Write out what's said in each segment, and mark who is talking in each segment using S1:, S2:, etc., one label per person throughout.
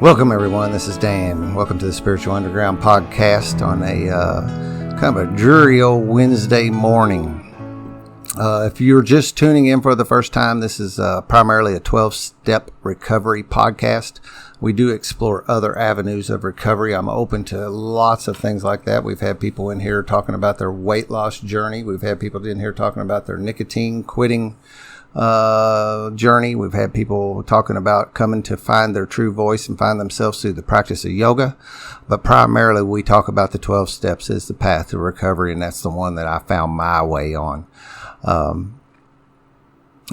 S1: Welcome, everyone. This is Dan. Welcome to the Spiritual Underground podcast on a kind of a dreary old Wednesday morning. If you're just tuning in for the first time, this is primarily a 12-step recovery podcast. We do explore other avenues of recovery. I'm open to lots of things like that. We've had people in here talking about their weight loss journey. We've had people in here talking about their nicotine quitting journey. We've had people talking about coming to find their true voice and find themselves through the practice of yoga. But primarily we talk about the 12 steps as the path to recovery, and that's the one that I found my way on.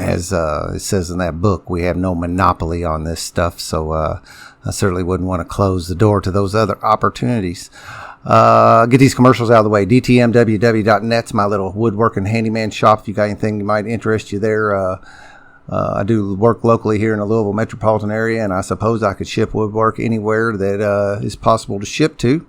S1: As it says in that book, we have no monopoly on this stuff, so I certainly wouldn't want to close the door to those other opportunities. Get these commercials out of the way. DTMWW.net's my little woodworking handyman shop. If you got anything that might interest you there, I do work locally here in the Louisville metropolitan area, and I suppose I could ship woodwork anywhere that is possible to ship to.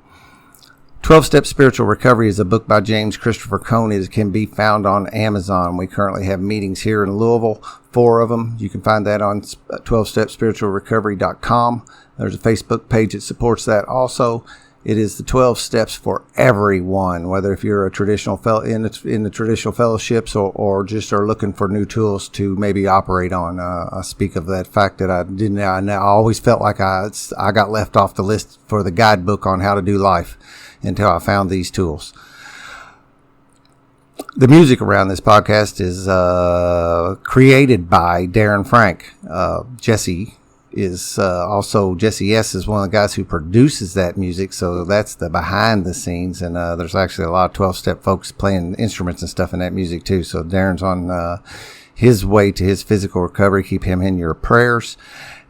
S1: 12-Step Spiritual Recovery is a book by James Christopher Cone. It can be found on Amazon. We currently have meetings here in Louisville, 4 of them. You can find that on 12stepspiritualrecovery.com. There's a Facebook page that supports that also. It is the 12 steps for everyone, whether if you're a traditional in the traditional fellowships or just are looking for new tools to maybe operate on. I speak of that fact that I always felt like I got left off the list for the guidebook on how to do life until I found these tools. The music around this podcast is created by Darren Frank. Jesse S is one of the guys who produces that music, so that's the behind the scenes, and there's actually a lot of 12-step folks playing instruments and stuff in that music too. So Darren's on his way to his physical recovery. Keep him in your prayers,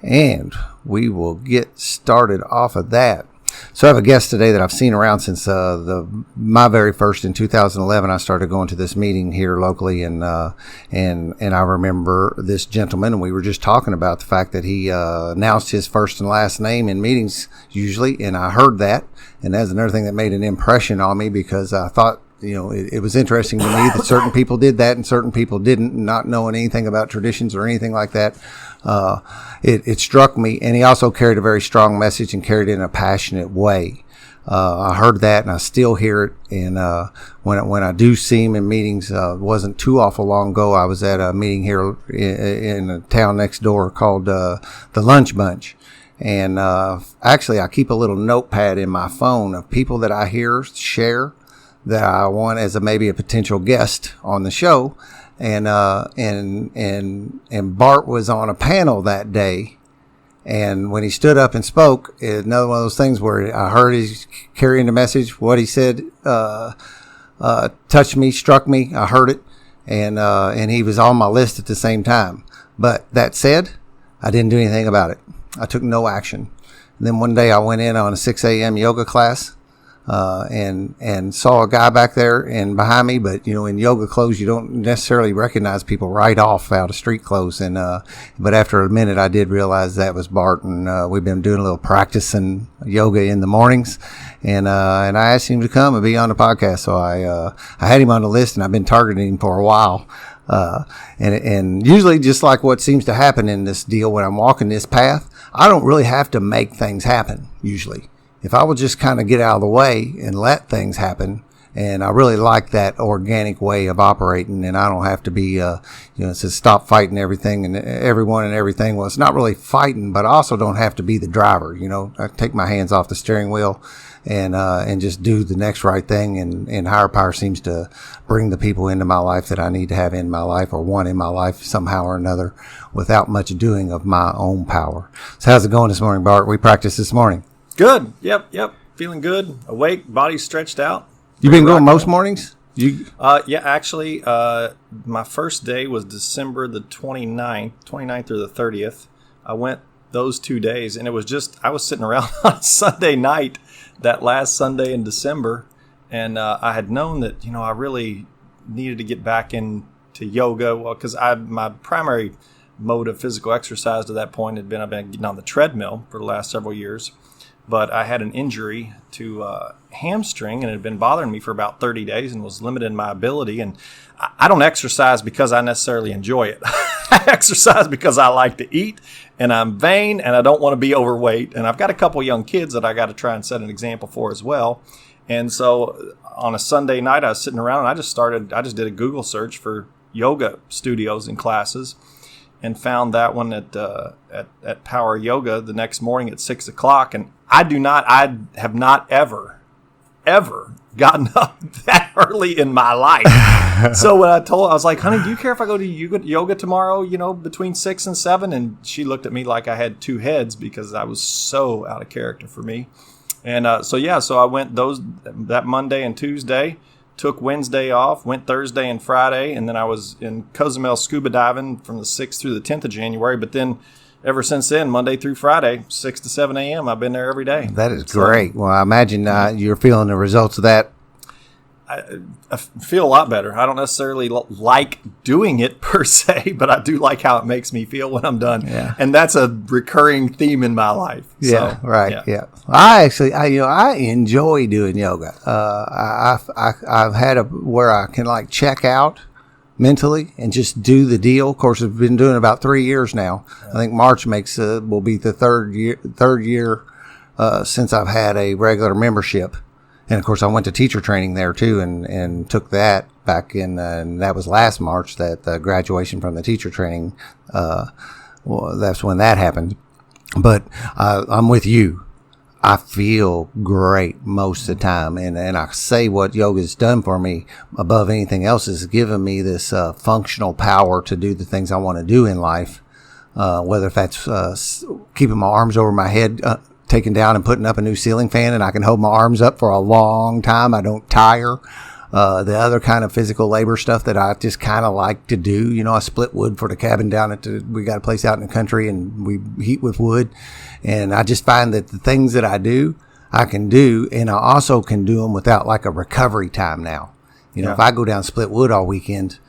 S1: and we will get started off of that. So I have a guest today that I've seen around since my very first in 2011. I started going to this meeting here locally, and I remember this gentleman, and we were just talking about the fact that he announced his first and last name in meetings usually, and I heard that, and that's another thing that made an impression on me because I thought, it was interesting to me that certain people did that and certain people didn't, not knowing anything about traditions or anything like that. It struck me, and he also carried a very strong message and carried it in a passionate way. I heard that, and I still hear it. And when I do see him in meetings, it wasn't too awful long ago. I was at a meeting here in a town next door called the Lunch Bunch. And actually, I keep a little notepad in my phone of people that I hear share that I want as maybe a potential guest on the show. And Bart was on a panel that day, and when he stood up and spoke, it's another one of those things where I heard he's carrying the message. What he said touched me, struck me. I heard it, and he was on my list at the same time. But that said, I didn't do anything about it. I took no action. And then one day I went in on a 6 a.m. yoga class. And saw a guy back there and behind me, but in yoga clothes, you don't necessarily recognize people right off out of street clothes. And, but after a minute, I did realize that was Bart, and, we've been doing a little practicing yoga in the mornings. And I asked him to come and be on the podcast. So I had him on the list, and I've been targeting him for a while. And usually, just like what seems to happen in this deal when I'm walking this path, I don't really have to make things happen usually. If I would just kind of get out of the way and let things happen, and I really like that organic way of operating, and I don't have to be, it says stop fighting everything and everyone and everything. Well, it's not really fighting, but I also don't have to be the driver. I take my hands off the steering wheel and just do the next right thing, and higher power seems to bring the people into my life that I need to have in my life or want in my life somehow or another without much doing of my own power. So how's it going this morning, Bart? We practiced this morning.
S2: Good. Yep. Feeling good. Awake. Body stretched out.
S1: You've been going most mornings?
S2: Yeah, actually, my first day was December the 29th or the 30th. I went those 2 days, and it was just, I was sitting around on Sunday night, that last Sunday in December, and I had known that, I really needed to get back into yoga, because my primary mode of physical exercise to that point had been, I've been getting on the treadmill for the last several years. But I had an injury to hamstring, and it had been bothering me for about 30 days and was limiting my ability. And I don't exercise because I necessarily enjoy it. I exercise because I like to eat, and I'm vain, and I don't want to be overweight. And I've got a couple young kids that I got to try and set an example for as well. And so on a Sunday night, I was sitting around, and I just did a Google search for yoga studios and classes, and found that one at Power Yoga the next morning at 6 o'clock. And I have not ever gotten up that early in my life. So when I was like, honey, do you care if I go to yoga tomorrow, between 6 and 7? And she looked at me like I had two heads because I was so out of character for me. And so I went that Monday and Tuesday, took Wednesday off, went Thursday and Friday, and then I was in Cozumel scuba diving from the 6th through the 10th of January. But then ever since then, Monday through Friday, 6 to 7 a.m., I've been there every day.
S1: That is great. Well, I imagine you're feeling the results of that.
S2: I feel a lot better. I don't necessarily like doing it per se, but I do like how it makes me feel when I'm done.
S1: Yeah.
S2: And that's a recurring theme in my life.
S1: Yeah,
S2: so,
S1: right. Yeah. I enjoy doing yoga. I've had where I can like check out mentally and just do the deal. Of course, I've been doing it about 3 years now. I think March will be the third year since I've had a regular membership. And of course, I went to teacher training there too, and took that back in, and that was last March, that the graduation from the teacher training. That's when that happened. But I'm with you. I feel great most of the time, and I say what yoga's done for me above anything else is given me this functional power to do the things I want to do in life. Whether if that's keeping my arms over my head, taking down and putting up a new ceiling fan, and I can hold my arms up for a long time. I don't tire. The other kind of physical labor stuff that I just kind of like to do. I split wood for the cabin down we got a place out in the country, and we heat with wood. And I just find that the things that I do, I can do, and I also can do them without like a recovery time now. If I go down and split wood all weekend,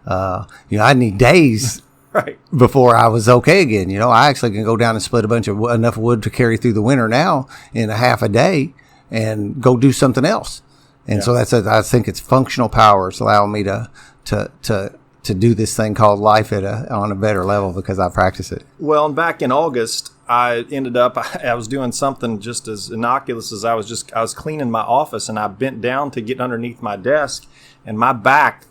S1: I need days.
S2: Right.
S1: Before I was okay again. I actually can go down and split enough wood to carry through the winter now in a half a day and go do something else. And so I think it's functional power. It's allowing me to do this thing called life on a better level because I practice it.
S2: Well, and back in August, I was doing something just as innocuous as I was cleaning my office, and I bent down to get underneath my desk, and my back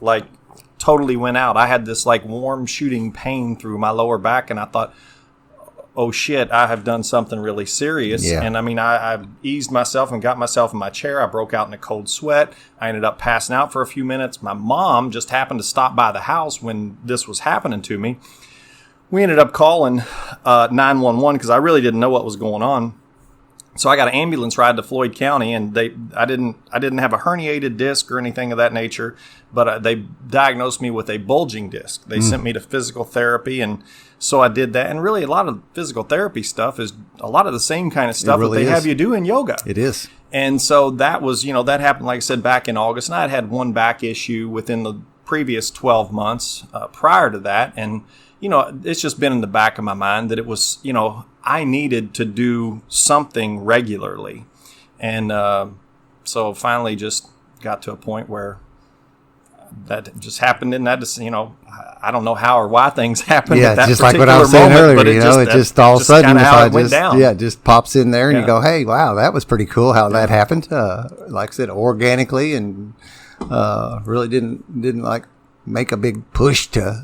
S2: totally went out. I had this warm shooting pain through my lower back, and I thought, oh shit, I have done something really serious.
S1: Yeah.
S2: And I eased myself and got myself in my chair. I broke out in a cold sweat. I ended up passing out for a few minutes. My mom just happened to stop by the house when this was happening to me. We ended up calling 911 because I really didn't know what was going on. So I got an ambulance ride to Floyd County, and I didn't have a herniated disc or anything of that nature, but they diagnosed me with a bulging disc. They sent me to physical therapy, and so I did that. And really, a lot of physical therapy stuff is a lot of the same kind of stuff that they have you do in yoga.
S1: It is.
S2: And so that was, that happened, like I said, back in August, and I had one back issue within the previous 12 months prior to that, and it's just been in the back of my mind that it was, I needed to do something regularly. And so finally just got to a point where that just happened. And that just, I don't know how or why things happened at that
S1: just
S2: particular
S1: like what I was saying
S2: moment,
S1: earlier,
S2: but
S1: it just all of a sudden
S2: went down.
S1: It just pops in there and you go, hey, wow, that was pretty cool how that happened. Like I said, organically, and really didn't make a big push to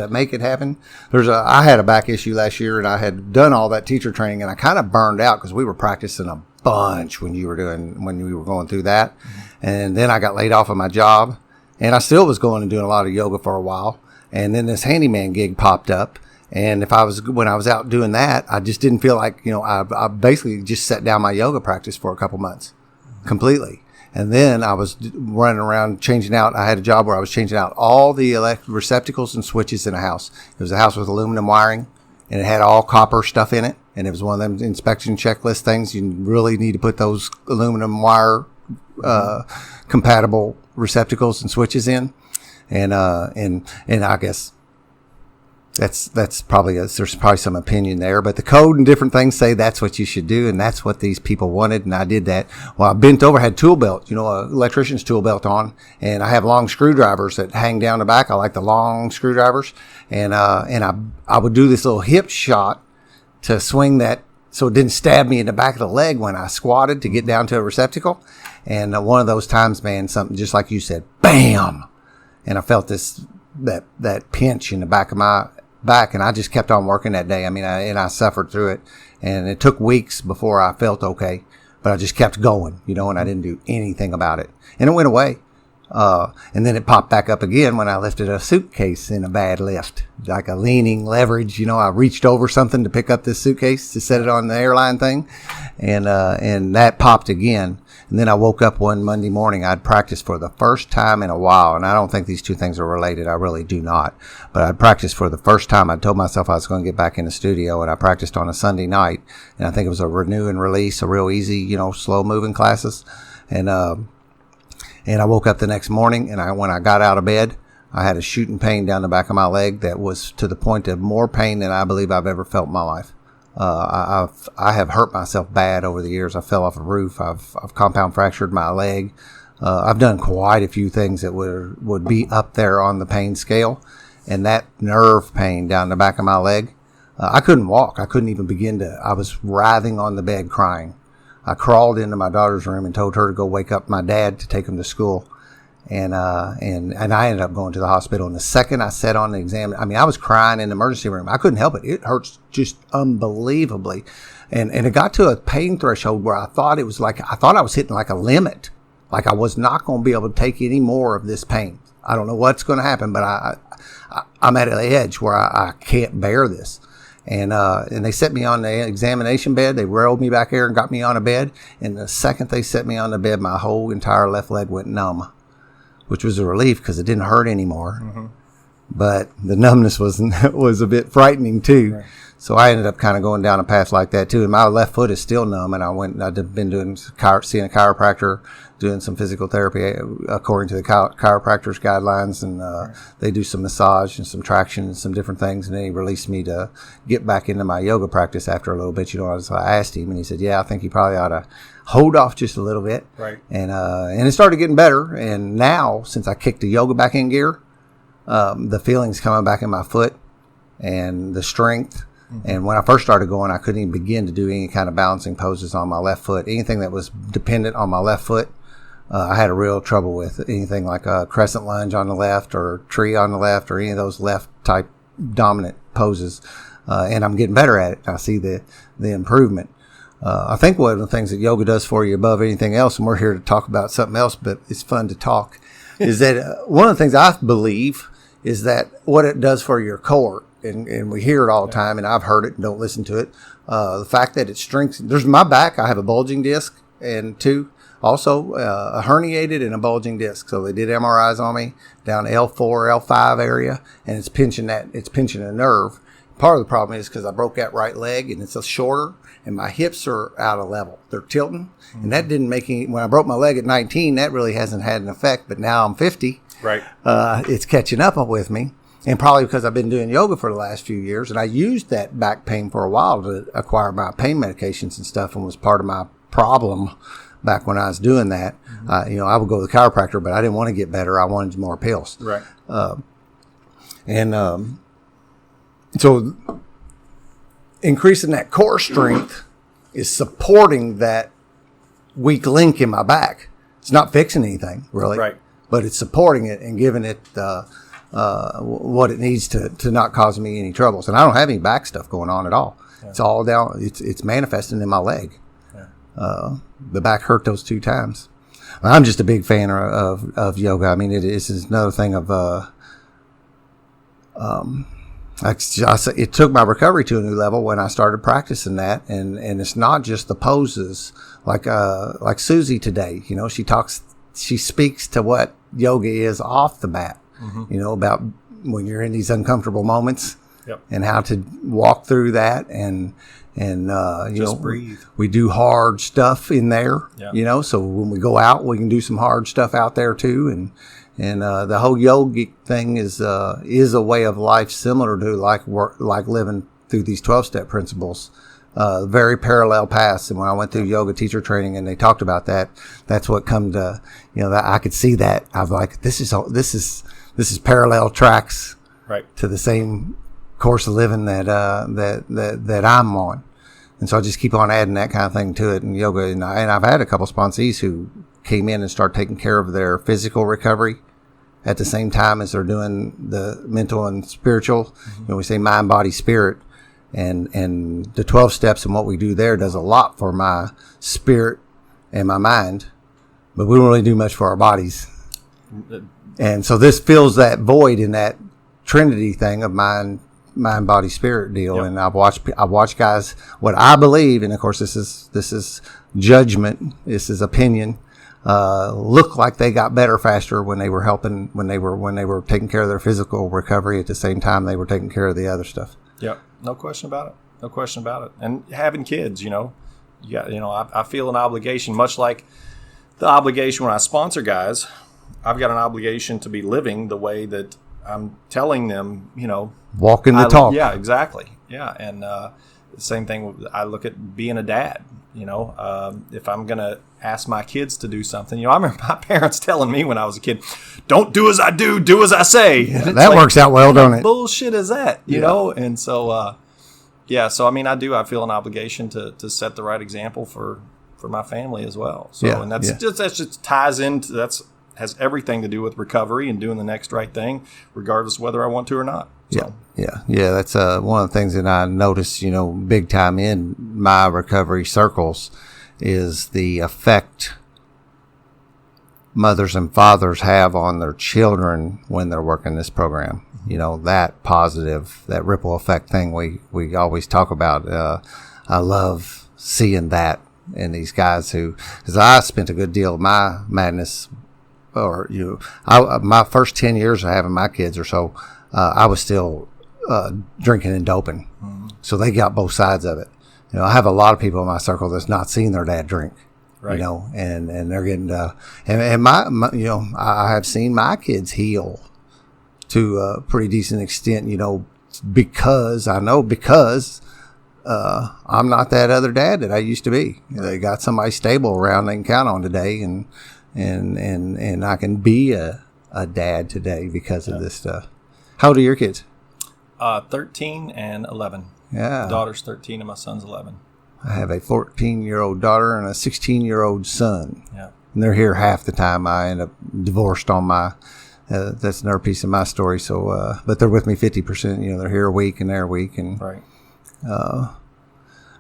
S1: make it happen. I had a back issue last year, and I had done all that teacher training, and I kind of burned out because we were practicing a bunch when we were going through that. And then I got laid off of my job, and I still was going and doing a lot of yoga for a while. And then this handyman gig popped up. And when I was out doing that, I just didn't feel like, I basically just set down my yoga practice for a couple months completely. And then I was running around changing out. I had a job where I was changing out all the receptacles and switches in a house. It was a house with aluminum wiring, and it had all copper stuff in it. And it was one of them inspection checklist things. You really need to put those aluminum wire compatible receptacles and switches in. And I guess That's probably there's probably some opinion there, but the code and different things say that's what you should do, and that's what these people wanted, and I did that. Well, I bent over, had tool belt, an electrician's tool belt on, and I have long screwdrivers that hang down the back. I like the long screwdrivers, and I would do this little hip shot to swing that so it didn't stab me in the back of the leg when I squatted to get down to a receptacle. And one of those times, man, something just like you said, bam, and I felt that pinch in the back of my back, and I just kept on working that day. I mean, I suffered through it, and it took weeks before I felt okay, but I just kept going, and I didn't do anything about it, and it went away. And then it popped back up again when I lifted a suitcase in a bad lift, like a leaning leverage. I reached over something to pick up this suitcase to set it on the airline thing, and that popped again. And then I woke up one Monday morning. I'd practiced for the first time in a while, and I don't think these two things are related. I really do not. But I'd practiced for the first time. I told myself I was going to get back in the studio, and I practiced on a Sunday night. And I think it was a renew and release, a real easy, slow moving classes. And I woke up the next morning, and when I got out of bed, I had a shooting pain down the back of my leg that was to the point of more pain than I believe I've ever felt in my life. I have hurt myself bad over the years. I fell off a roof. I've compound fractured my leg. I've done quite a few things that would be up there on the pain scale. And that nerve pain down the back of my leg, I couldn't walk. I couldn't even I was writhing on the bed crying. I crawled into my daughter's room and told her to go wake up my dad to take him to school. And I ended up going to the hospital. And the second I sat on the exam, I was crying in the emergency room. I couldn't help it. It hurts just unbelievably. And it got to a pain threshold where I thought I was hitting like a limit. Like I was not going to be able to take any more of this pain. I don't know what's going to happen, but I'm at an edge where I can't bear this. And they set me on the examination bed. They rolled me back there and got me on a bed. And the second they set me on the bed, my whole entire left leg went numb, which was a relief because it didn't hurt anymore. Mm-hmm. But the numbness was a bit frightening too. Right. So I ended up kind of going down a path like that too. And my left foot is still numb. And I've been seeing a chiropractor, doing some physical therapy according to the chiropractor's guidelines. And they do some massage and some traction and some different things. And then he released me to get back into my yoga practice after a little bit. So I asked him, and he said, yeah, I think you probably ought to hold off just a little bit. Right. And it started getting better. And now, since I kicked the yoga back in gear, the feeling's coming back in my foot and the strength. Mm-hmm. And when I first started going, I couldn't even begin to do any kind of balancing poses on my left foot. Anything that was dependent on my left foot, I had a real trouble with. Anything like a crescent lunge on the left or tree on the left or any of those left type dominant poses. And I'm getting better at it. I see the improvement. I think one of the things that yoga does for you above anything else, and we're here to talk about something else, but it's fun to talk, is that one of the things I believe is that what it does for your core, and we hear it all the time, and I've heard it and don't listen to it, the fact that it strengthens. There's my back. I have a bulging disc, and also a herniated and a bulging disc. So they did MRIs on me down L4, L5 area, and it's pinching a nerve. Part of the problem is because I broke that right leg, and it's a shorter, and my hips are out of level. They're tilting, and that didn't make any. When I broke my leg at 19, that really hasn't had an effect. But now I'm 50. Right. It's catching up with me, and probably because I've been doing yoga for the last few years, and I used that back pain for a while to acquire my pain medications and stuff, and was part of my problem back when I was doing that. Mm-hmm. I would go to the chiropractor, but I didn't want to get better. I wanted more pills. Right. So increasing that core strength is supporting that weak link in my back. It's not fixing anything, really. Right. But it's supporting it and giving it what it needs to not cause me any troubles. And I don't have any back stuff going on at all. Yeah. It's all down. It's manifesting in my leg. Yeah. The back hurt those 2 times. I'm just a big fan of yoga. I mean, it's another thing of it took my recovery to a new level when I started practicing that, and it's not just the poses like Susie today. She speaks to what yoga is off the mat. Mm-hmm. About when you're in these uncomfortable moments. Yep. And how to walk through that and just breathe. We do hard stuff in there. Yep. So when we go out, we can do some hard stuff out there too, And the whole yogic thing is a way of life similar to like living through these 12-step principles. Very parallel paths. And when I went through yoga teacher training and they talked about that, that's what come to, that I could see that. I was like, this is parallel tracks
S2: Right.
S1: to the same course of living that I'm on. And so I just keep on adding that kind of thing to it in yoga. And I've had a couple sponsees who came in and started taking care of their physical recovery at the same time as they're doing the mental and spiritual. We say mind, body, spirit. And the 12 steps and what we do there does a lot for my spirit and my mind, but we don't really do much for our bodies. And so this fills that void in that Trinity thing of mind, body, spirit deal. Yep. And I've watched guys, what I believe, and of course this is judgment, this is opinion, look like they got better faster when they were taking care of their physical recovery at the same time they were taking care of the other stuff.
S2: Yep. No question about it. No question about it. And having kids, I feel an obligation, much like the obligation when I sponsor guys. I've got an obligation to be living the way that I'm telling them,
S1: walking the talk.
S2: Yeah, exactly. Yeah. And the same thing, I look at being a dad. If I'm going to ask my kids to do something, I remember my parents telling me when I was a kid, don't do as I do as I say.
S1: That works out well, don't it?
S2: Bullshit is that, you know? And so, I feel an obligation to set the right example for my family as well. So, and that just ties into, has everything to do with recovery and doing the next right thing, regardless of whether I want to or not. So.
S1: Yeah. That's one of the things that I notice, big time in my recovery circles is the effect mothers and fathers have on their children when they're working this program. That positive, that ripple effect thing we always talk about. I love seeing that in these guys because I spent a good deal of my madness, my first 10 years of having my kids or so, I was still drinking and doping. Mm-hmm. So they got both sides of it. I have a lot of people in my circle that's not seen their dad drink. Right. And they're getting and I have seen my kids heal to a pretty decent extent, because I'm not that other dad that I used to be. They got somebody stable around they can count on today, and I can be a dad today because of this stuff. How old are your kids?
S2: 13 and 11.
S1: Yeah.
S2: My daughter's 13 and my son's 11.
S1: I have a 14-year-old daughter and a 16-year-old son.
S2: Yeah.
S1: And they're here half the time. I end up divorced on my, that's another piece of my story. So, but they're with me 50%. They're here a week and there a week. And,
S2: right.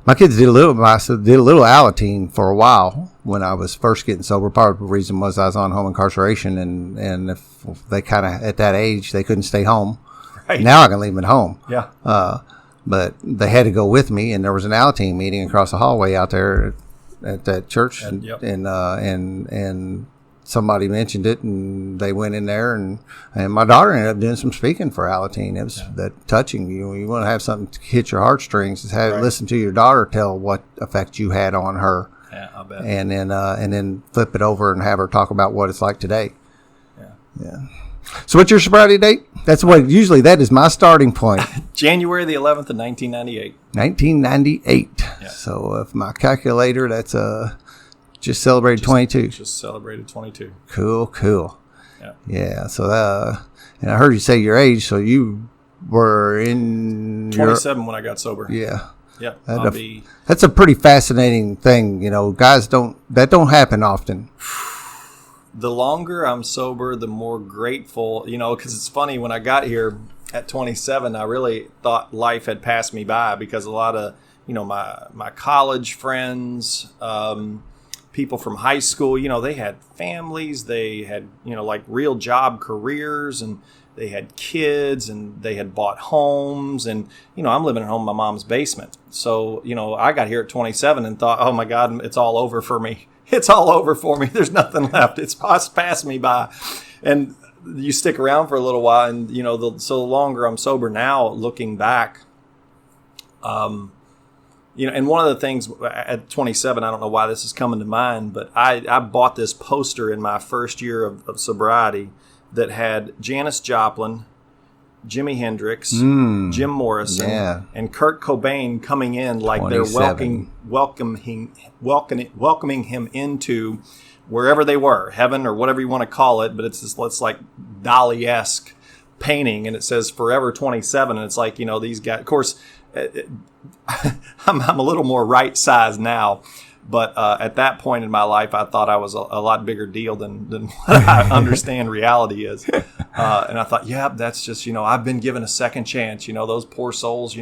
S1: My kids did a little Alateen for a while when I was first getting sober. Part of the reason was I was on home incarceration, and if they kind of at that age they couldn't stay home. Right. Now I can leave them at home.
S2: Yeah.
S1: But they had to go with me, and there was an Alateen meeting across the hallway out there at that church, and somebody mentioned it, and they went in there, and my daughter ended up doing some speaking for Alateen. It was that touching. You want to have something to hit your heartstrings. Is listen to your daughter tell what effect you had on her.
S2: Yeah, I bet.
S1: And then flip it over and have her talk about what it's like today. Yeah. So what's your sobriety date? That's what usually that is my starting point.
S2: January the 11th of 1998.
S1: 1998.
S2: Yeah.
S1: So if my calculator, that's just celebrated 22.
S2: Just celebrated 22.
S1: Cool. Yeah. So and I heard you say your age. So you were in
S2: 27 when I got sober.
S1: Yeah.
S2: Yeah.
S1: That's a pretty fascinating thing. Guys don't happen often.
S2: The longer I'm sober, the more grateful, because it's funny, when I got here at 27, I really thought life had passed me by, because a lot of, my college friends, people from high school, they had families, they had, like real job careers, and they had kids, and they had bought homes, and, I'm living at home in my mom's basement. So, I got here at 27 and thought, oh my God, it's all over for me. It's all over for me. There's nothing left. It's passed me by. And you stick around for a little while, and, so the longer I'm sober now, looking back, and one of the things at 27, I don't know why this is coming to mind, but I bought this poster in my first year of sobriety that had Janis Joplin, Jimi Hendrix, Jim Morrison, and Kurt Cobain coming in like they're welcoming him into wherever they were, heaven or whatever you want to call it. But it's like Dali-esque painting, and it says Forever 27, and it's like, these guys. Of course, I'm a little more right size now. But at that point in my life, I thought I was a lot bigger deal than what I understand reality is. And I thought, that's just, I've been given a second chance. Those poor souls,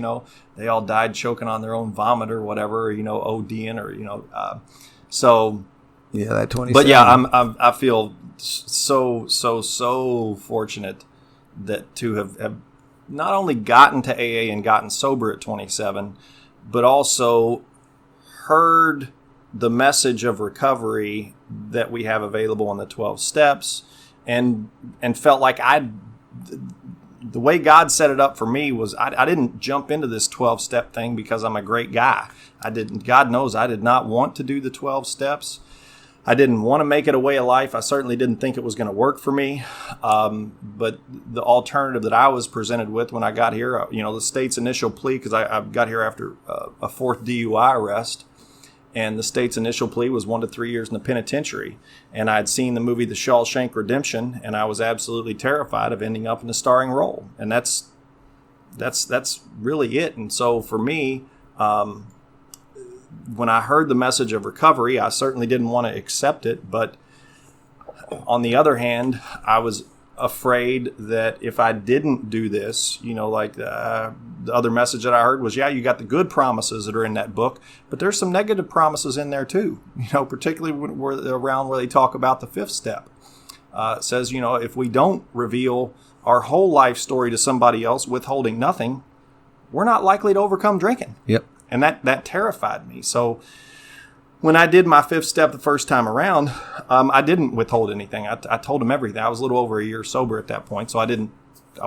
S2: they all died choking on their own vomit or whatever, ODing or, so.
S1: Yeah, that 27.
S2: But yeah, I feel so fortunate that to have not only gotten to AA and gotten sober at 27, but also heard the message of recovery that we have available in the 12 steps, and felt like the way God set it up for me was I didn't jump into this 12-step thing because I'm a great guy. God knows I did not want to do the 12 steps. I didn't want to make it a way of life. I certainly didn't think it was going to work for me. But the alternative that I was presented with when I got here, the state's initial plea, because I got here after a fourth DUI arrest, and the state's initial plea was 1 to 3 years in the penitentiary. And I'd seen the movie The Shawshank Redemption, and I was absolutely terrified of ending up in a starring role. And that's really it. And so for me, when I heard the message of recovery, I certainly didn't want to accept it. But on the other hand, I was afraid that if I didn't do this, the other message that I heard was, you got the good promises that are in that book, but there's some negative promises in there too, particularly when we're around where they talk about the 5th step. It says, if we don't reveal our whole life story to somebody else, withholding nothing, we're not likely to overcome drinking.
S1: Yep.
S2: And that terrified me. So when I did my 5th step the first time around, I didn't withhold anything. I told him everything. I was a little over a year sober at that point, so I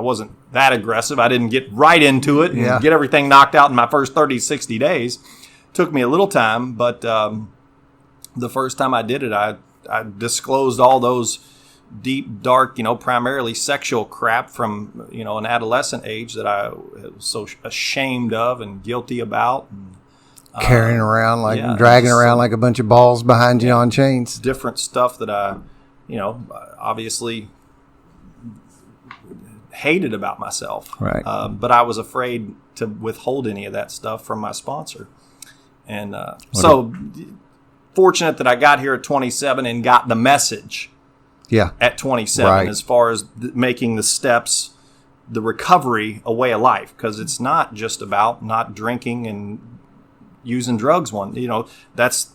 S2: wasn't that aggressive. I didn't get right into it and get everything knocked out in my first 30, 60 days. Took me a little time, but the first time I did it, I disclosed all those deep, dark, primarily sexual crap from, an adolescent age that I was so ashamed of and guilty about. And,
S1: carrying around dragging around like a bunch of balls behind you on chains.
S2: Different stuff that I, obviously hated about myself.
S1: Right.
S2: But I was afraid to withhold any of that stuff from my sponsor. And fortunate that I got here at 27 and got the message.
S1: Yeah.
S2: At 27, as far as making the steps, the recovery, a way of life, because it's not just about not drinking and using drugs. That's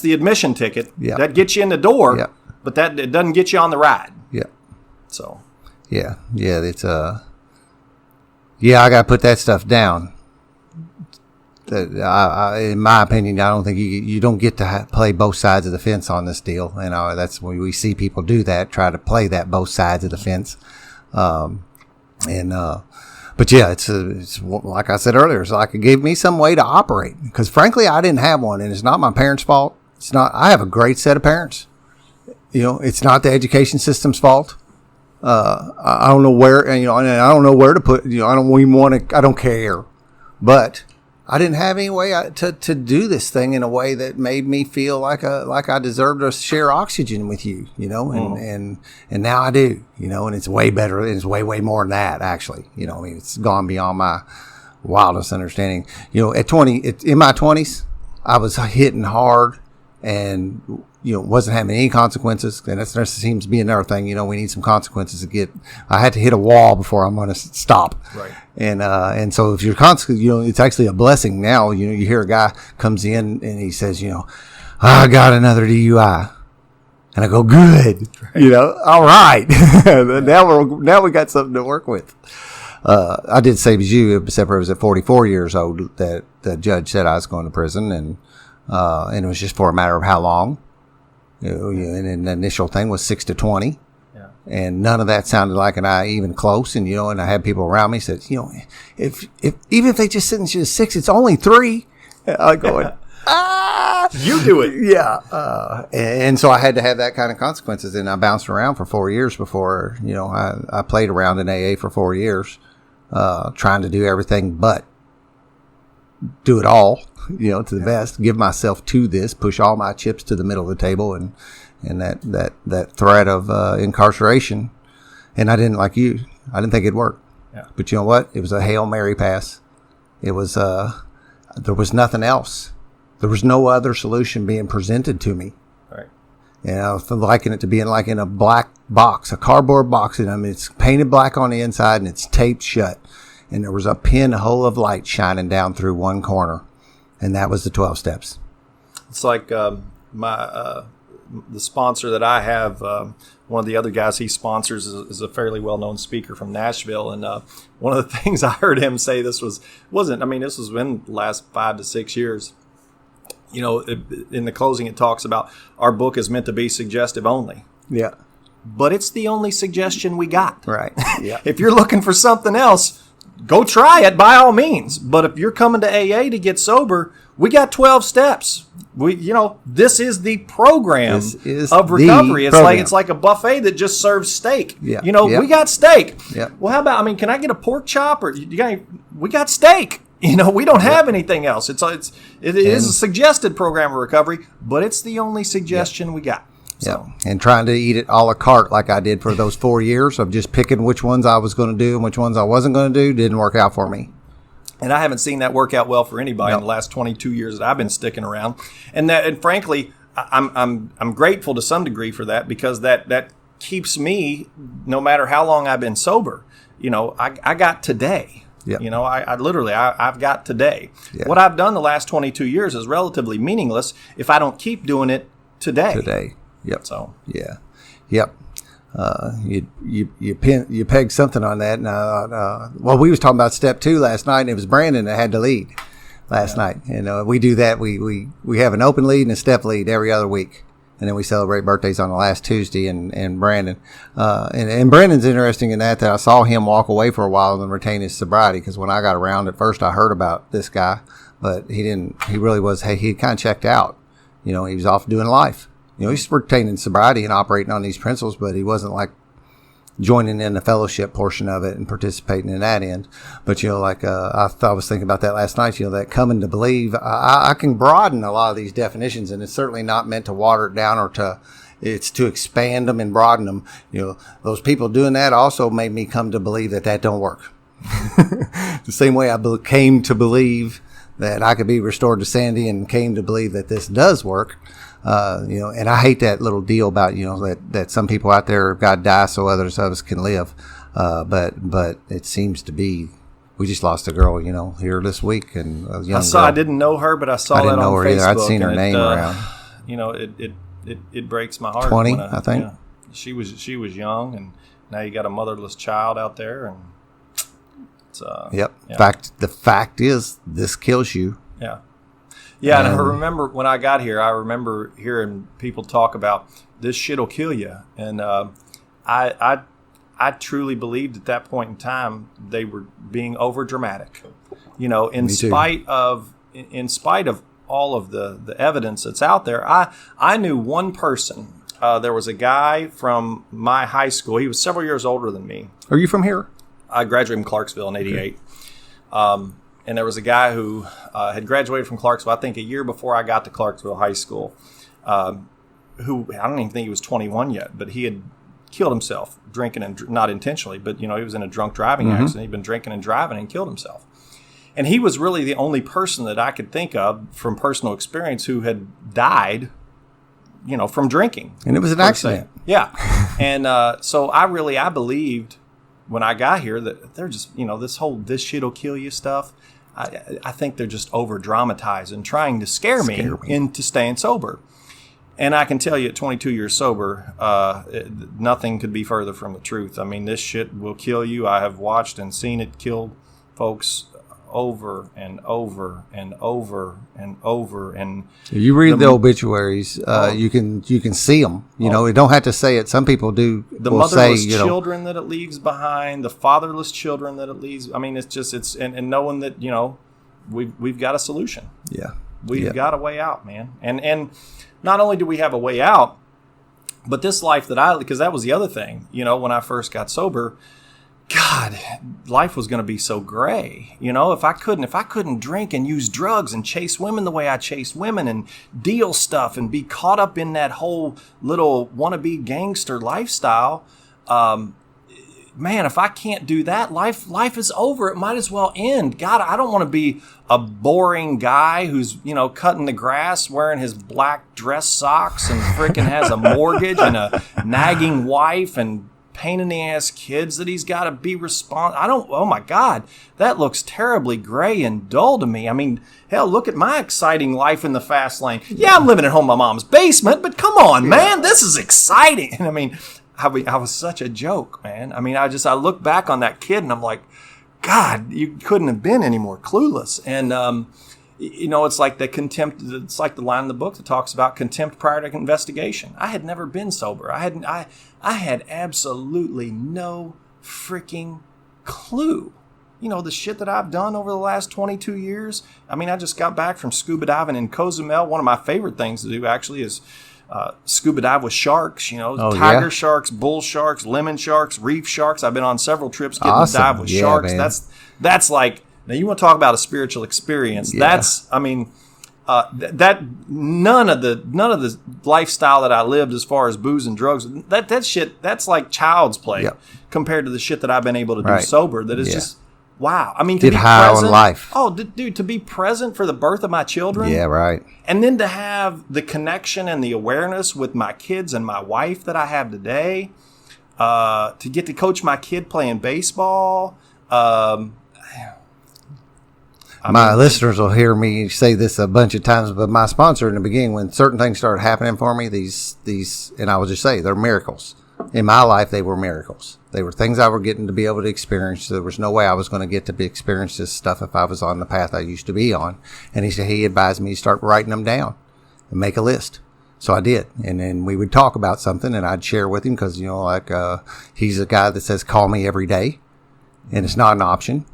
S2: the admission ticket.
S1: Yeah.
S2: That gets you in the door.
S1: Yeah.
S2: But it doesn't get you on the ride.
S1: Yeah.
S2: So.
S1: Yeah. It's I got to put that stuff down. In my opinion, I don't think you don't get to play both sides of the fence on this deal. And that's when we see people do that, try to play that both sides of the fence. But yeah, it's like I said earlier, it's like it gave me some way to operate, because frankly, I didn't have one, and it's not my parents' fault. I have a great set of parents. It's not the education system's fault. I don't know where, and I don't know where to put, I don't even want to, I don't care, but I didn't have any way to do this thing in a way that made me feel like I deserved to share oxygen with you, and now I do, and it's way better. It's way more than that, actually. It's gone beyond my wildest understanding. At 20, in my 20s, I was hitting hard and, wasn't having any consequences. And that seems to be another thing. We need some consequences I had to hit a wall before I'm going to stop.
S2: Right.
S1: And so if you're constantly, it's actually a blessing now. You hear a guy comes in and he says, I got another DUI. And I go, good. Right. All right. now we got something to work with. I did same as you, except I was at 44 years old that the judge said I was going to prison, and it was just for a matter of how long. And the initial thing was 6 to 20. Yeah. And none of that sounded like even close. And, and I had people around me said, if even if they just sentence you to 6, it's only 3. I'm going,
S2: You do it.
S1: Yeah. And so I had to have that kind of consequences. And I bounced around for 4 years before, I played around in AA for 4 years, trying to do everything but do it all, to the best, give myself to this, push all my chips to the middle of the table and that threat of incarceration. And I didn't, like you, I didn't think it'd work.
S2: Yeah.
S1: But you know what? It was a Hail Mary pass. It was, there was nothing else. There was no other solution being presented to me.
S2: Right.
S1: I liken it to being like in a black box, a cardboard box. And I mean, it's painted black on the inside and it's taped shut. And there was a pinhole of light shining down through one corner. And that was the 12 steps.
S2: It's like the sponsor that I have, one of the other guys he sponsors is a fairly well-known speaker from Nashville. And one of the things I heard him say, this was in the last 5 to 6 years. In the closing, it talks about our book is meant to be suggestive only.
S1: Yeah.
S2: But it's the only suggestion we got.
S1: Right. Yeah.
S2: If you're looking for something else, go try it by all means. But if you're coming to AA to get sober, we got 12 steps. This is the program of recovery. It's like a buffet that just serves steak.
S1: Yeah.
S2: We got steak.
S1: Yeah.
S2: Well, how about, can I get a pork chop or we got steak. We don't have anything else. It is a suggested program of recovery, but it's the only suggestion we got. So.
S1: Yeah. And trying to eat it a la carte like I did for those 4 years of just picking which ones I was going to do and which ones I wasn't going to do didn't work out for me.
S2: And I haven't seen that work out well for anybody in the last 22 years that I've been sticking around. And frankly, I'm grateful to some degree for that because that keeps me, no matter how long I've been sober, I got today.
S1: Yep.
S2: I've got today.
S1: Yeah.
S2: What I've done the last 22 years is relatively meaningless if I don't keep doing it today.
S1: Yep.
S2: So.
S1: Yeah. Yep. You pegged something on that. And, we was talking about step 2 last night, and it was Brandon that had to lead last night. And we do that. We have an open lead and a step lead every other week. And then we celebrate birthdays on the last Tuesday. And Brandon, and Brandon's interesting in that I saw him walk away for a while and retain his sobriety. Because when I got around at first, I heard about this guy, but he didn't. He really was. Hey, he kind of checked out. He was off doing life. He's retaining sobriety and operating on these principles, but he wasn't like joining in the fellowship portion of it and participating in that end. But, I was thinking about that last night, that coming to believe, I can broaden a lot of these definitions, and it's certainly not meant to water it down it's to expand them and broaden them. Those people doing that also made me come to believe that don't work. The same way I came to believe that I could be restored to sanity and came to believe that this does work. And I hate that little deal about, that some people out there have got to die so others of us can live. But it seems to be, we just lost a girl, here this week, and a young girl.
S2: I didn't know her, but I saw that on Facebook.
S1: Either. I'd seen her name around.
S2: It breaks my heart.
S1: 20, I think.
S2: She was young, and now you got a motherless child out there, and it's
S1: Yep. Yeah. The fact is, this kills you.
S2: Yeah. Yeah, and I remember when I got here, I remember hearing people talk about this shit'll kill you, and I truly believed at that point in time they were being over dramatic. In spite of all of the evidence that's out there, I knew one person. There was a guy from my high school. He was several years older than me.
S1: Are you from here?
S2: I graduated from Clarksville in '88. Okay. And there was a guy who had graduated from Clarksville, I think a year before I got to Clarksville High School, who I don't even think he was 21 yet, but he had killed himself drinking, and not intentionally, but he was in a drunk driving accident. He'd been drinking and driving and killed himself. And he was really the only person that I could think of from personal experience who had died, from drinking.
S1: And it was an accident.
S2: Yeah. And so I believed when I got here that they're just, this shit'll kill you stuff. I think they're just over dramatized and trying to scare me into staying sober. And I can tell you at 22 years sober, nothing could be further from the truth. I mean, this shit will kill you. I have watched and seen it kill folks over and over and over and over. And
S1: you read the obituaries, you can see them. You don't have to say it. Some people do.
S2: The motherless children that it leaves behind, the fatherless children that it leaves. I mean, it's and knowing that we've got a solution.
S1: Yeah.
S2: We've got a way out, man. And not only do we have a way out, but this life because that was the other thing, when I first got sober, God, life was going to be so gray. If I couldn't drink and use drugs and chase women the way I chased women and deal stuff and be caught up in that whole little wannabe gangster lifestyle, man, if I can't do that, life is over. It might as well end. God, I don't want to be a boring guy who's, cutting the grass, wearing his black dress socks and freaking has a mortgage and a nagging wife and pain in the ass kids that he's got to be oh my God, that looks terribly gray and dull to me. I mean, hell, look at my exciting life in the fast lane. Yeah, I'm living at home in my mom's basement, but come on, man, this is exciting. And I mean, I was such a joke, man. I mean, I look back on that kid and I'm like, God, you couldn't have been any more clueless. And, it's like it's like the line in the book that talks about contempt prior to investigation. I had never been sober. I had absolutely no freaking clue. The shit that I've done over the last 22 years. I mean, I just got back from scuba diving in Cozumel. One of my favorite things to do actually is scuba dive with sharks, tiger sharks, bull sharks, lemon sharks, reef sharks. I've been on several trips getting to dive with sharks. Man. That's like, now you want to talk about a spiritual experience. Yeah. That none of the lifestyle that I lived as far as booze and drugs, that shit, that's like child's play compared to the shit that I've been able to do sober. That is just, wow. I mean, to
S1: get
S2: be
S1: high
S2: present,
S1: on life.
S2: Oh, dude, to be present for the birth of my children.
S1: Yeah, right.
S2: And then to have the connection and the awareness with my kids and my wife that I have today, to get to coach my kid playing baseball.
S1: My listeners will hear me say this a bunch of times, but my sponsor in the beginning, when certain things started happening for me, these, and I will just say, they're miracles. In my life, they were miracles. They were things I were getting to be able to experience. There was no way I was going to get to experience this stuff if I was on the path I used to be on. And he advised me to start writing them down and make a list. So I did. And then we would talk about something and I'd share with him because, he's a guy that says, call me every day. And it's not an option.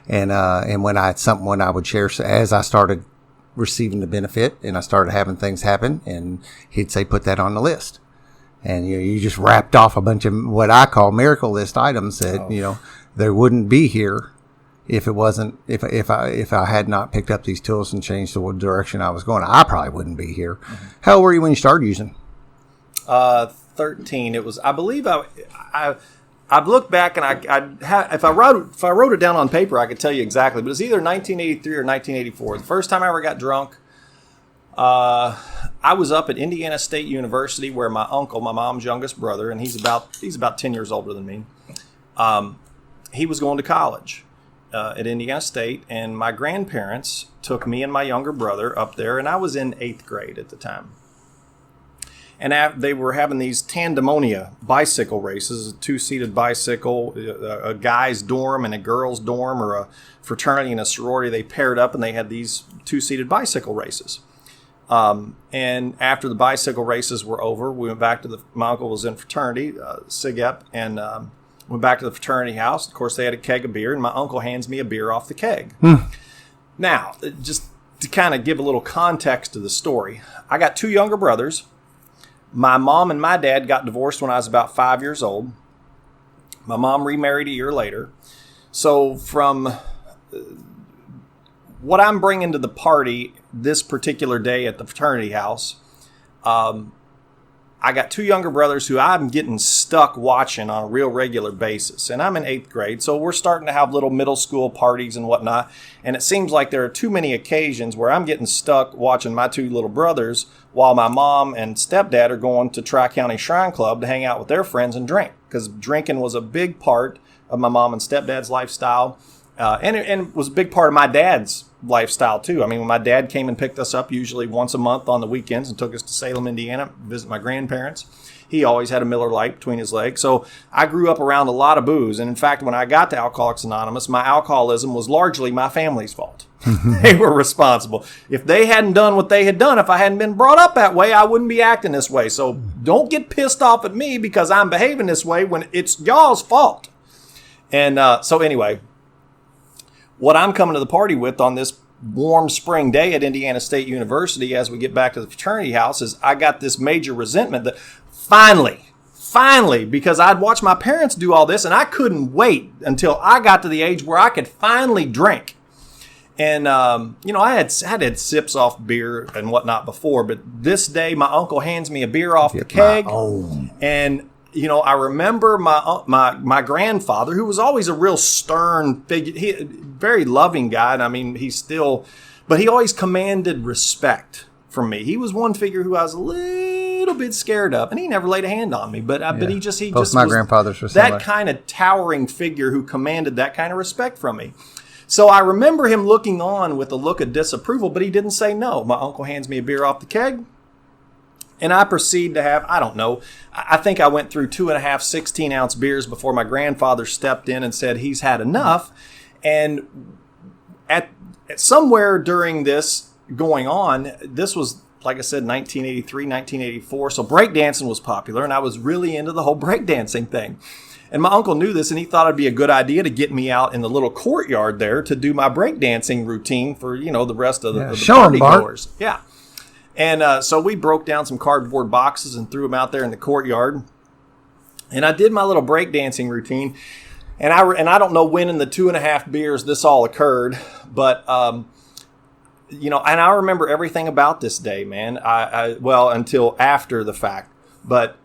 S1: and when I had something when I would share, as I started receiving the benefit and I started having things happen, and he'd say, put that on the list. And you just wrapped off a bunch of what I call miracle list items that, there wouldn't be here if it wasn't, if I had not picked up these tools and changed the direction I was going. I probably wouldn't be here. Mm-hmm. How old were you when you started using?
S2: 13. It was, I believe I've looked back and if I wrote it down on paper, I could tell you exactly, but it's either 1983 or 1984. The first time I ever got drunk, I was up at Indiana State University where my uncle, my mom's youngest brother, and he's about 10 years older than me. He was going to college at Indiana State, and my grandparents took me and my younger brother up there, and I was in 8th grade at the time. And they were having these tandemonia bicycle races, a 2-seated bicycle, a guy's dorm and a girl's dorm, or a fraternity and a sorority. They paired up and they had these 2-seated bicycle races. And after the bicycle races were over, we went back to my uncle was in fraternity, SIGEP, and went back to the fraternity house. Of course, they had a keg of beer, and my uncle hands me a beer off the keg. Now, just to kind of give a little context to the story, I got 2 younger brothers. My mom and my dad got divorced when I was about 5 years old. My mom remarried a year later. So from what I'm bringing to the party this particular day at the fraternity house, I got 2 younger brothers who I'm getting stuck watching on a real regular basis. And I'm in 8th grade, so we're starting to have little middle school parties and whatnot. And it seems like there are too many occasions where I'm getting stuck watching my 2 little brothers while my mom and stepdad are going to Tri-County Shrine Club to hang out with their friends and drink. Because drinking was a big part of my mom and stepdad's lifestyle. And it was a big part of my dad's lifestyle too. I mean, when my dad came and picked us up usually once a month on the weekends and took us to Salem, Indiana, to visit my grandparents, he always had a Miller Lite between his legs. So I grew up around a lot of booze. And in fact, when I got to Alcoholics Anonymous, my alcoholism was largely my family's fault. They were responsible. If they hadn't done what they had done, if I hadn't been brought up that way, I wouldn't be acting this way. So don't get pissed off at me because I'm behaving this way when it's y'all's fault. And so anyway, what I'm coming to the party with on this warm spring day at Indiana State University, as we get back to the fraternity house, is I got this major resentment that finally, because I'd watched my parents do all this, and I couldn't wait until I got to the age where I could finally drink. And, I had sips off beer and whatnot before, but this day my uncle hands me a beer off the keg. And, I remember my grandfather, who was always a real stern figure, very loving guy. And I mean, but he always commanded respect from me. He was one figure who I was a little bit scared of, and he never laid a hand on me, but he just
S1: my grandfathers were
S2: that kind of towering figure who commanded that kind of respect from me. So I remember him looking on with a look of disapproval, but he didn't say no. My uncle hands me a beer off the keg, and I proceed to have, I don't know, I think I went through 2.5 16-ounce beers before my grandfather stepped in and said he's had enough. And at somewhere during this going on, this was, like I said, 1983, 1984, so breakdancing was popular, and I was really into the whole breakdancing thing. And my uncle knew this, and he thought it'd be a good idea to get me out in the little courtyard there to do my breakdancing routine for, the rest of the party goers. Yeah. And so we broke down some cardboard boxes and threw them out there in the courtyard. And I did my little breakdancing routine. And I don't know when in the 2.5 beers this all occurred, but and I remember everything about this day, man. Well, until after the fact, but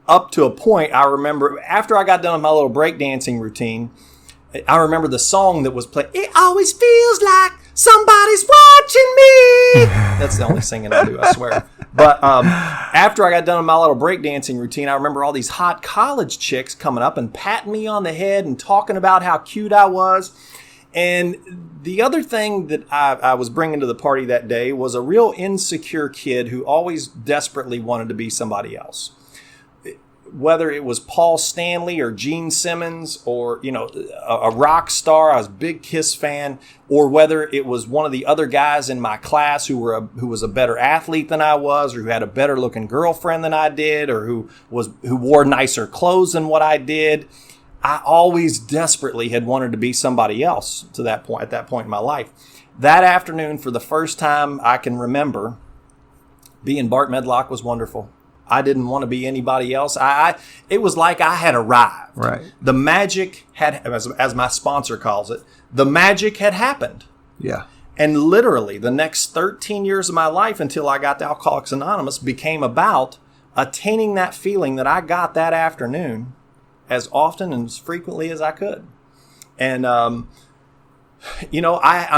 S2: up to a point, I remember after I got done with my little breakdancing routine, I remember the song that was played. It always feels like somebody's watching me. That's the only singing I do, I swear. But after I got done with my little breakdancing routine, I remember all these hot college chicks coming up and patting me on the head and talking about how cute I was. And the other thing that I was bringing to the party that day was a real insecure kid who always desperately wanted to be somebody else. Whether it was Paul Stanley or Gene Simmons or, a rock star, I was a big Kiss fan, or whether it was one of the other guys in my class who was a better athlete than I was, or who had a better looking girlfriend than I did, or who wore nicer clothes than what I did. I always desperately had wanted to be somebody else at that point in my life. That afternoon, for the first time I can remember, being Bart Medlock was wonderful. I didn't want to be anybody else. It was like I had arrived.
S1: Right.
S2: The magic had, as my sponsor calls it, the magic had happened.
S1: Yeah.
S2: And literally the next 13 years of my life until I got to Alcoholics Anonymous became about attaining that feeling that I got that afternoon as often and as frequently as I could. And, I'm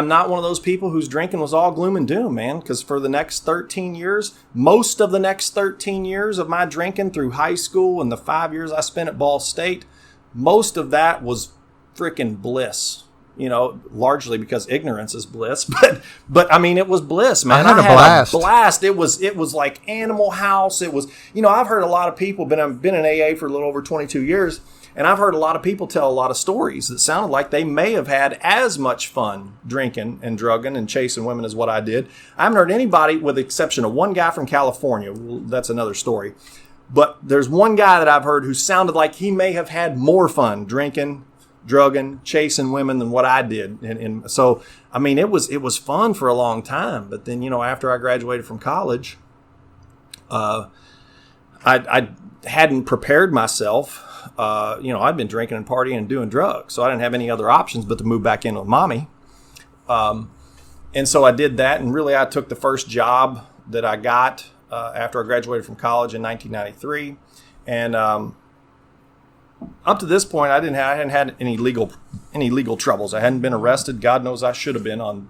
S2: not one of those people whose drinking was all gloom and doom, man, because for the next 13 years, most of the next 13 years of my drinking through high school and the 5 years I spent at Ball State, most of that was freaking bliss, largely because ignorance is bliss. But I mean, it was bliss, man.
S1: I had a blast.
S2: It was like Animal House. It was, I've heard a lot of people, I've been in AA for a little over 22 years. And I've heard a lot of people tell a lot of stories that sounded like they may have had as much fun drinking and drugging and chasing women as what I did. I haven't heard anybody, with the exception of one guy from California. Well, that's another story. But there's one guy that I've heard who sounded like he may have had more fun drinking, drugging, chasing women than what I did. And so, I mean, it was fun for a long time. But then, after I graduated from college, I hadn't prepared myself. I'd been drinking and partying and doing drugs, so I didn't have any other options but to move back in with mommy. And so I did that, and really I took the first job that I got after I graduated from college in 1993. And up to this point, I hadn't had any legal troubles. I hadn't been arrested. God knows I should have been on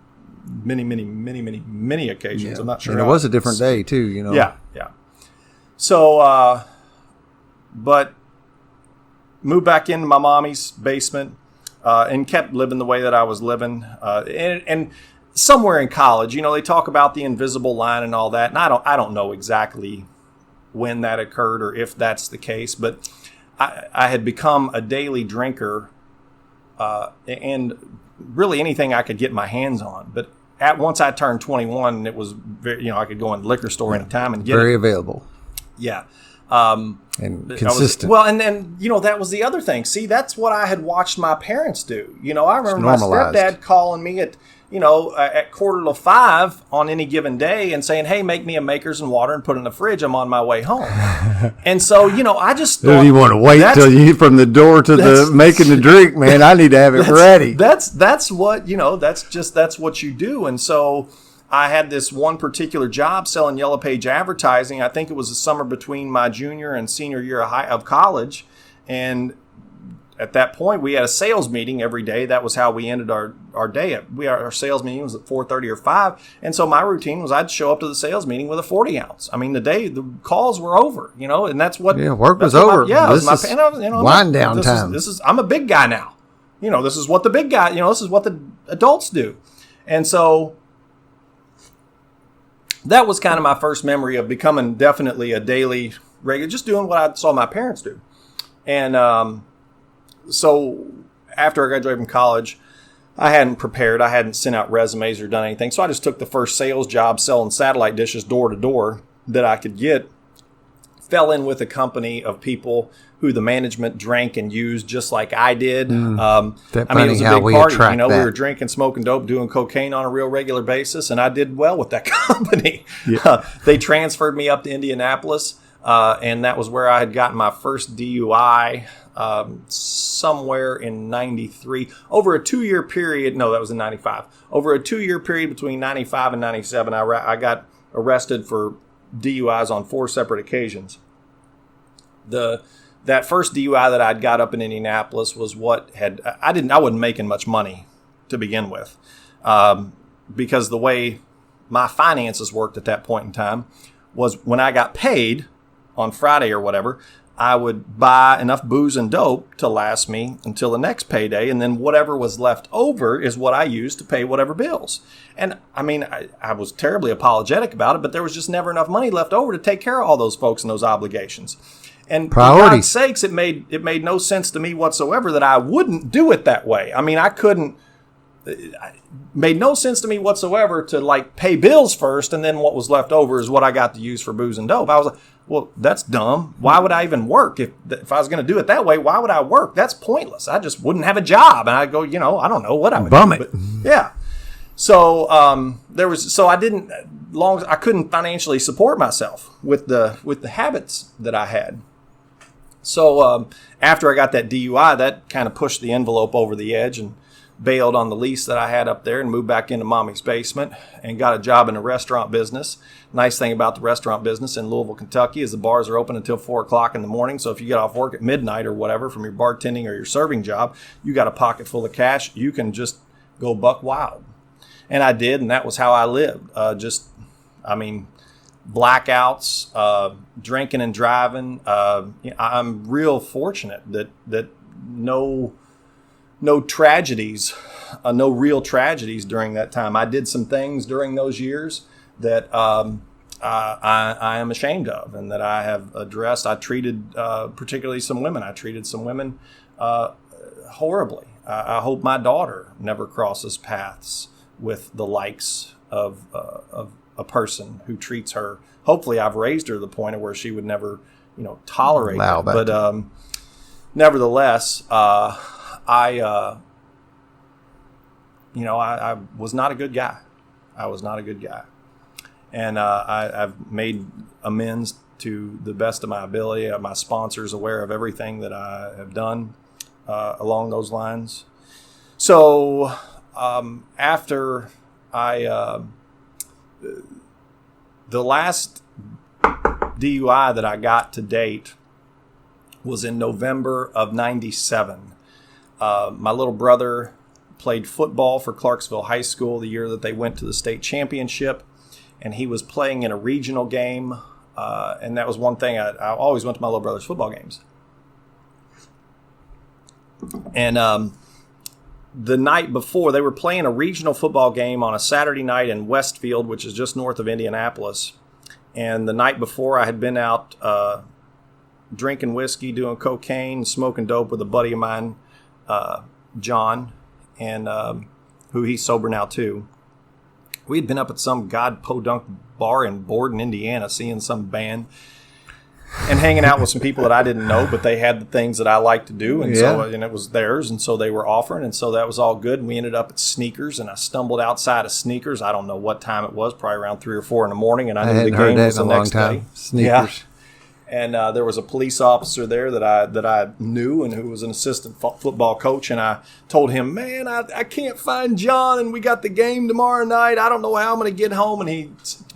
S2: many occasions.
S1: Yeah.
S2: I'm not sure.
S1: And it was a different day too,
S2: Yeah. So, but moved back into my mommy's basement and kept living the way that I was living. And somewhere in college, they talk about the invisible line and all that. And I don't know exactly when that occurred or if that's the case, but I had become a daily drinker and really anything I could get my hands on. But once I turned 21, it was very, I could go in the liquor store anytime and get
S1: very
S2: it.
S1: available.
S2: Yeah.
S1: And consistent.
S2: And then, that was the other thing. See, that's what I had watched my parents do. I remember my stepdad calling me at at 4:45 on any given day and saying, hey, make me a Makers and water and put it in the fridge. I'm on my way home. And so, I just thought,
S1: you want to wait till you from the door to the making the drink, man. I need to have it ready.
S2: That's what, that's what you do. And so I had this one particular job selling Yellow Page advertising. I think it was the summer between my junior and senior year of college. And at that point, we had a sales meeting every day. That was how we ended our day. Our sales meeting was at 4:30 or 5. And so my routine was I'd show up to the sales meeting with a 40 ounce. I mean, the calls were over, and that's what.
S1: Yeah, work was over.
S2: This was
S1: wind down time.
S2: I'm a big guy now. This is what the big guy, this is what the adults do. And so that was kind of my first memory of becoming definitely a daily regular, just doing what I saw my parents do. And, so after I graduated from college, I hadn't prepared. I hadn't sent out resumes or done anything. So I just took the first sales job selling satellite dishes door to door that I could get. Fell in with a company of people who the management drank and used just like I did. It was a big party. We were drinking, smoking dope, doing cocaine on a real regular basis, and I did well with that company. Yeah. They transferred me up to Indianapolis, and that was where I had gotten my first DUI. Somewhere in 93, over a 2-year period. No, that was in 95. Over a 2-year period between 95 and 97, I got arrested for DUIs on 4 separate occasions. That first DUI that I'd got up in Indianapolis was I wasn't making much money to begin with, because the way my finances worked at that point in time was when I got paid on Friday or whatever, I would buy enough booze and dope to last me until the next payday. And then whatever was left over is what I used to pay whatever bills. And I mean, I was terribly apologetic about it, but there was just never enough money left over to take care of all those folks and those obligations. And for God's sakes, it made no sense to me whatsoever that I wouldn't do it that way. I mean, it made no sense to me whatsoever to pay bills first, and then what was left over is what I got to use for booze and dope. I was like, well, that's dumb. Why would I even work? If I was going to do it that way, why would I work? That's pointless. I just wouldn't have a job. And I'd go, I don't know what I would
S1: do.
S2: But, yeah. So I couldn't financially support myself with the habits that I had. So after I got that DUI, that kind of pushed the envelope over the edge and bailed on the lease that I had up there and moved back into mommy's basement and got a job in the restaurant business. Nice thing about the restaurant business in Louisville, Kentucky is the bars are open until 4 o'clock in the morning. So if you get off work at midnight or whatever from your bartending or your serving job, you got a pocket full of cash. You can just go buck wild. And I did, and that was how I lived. Blackouts, drinking and driving. I'm real fortunate that no tragedies, no real tragedies during that time. I did some things during those years that I am ashamed of and that I have addressed. I treated particularly some women. I treated some women horribly. I hope my daughter never crosses paths with the likes of a person who treats her. Hopefully, I've raised her to the point of where she would never, tolerate it. But nevertheless, I was not a good guy. I was not a good guy. And I've made amends to the best of my ability. My sponsor's aware of everything that I have done along those lines. So after the last DUI that I got to date was in November of 97. My little brother played football for Clarksville High School the year that they went to the state championship, and he was playing in a regional game, and that was one thing. I always went to my little brother's football games. And the night before, they were playing a regional football game on a Saturday night in Westfield, which is just north of Indianapolis. And the night before, I had been out drinking whiskey, doing cocaine, smoking dope with a buddy of mine, John, and who he's sober now too. We had been up at some podunk bar in Borden, Indiana, seeing some band. and hanging out with some people that I didn't know, but they had the things that I like to do, and and it was theirs, and so they were offering, and so that was all good. And we ended up at Sneakers, and I stumbled outside of Sneakers. I don't know what time it was, probably around 3 or 4 in the morning, and I knew the game was the next day.
S1: Sneakers.
S2: Yeah. And there was a police officer there that I knew and who was an assistant football coach. And I told him, man, I can't find John, and we got the game tomorrow night. I don't know how I'm going to get home. And he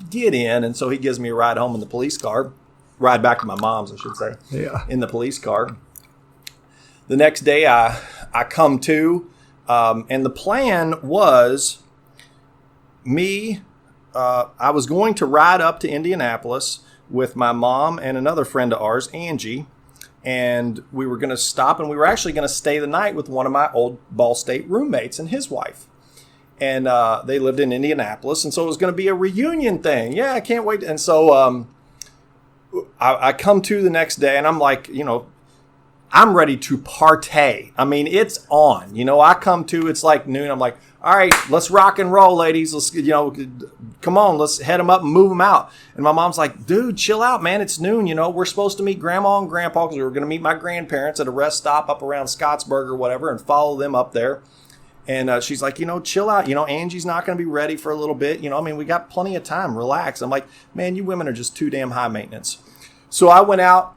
S2: get in. And so he gives me a ride home in the police car, ride back to my mom's, I should say, in the police car. The next day I come to, and the plan was I was going to ride up to Indianapolis with my mom and another friend of ours, Angie, and we were going to stop, and we were actually going to stay the night with one of my old Ball State roommates and his wife. And they lived in Indianapolis, and so it was going to be a reunion thing. Yeah, I can't wait. And so I come to the next day, and I'm like, I'm ready to partay. I mean, it's on. I come to, it's like noon. I'm like, all right, let's rock and roll, ladies. Let's, come on, let's head them up and move them out. And my mom's like, dude, chill out, man. It's noon. We're supposed to meet Grandma and Grandpa because we were going to meet my grandparents at a rest stop up around Scottsburg or whatever and follow them up there. And she's like, chill out. Angie's not going to be ready for a little bit. We got plenty of time. Relax. I'm like, man, you women are just too damn high maintenance. So I went out,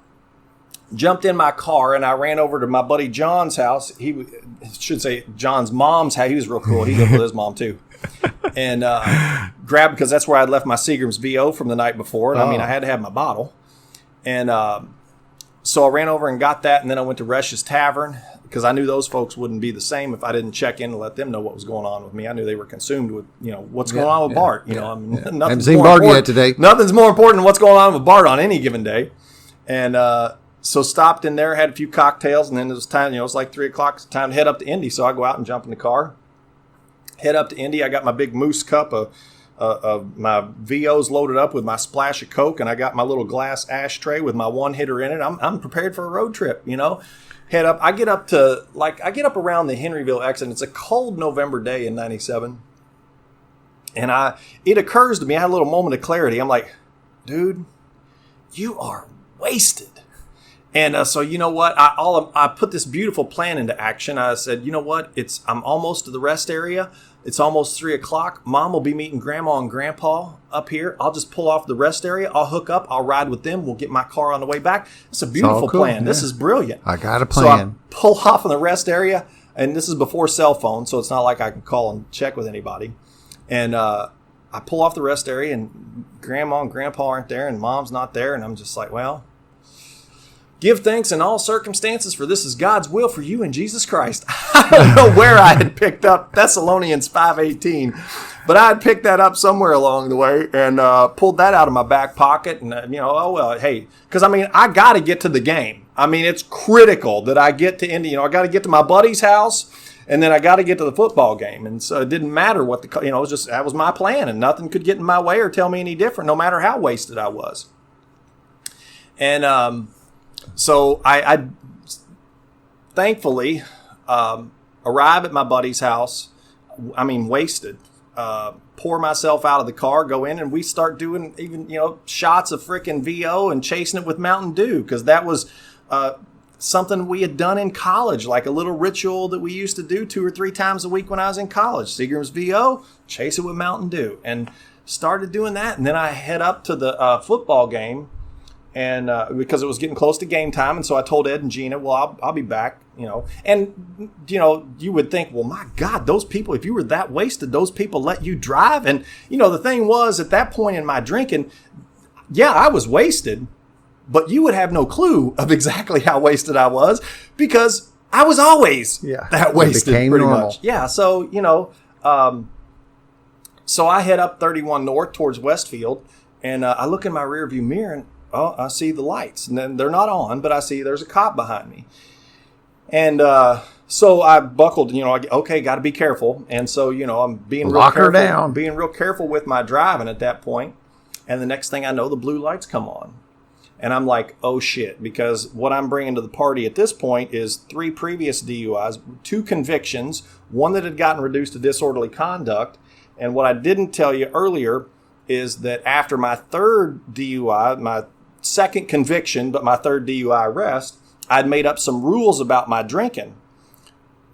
S2: jumped in my car, and I ran over to my buddy John's house. He should say John's mom's house. He was real cool. He lived with his mom too. And grabbed, because that's where I'd left my Seagram's VO from the night before. And I had to have my bottle. And so I ran over and got that. And then I went to Resh's Tavern because I knew those folks wouldn't be the same if I didn't check in and let them know what was going on with me. I knew they were consumed with, what's going on with Bart.
S1: Haven't seen Bart yet today.
S2: Nothing's more important than what's going on with Bart on any given day. And so stopped in there, had a few cocktails, and then it was time, it was like 3 o'clock, it's time to head up to Indy. So I go out and jump in the car, head up to Indy. I got my big moose cup of my VOs loaded up with my splash of Coke, and I got my little glass ashtray with my one hitter in it. I'm prepared for a road trip, Head up. I get up around the Henryville exit. It's a cold November day in '97. And it occurs to me, I had a little moment of clarity. I'm like, dude, you are wasted. And so you know what? I put this beautiful plan into action. I said, you know what? I'm almost to the rest area. It's almost 3 o'clock. Mom will be meeting Grandma and Grandpa up here. I'll just pull off the rest area. I'll hook up. I'll ride with them. We'll get my car on the way back. It's a beautiful plan. Yeah. This is brilliant.
S1: I got a plan.
S2: So I pull off in the rest area, and this is before cell phone, so it's not like I can call and check with anybody. And I pull off the rest area, and Grandma and Grandpa aren't there, and Mom's not there, and I'm just like, well, give thanks in all circumstances, for this is God's will for you in Jesus Christ. I don't know where I had picked up Thessalonians 5:18, but I had picked that up somewhere along the way and pulled that out of my back pocket. And, hey, because, I got to get to the game. It's critical that I get to Indy. I got to get to my buddy's house, and then I got to get to the football game. And so it didn't matter what it was just, that was my plan, and nothing could get in my way or tell me any different, no matter how wasted I was. And, so I thankfully arrive at my buddy's house. Wasted. Pour myself out of the car, go in, and we start doing even shots of frickin' VO and chasing it with Mountain Dew, because that was something we had done in college, like a little ritual that we used to do 2 or 3 times a week when I was in college. Seagram's VO, chase it with Mountain Dew, and started doing that. And then I head up to the football game. And because it was getting close to game time, and so I told Ed and Gina, well, I'll be back, And, you would think, well, my God, those people, if you were that wasted, those people let you drive. And, the thing was, at that point in my drinking, yeah, I was wasted, but you would have no clue of exactly how wasted I was, because I was always that wasted, pretty normal. Much. Yeah, so, so I head up 31 North towards Westfield, and I look in my rearview mirror, and I see the lights, and then they're not on, but I see there's a cop behind me. And so I buckled, okay, got to be careful. And so, I'm being being real careful with my driving at that point. And the next thing I know, the blue lights come on. And I'm like, oh shit, because what I'm bringing to the party at this point is 3 previous DUIs, 2 convictions, one that had gotten reduced to disorderly conduct. And what I didn't tell you earlier is that after my 3rd DUI, my second conviction, but my third DUI arrest, I'd made up some rules about my drinking.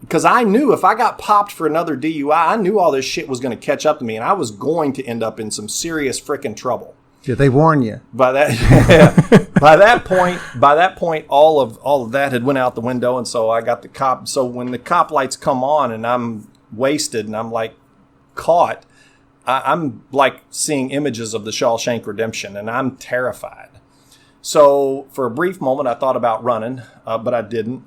S2: Because I knew if I got popped for another DUI, I knew all this shit was going to catch up to me, and I was going to end up in some serious freaking trouble.
S1: Did they warn you?
S2: By that point, all of that had went out the window, and so I got the cop. So when the cop lights come on, and I'm wasted, and I'm like caught, I'm like seeing images of the Shawshank Redemption, and I'm terrified. So for a brief moment, I thought about running, but I didn't.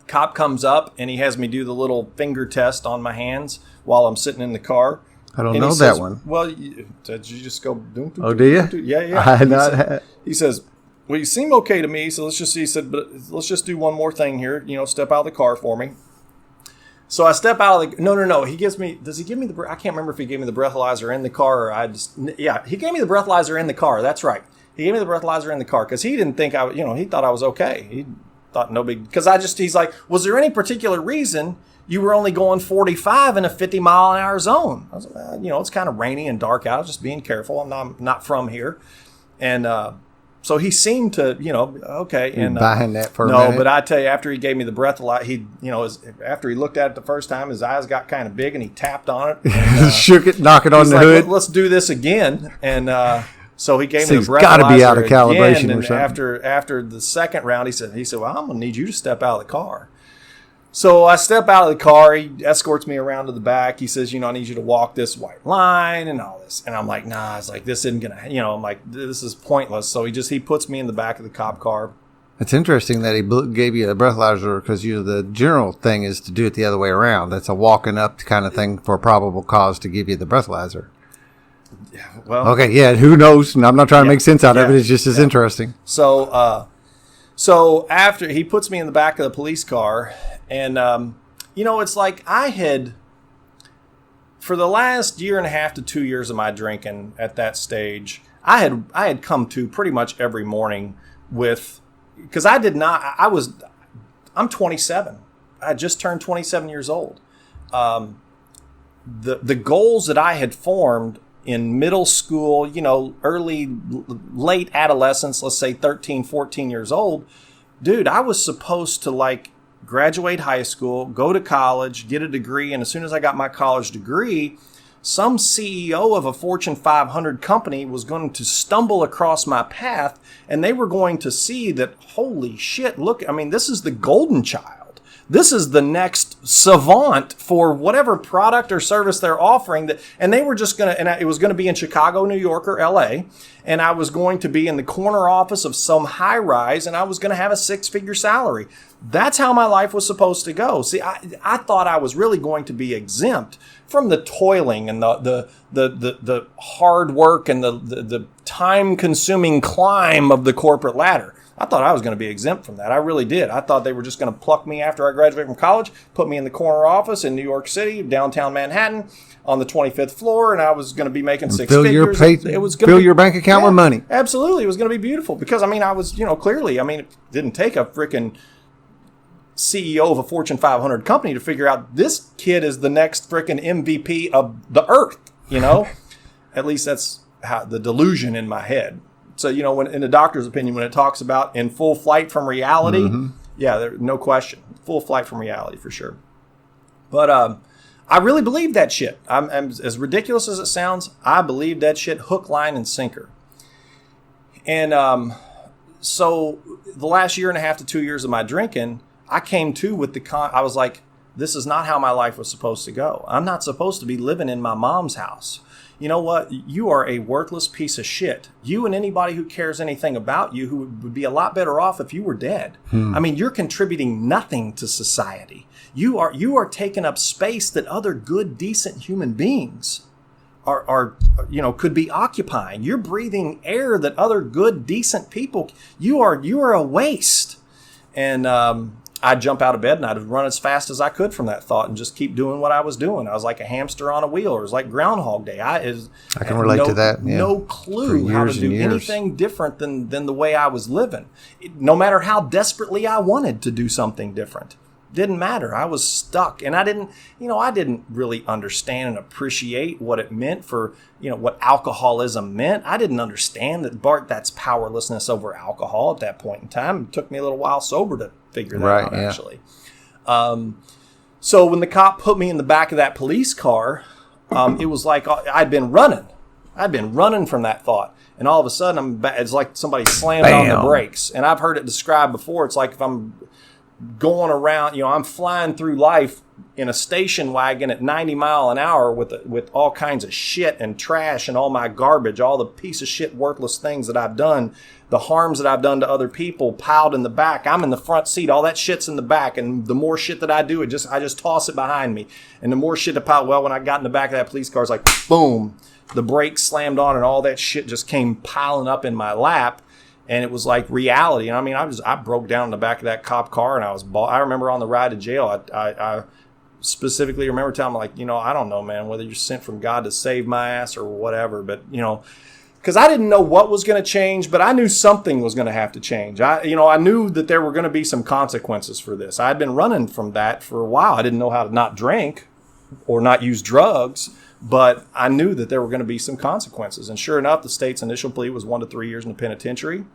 S2: Cop comes up, and he has me do the little finger test on my hands while I'm sitting in the car.
S1: I don't know that one.
S2: Well, did you just go?
S1: Oh, do you?
S2: Yeah.
S1: I had not had.
S2: He says, "Well, you seem okay to me, so let's just see." He said, "But let's just do one more thing here. Step out of the car for me." So I step out of the. No. He gives me. Does he give me the? I can't remember if he gave me the breathalyzer in the car or I just. Yeah, he gave me the breathalyzer in the car. That's right. He gave me the breathalyzer in the car because he didn't think he thought I was okay. He thought no big, because he's like, was there any particular reason you were only going 45 in a 50-mile-an-hour zone? I was like, well, it's kind of rainy and dark out. I was just being careful. I'm not from here. And so he seemed to, okay. And
S1: buying that for a minute.
S2: No, but I tell you, after he gave me the breathalyzer, after he looked at it the first time, his eyes got kind of big and he tapped on it. And,
S1: shook it, knock it on the hood.
S2: Let's do this again. And so he gave me the breathalyzer.
S1: Got to be out of calibration
S2: again,
S1: or something.
S2: After the second round, he said, well, I'm going to need you to step out of the car. So I step out of the car. He escorts me around to the back. He says, I need you to walk this white line and all this. And I'm like, nah, it's like, this isn't going to, I'm like, this is pointless. So he puts me in the back of the cop car.
S1: It's interesting that he gave you a breathalyzer because the general thing is to do it the other way around. That's a walking up kind of thing for a probable cause to give you the breathalyzer.
S2: Yeah, well.
S1: Okay, yeah, who knows? And I'm not trying to make sense out of it. It's just as interesting.
S2: So after he puts me in the back of the police car, and, it's like I had, for the last year and a half to 2 years of my drinking at that stage, I had come to pretty much every morning with, because I'm 27. I just turned 27 years old. The goals that I had formed in middle school, late adolescence, let's say 13, 14 years old, dude, I was supposed to graduate high school, go to college, get a degree. And as soon as I got my college degree, some CEO of a Fortune 500 company was going to stumble across my path, and they were going to see that, holy shit, look, this is the golden child. This is the next savant for whatever product or service they're offering. And they were just going to, and it was going to be in Chicago, New York, or LA. And I was going to be in the corner office of some high rise, and I was going to have a 6-figure salary. That's how my life was supposed to go. See, I thought I was really going to be exempt from the toiling and the hard work and the time-consuming climb of the corporate ladder. I thought I was going to be exempt from that. I really did. I thought they were just going to pluck me after I graduated from college, put me in the corner office in New York City, downtown Manhattan, on the 25th floor, and I was going to be making six figures. It was going
S1: fill your bank account with money.
S2: Absolutely. It was going to be beautiful because, I was, clearly, it didn't take a freaking CEO of a Fortune 500 company to figure out this kid is the next freaking MVP of the earth, At least that's how the delusion in my head. So, when in the doctor's opinion, when it talks about in full flight from reality, no question. Full flight from reality for sure. But I really believe that shit. I'm as ridiculous as it sounds, I believe that shit hook, line, and sinker. And so the last year and a half to 2 years of my drinking, I came to with I was like, this is not how my life was supposed to go. I'm not supposed to be living in my mom's house. You know what? You are a worthless piece of shit. You and anybody who cares anything about you, who would be a lot better off if you were dead. You're contributing nothing to society. You are taking up space that other good, decent human beings are could be occupying. You're breathing air that other good, decent people. You are a waste. And I'd jump out of bed and I'd run as fast as I could from that thought and just keep doing what I was doing. I was like a hamster on a wheel. It was like Groundhog Day. I
S1: can relate to that. Yeah.
S2: No clue how to do anything different than the way I was living, no matter how desperately I wanted to do something different. Didn't matter. I was stuck. And I didn't really understand and appreciate what it meant for, what alcoholism meant. I didn't understand that, Bart, that's powerlessness over alcohol at that point in time. It took me a little while sober to figure that out, actually. So when the cop put me in the back of that police car, it was like I'd been running. I'd been running from that thought. And all of a sudden, it's like somebody slammed on the brakes. And I've heard it described before. It's like if I'm going around, I'm flying through life in a station wagon at 90 mile an hour with all kinds of shit and trash and all my garbage, all the piece of shit, worthless things that I've done, the harms that I've done to other people piled in the back. I'm in the front seat. All that shit's in the back. And the more shit that I do, I just toss it behind me. And the more shit to pile. Well, when I got in the back of that police car, it's like, boom, the brakes slammed on and all that shit just came piling up in my lap. And it was like reality. And I mean, I broke down in the back of that cop car, and I remember on the ride to jail, I specifically remember telling him, like, I don't know, man, whether you're sent from God to save my ass or whatever, but, because I didn't know what was going to change, but I knew something was going to have to change. I knew that there were going to be some consequences for this. I had been running from that for a while. I didn't know how to not drink or not use drugs, but I knew that there were going to be some consequences. And sure enough, the state's initial plea was 1 to 3 years in the penitentiary.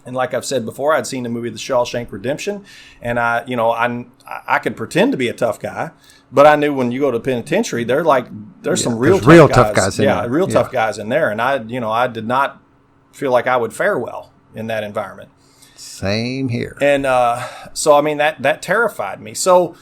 S2: And like I've said before, I'd seen the movie The Shawshank Redemption, and I could pretend to be a tough guy, but I knew when you go to the penitentiary, there's some real tough guys in there. Real tough guys in there. And I did not feel like I would fare well in that environment.
S1: Same here.
S2: And so, I mean, that terrified me. So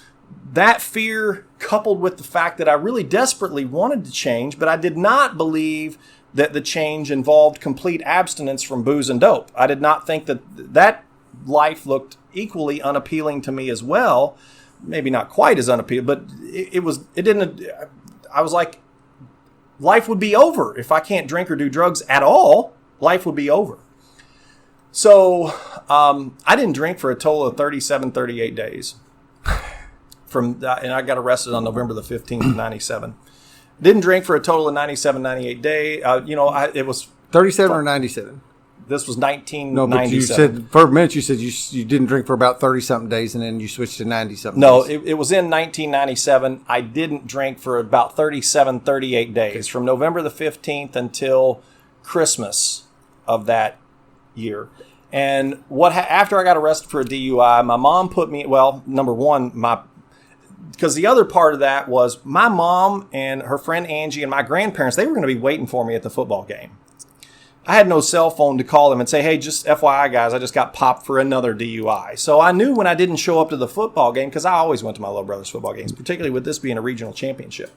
S2: that fear, coupled with the fact that I really desperately wanted to change, but I did not believe that the change involved complete abstinence from booze and dope. I did not think that life looked equally unappealing to me as well. Maybe not quite as unappealing, but I was like, life would be over. If I can't drink or do drugs at all, life would be over. So I didn't drink for a total of 37, 38 days. And I got arrested on November the 15th, 97. Didn't drink for a total of 97, 98 days. It was
S1: 37 or 97.
S2: This was 1997.
S1: No, but you said for a minute you said you didn't drink for about 30-something days, and then you switched to 90-something
S2: days. No,
S1: it
S2: was in 1997. I didn't drink for about 37, 38 days, from November the 15th until Christmas of that year. And after I got arrested for a DUI, my mom put me, well, number one, because the other part of that was my mom and her friend Angie and my grandparents, they were going to be waiting for me at the football game. I had no cell phone to call them and say, hey, just FYI, guys, I just got popped for another DUI. So I knew when I didn't show up to the football game, because I always went to my little brother's football games, particularly with this being a regional championship.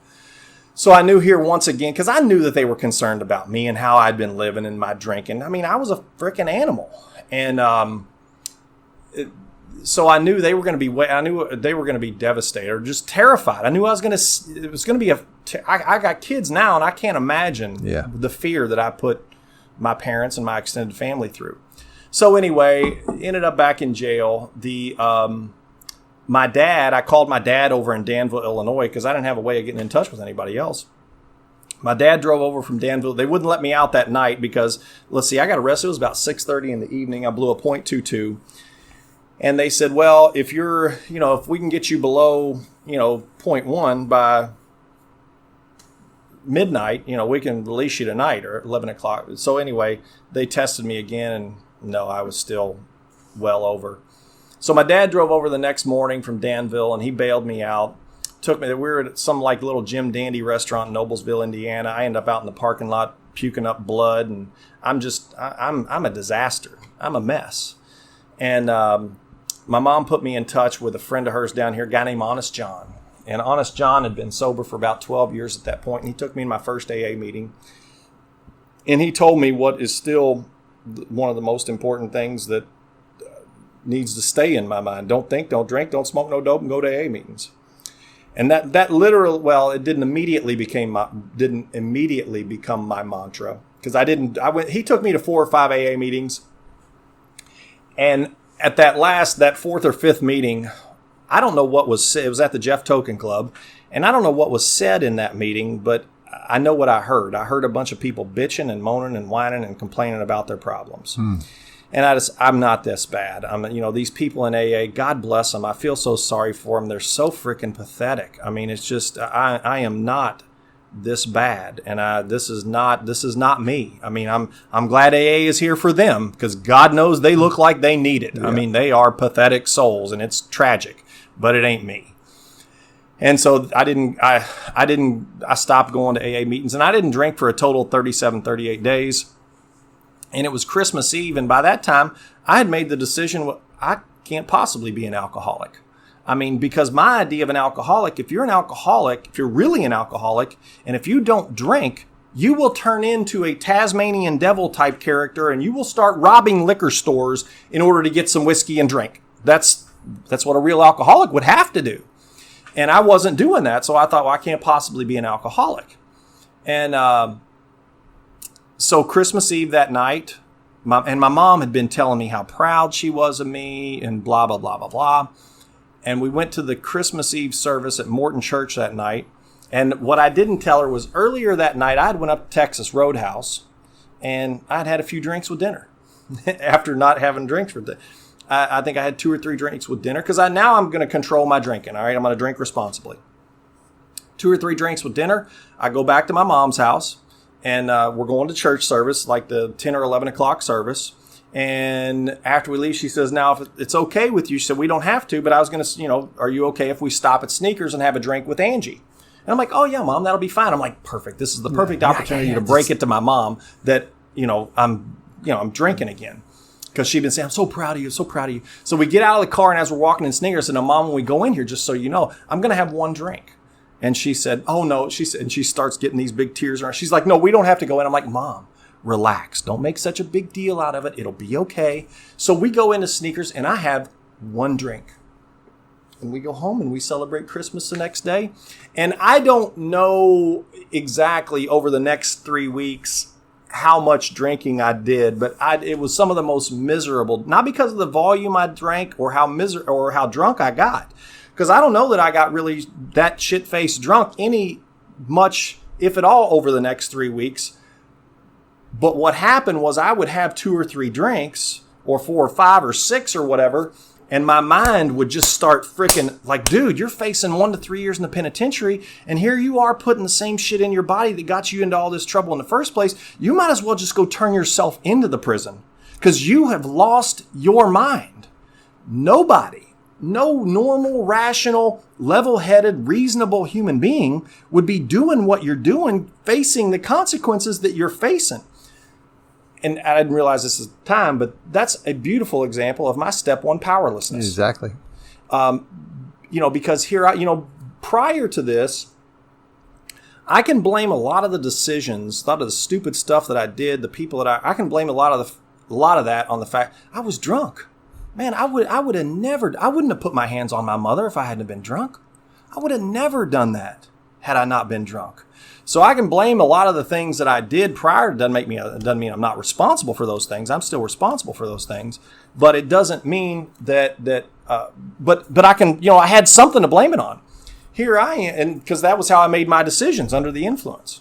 S2: So I knew here once again, because I knew that they were concerned about me and how I'd been living and my drinking. I mean, I was a freaking animal. And so I knew they were going to be devastated or just terrified. I knew it was going to be I got kids now, and I can't imagine the fear that I put my parents and my extended family through. So anyway, ended up back in jail. I called my dad over in Danville, Illinois, because I didn't have a way of getting in touch with anybody else. My dad drove over from Danville. They wouldn't let me out that night because, I got arrested. It was about 6:30 in the evening. I blew a .22. And they said, well, if we can get you below, 0.1 by midnight, we can release you tonight or 11 o'clock. So anyway, they tested me again, and no, I was still well over. So my dad drove over the next morning from Danville, and he bailed me out. We were at some little Jim Dandy restaurant in Noblesville, Indiana. I ended up out in the parking lot puking up blood, and I'm a disaster. I'm a mess. And my mom put me in touch with a friend of hers down here, a guy named Honest John. And Honest John had been sober for about 12 years at that point, and he took me to my first AA meeting. And he told me what is still one of the most important things that needs to stay in my mind. Don't think, don't drink, don't smoke no dope, and go to AA meetings. And that literally, it didn't immediately become my mantra, because he took me to 4 or 5 AA meetings. And at that fourth or fifth meeting, I don't know what was said. It was at the Jeff Token Club, and I don't know what was said in that meeting, but I know what I heard. I heard a bunch of people bitching and moaning and whining and complaining about their problems. And I'm not this bad. These people in AA, God bless them. I feel so sorry for them. They're so freaking pathetic. I mean, it's just, I am not this bad. And this is not me. I mean, I'm glad AA is here for them, because God knows they look like they need it. Yeah. I mean, they are pathetic souls, and it's tragic, but it ain't me. And so I stopped going to AA meetings, and I didn't drink for a total of 37, 38 days. And it was Christmas Eve, and by that time, I had made the decision, well, I can't possibly be an alcoholic. I mean, because my idea of an alcoholic, if you're really an alcoholic, and if you don't drink, you will turn into a Tasmanian devil type character, and you will start robbing liquor stores in order to get some whiskey and drink. That's what a real alcoholic would have to do. And I wasn't doing that, so I thought, well, I can't possibly be an alcoholic. And so Christmas Eve that night, my mom had been telling me how proud she was of me and blah, blah, blah, blah, blah. And we went to the Christmas Eve service at Morton Church that night. And what I didn't tell her was earlier that night, I had went up to Texas Roadhouse, and I'd had a few drinks with dinner after not having drinks for dinner. I think I had 2 or 3 drinks with dinner, because now I'm going to control my drinking. All right, I'm going to drink responsibly. 2 or 3 drinks with dinner. I go back to my mom's house. And we're going to church service, like the 10 or 11 o'clock service. And after we leave, she says, now, if it's okay with you, she said, we don't have to, but I was going to, are you okay if we stop at Sneakers and have a drink with Angie? And I'm like, oh, yeah, Mom, that'll be fine. I'm like, perfect. This is the perfect opportunity to break it to my mom that, I'm drinking again. Because she'd been saying, I'm so proud of you, so proud of you. So we get out of the car, and as we're walking in Sneakers, I said, Mom, when we go in here, just so you know, I'm going to have 1 drink. And she said, oh, no. She said, and she starts getting these big tears. She's like, no, we don't have to go in. I'm like, Mom, relax. Don't make such a big deal out of it. It'll be okay. So we go into Sneakers, and I have 1 drink. And we go home, and we celebrate Christmas the next day. And I don't know exactly over the next 3 weeks how much drinking I did, but it was some of the most miserable, not because of the volume I drank or how drunk I got. Because I don't know that I got really that shit-faced drunk much, if at all, over the next 3 weeks. But what happened was I would have 2 or 3 drinks, or 4 or 5 or 6 or whatever, and my mind would just start freaking like, dude, you're facing 1 to 3 years in the penitentiary, and here you are putting the same shit in your body that got you into all this trouble in the first place. You might as well just go turn yourself into the prison, because you have lost your mind. No normal, rational, level-headed, reasonable human being would be doing what you're doing, facing the consequences that you're facing. And I didn't realize this at the time, but that's a beautiful example of my step 1 powerlessness.
S1: Exactly.
S2: Because here, prior to this, I can blame a lot of the decisions, a lot of the stupid stuff that I did, the people that I can blame a lot of that on the fact I was drunk. Man, I wouldn't have put my hands on my mother if I hadn't been drunk. I would have never done that had I not been drunk. So I can blame a lot of the things that I did prior. Doesn't mean I'm not responsible for those things. I'm still responsible for those things, but it doesn't mean that but I can, I had something to blame it on. Here I am, and because that was how I made my decisions, under the influence.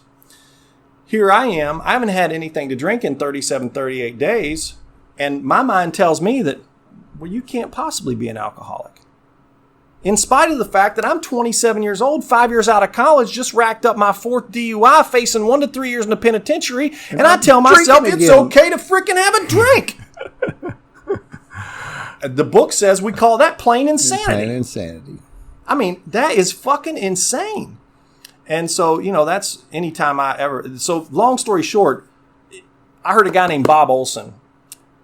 S2: Here I am. I haven't had anything to drink in 37, 38 days, and my mind tells me that, well, you can't possibly be an alcoholic. In spite of the fact that I'm 27 years old, 5 years out of college, just racked up my 4th DUI, facing 1 to 3 years in the penitentiary, and I tell myself it's okay to freaking have a drink. The book says we call that plain insanity.
S1: Plain insanity.
S2: I mean, that is fucking insane. And so, that's anytime so long story short, I heard a guy named Bob Olson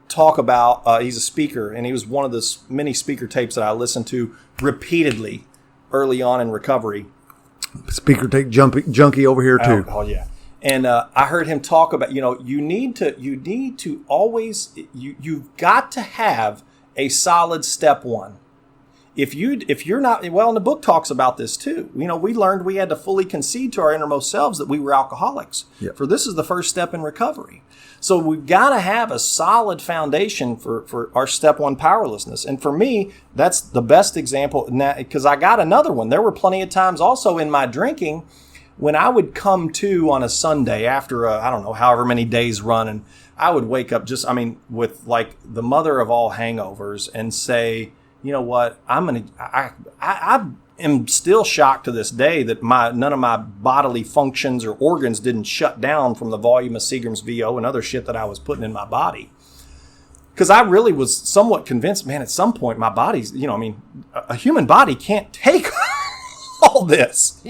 S2: talk about, he's a speaker, and he was one of the many speaker tapes that I listened to repeatedly early on in recovery.
S1: Speaker tape junkie over here too.
S2: Oh yeah. And I heard him talk about, you need to always, you've got to have a solid step 1. If you're not, well, and the book talks about this too. We learned we had to fully concede to our innermost selves that we were alcoholics. Yep. For this is the first step in recovery. So we've got to have a solid foundation for our step 1 powerlessness. And for me, that's the best example, because I got another one. There were plenty of times also in my drinking when I would come to on a Sunday after I don't know, however many days run, and I would wake up with like the mother of all hangovers and say, you know what, I am still shocked to this day that none of my bodily functions or organs didn't shut down from the volume of Seagram's VO and other shit that I was putting in my body. Because I really was somewhat convinced, man, at some point my body's, a human body can't take all this,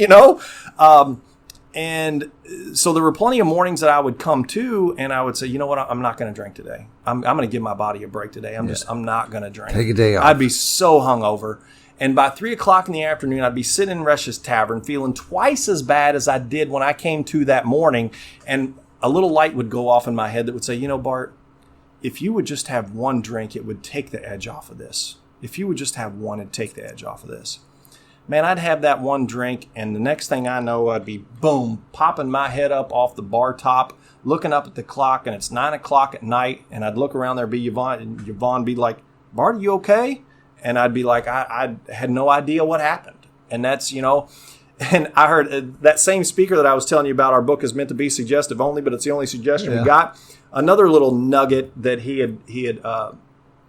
S2: And so there were plenty of mornings that I would come to and I would say, you know what, I'm not going to drink today. I'm going to give my body a break today. I'm not going to drink.
S1: Take a day off.
S2: I'd be so hungover. And by 3 o'clock in the afternoon, I'd be sitting in Resh's Tavern feeling twice as bad as I did when I came to that morning. And a little light would go off in my head that would say, Bart, if you would just have one drink, it would take the edge off of this. If you would just have one, it'd take the edge off of this. Man, I'd have that one drink, and the next thing I know, I'd be, boom, popping my head up off the bar top, looking up at the clock, and it's 9 o'clock at night, and I'd look around there, be Yvonne, and Yvonne be like, Bart, are you okay? And I'd be like, I had no idea what happened. And that's, and I heard that same speaker that I was telling you about, our book is meant to be suggestive only, but it's the only suggestion we got. Another little nugget that he had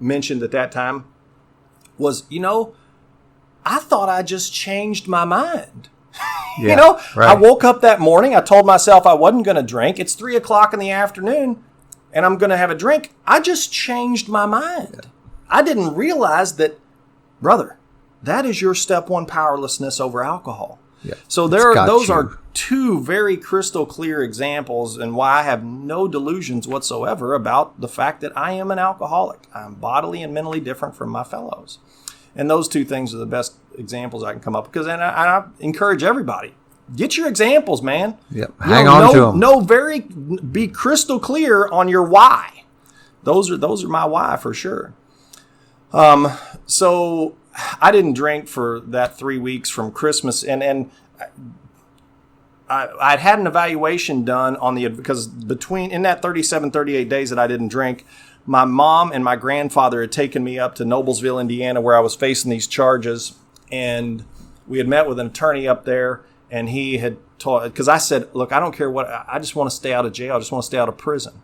S2: mentioned at that time was, I thought I just changed my mind.
S1: Yeah, right.
S2: I woke up that morning. I told myself I wasn't going to drink. It's 3 o'clock in the afternoon and I'm going to have a drink. I just changed my mind. I didn't realize that, brother, that is your step one powerlessness over alcohol. Yeah, so those are two very crystal clear examples and why I have no delusions whatsoever about the fact that I am an alcoholic. I'm bodily and mentally different from my fellows. And those two things are the best examples I can come up with. And I encourage everybody, get your examples, man.
S1: Yep. Hang on to them.
S2: Be crystal clear on your why. Those are my why for sure. So I didn't drink for that 3 weeks from Christmas, and I'd had an evaluation done because in that 37, 38 days that I didn't drink, my mom and my grandfather had taken me up to Noblesville, Indiana, where I was facing these charges, and we had met with an attorney up there, and he had taught, because I said, look, I don't care what, I just want to stay out of jail, I just want to stay out of prison.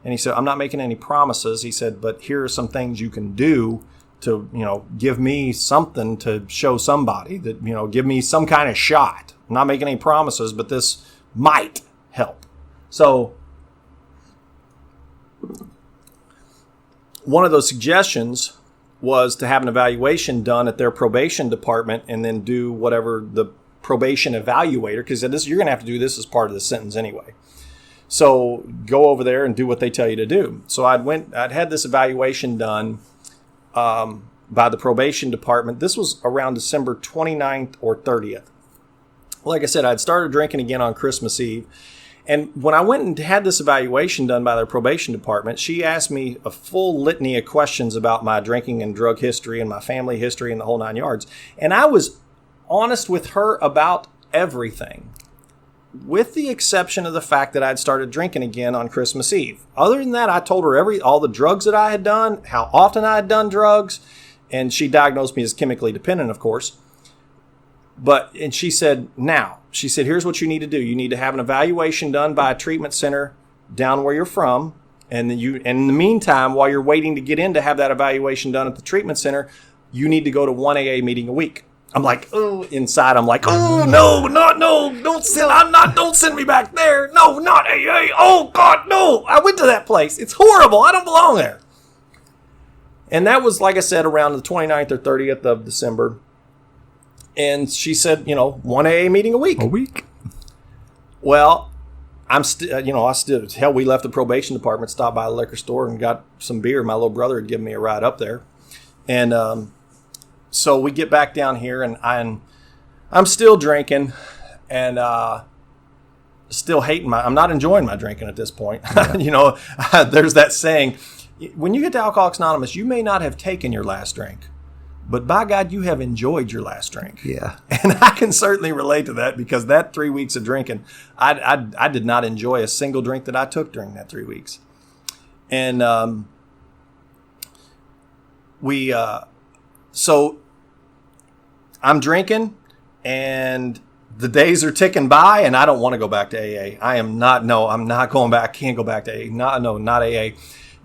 S2: And he said, I'm not making any promises. He said, but here are some things you can do to, give me something to show somebody that, give me some kind of shot. I'm not making any promises, but this might help. So one of those suggestions was to have an evaluation done at their probation department and then do whatever the probation evaluator, because you're going to have to do this as part of the sentence anyway. So go over there and do what they tell you to do. So I'd had this evaluation done by the probation department. This was around December 29th or 30th. Like I said, I'd started drinking again on Christmas Eve. And when I went and had this evaluation done by their probation department, she asked me a full litany of questions about my drinking and drug history and my family history and the whole 9 yards. And I was honest with her about everything, with the exception of the fact that I'd started drinking again on Christmas Eve. Other than that, I told her all the drugs that I had done, how often I had done drugs, and she diagnosed me as chemically dependent, of course. And she said, here's what you need to do. You need to have an evaluation done by a treatment center down where you're from. And then in the meantime, while you're waiting to get in to have that evaluation done at the treatment center, you need to go to one AA meeting a week. I'm like, oh, inside I'm like, oh, no, don't send me back there. No, not AA. Oh, God, no. I went to that place. It's horrible. I don't belong there. And that was, like I said, around the 29th or 30th of December. And she said, one AA meeting a week.
S1: A week.
S2: Well, I'm still, hell, we left the probation department, stopped by the liquor store and got some beer. My little brother had given me a ride up there. And so we get back down here and I'm still drinking and still hating I'm not enjoying my drinking at this point. Yeah. There's that saying, when you get to Alcoholics Anonymous, you may not have taken your last drink, but by God, you have enjoyed your last drink.
S1: Yeah.
S2: And I can certainly relate to that because that 3 weeks of drinking, I did not enjoy a single drink that I took during that 3 weeks. And so I'm drinking, and the days are ticking by, and I don't want to go back to AA. I'm not going back. Can't go back to AA. Not AA.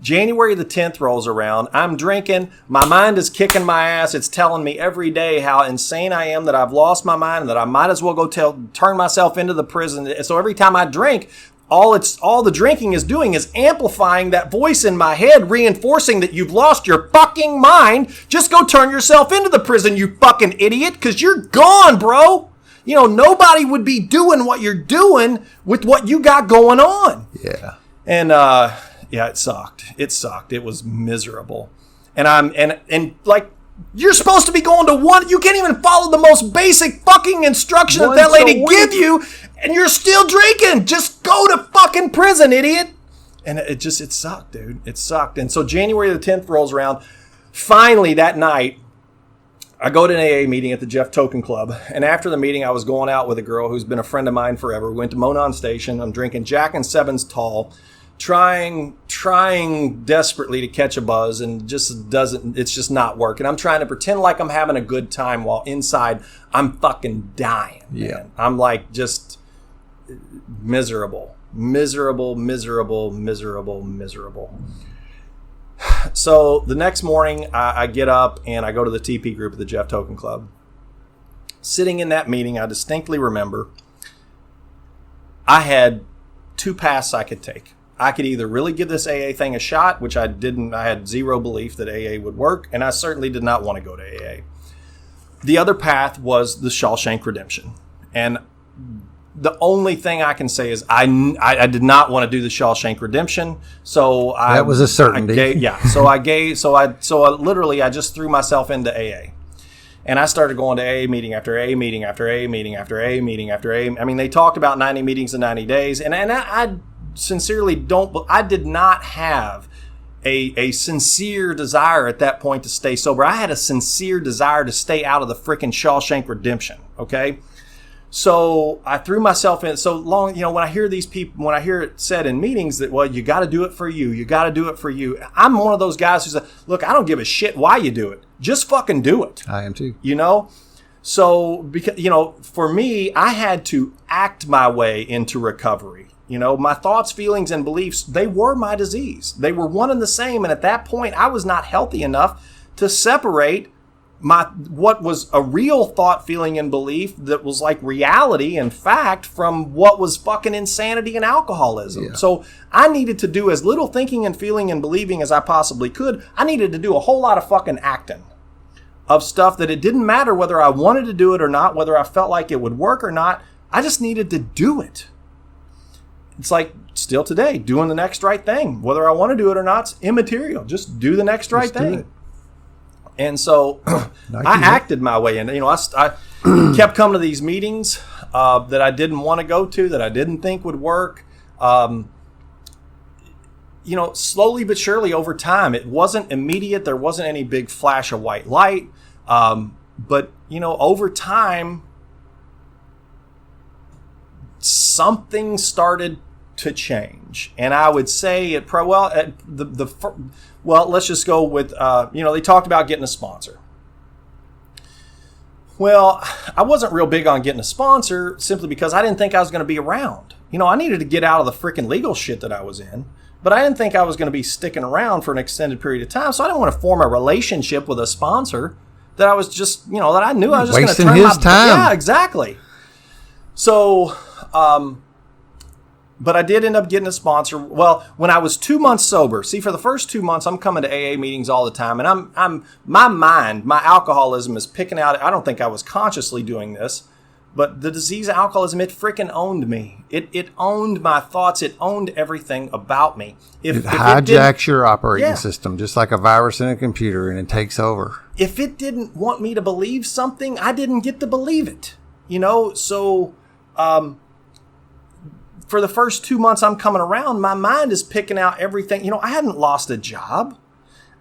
S2: January the 10th rolls around. I'm drinking. My mind is kicking my ass. It's telling me every day how insane I am, that I've lost my mind, and that I might as well go turn myself into the prison. So every time I drink, all the drinking is doing is amplifying that voice in my head, reinforcing that you've lost your fucking mind. Just go turn yourself into the prison, you fucking idiot, because you're gone, bro. You know, nobody would be doing what you're doing with what you got going on.
S1: Yeah.
S2: And, yeah, it sucked. It sucked. It was miserable. And and like, you're supposed to be going to one. You can't even follow the most basic fucking instruction that lady give you, and you're still drinking. Just go to fucking prison, idiot. And it sucked, dude. It sucked. And so January the 10th rolls around. Finally, that night, I go to an AA meeting at the Jeff Token Club. And after the meeting, I was going out with a girl who's been a friend of mine forever. We went to Monon Station. I'm drinking Jack and Sevens Tall. Trying desperately to catch a buzz, and it's just not working. I'm trying to pretend like I'm having a good time while inside I'm fucking dying.
S1: Yeah.
S2: Man. I'm like just miserable. So the next morning I get up and I go to the TP group at the Jeff Token Club. Sitting in that meeting, I distinctly remember I had 2 paths I could take. I could either really give this AA thing a shot, which I didn't. I had zero belief that AA would work, and I certainly did not want to go to AA. The other path was the Shawshank Redemption. And the only thing I can say is I did not want to do the Shawshank Redemption. So
S1: that was a certainty.
S2: So I literally just threw myself into AA. And I started going to AA meeting after AA meeting after AA meeting after AA meeting after AA. I mean, they talked about 90 meetings in 90 days. And I sincerely I did not have a sincere desire at that point to stay sober. I had a sincere desire to stay out of the freaking Shawshank Redemption. Okay. So I threw myself in so long, you know, when I hear these people, when I hear it said in meetings that, well, you got to do it for you. You got to do it for you. I'm one of those guys who's like, look, I don't give a shit why you do it. Just fucking do it.
S1: I am too.
S2: You know? So, because, you know, for me, I had to act my way into recovery. You know, my thoughts, feelings, and beliefs, they were my disease. They were one and the same. And at that point, I was not healthy enough to separate what was a real thought, feeling, and belief that was like reality and fact from what was fucking insanity and alcoholism. Yeah. So I needed to do as little thinking and feeling and believing as I possibly could. I needed to do a whole lot of fucking acting of stuff that it didn't matter whether I wanted to do it or not, whether I felt like it would work or not. I just needed to do it. It's like still today, doing the next right thing. Whether I want to do it or not, it's immaterial. Just do the next right thing. And so I acted my way in. You know, I kept coming to these meetings that I didn't want to go to, that I didn't think would work. You know, slowly but surely over time, it wasn't immediate. There wasn't any big flash of white light. But, you know, over time, something started to change. And I would say let's just go with, you know, they talked about getting a sponsor. Well, I wasn't real big on getting a sponsor simply because I didn't think I was going to be around. You know, I needed to get out of the freaking legal shit that I was in, but I didn't think I was going to be sticking around for an extended period of time. So I didn't want to form a relationship with a sponsor that I was just, you know, that I knew I was just going to turn
S1: his time.
S2: Yeah, exactly. So, but I did end up getting a sponsor. Well, when I was 2 months sober, see, for the first 2 months, I'm coming to AA meetings all the time, and my alcoholism is picking out. I don't think I was consciously doing this, but the disease of alcoholism, it freaking owned me. It owned my thoughts. It owned everything about me.
S1: It hijacks your operating system, just like a virus in a computer, and it takes over.
S2: If it didn't want me to believe something, I didn't get to believe it. You know, so. For the first 2 months I'm coming around, my mind is picking out everything. You know, I hadn't lost a job.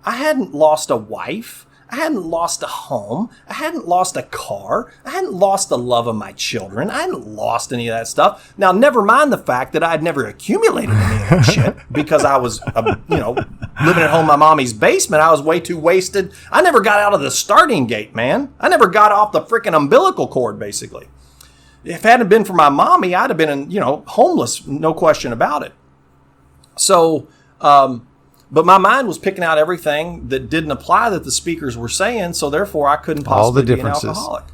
S2: I hadn't lost a wife. I hadn't lost a home. I hadn't lost a car. I hadn't lost the love of my children. I hadn't lost any of that stuff. Now, never mind the fact that I'd never accumulated any of that shit because I was, you know, living at home in my mommy's basement. I was way too wasted. I never got out of the starting gate, man. I never got off the freaking umbilical cord, basically. if it hadn't been for my mommy, I'd have been, homeless, no question about it. So, but my mind was picking out everything that didn't apply that the speakers were saying, so therefore I couldn't possibly be an alcoholic.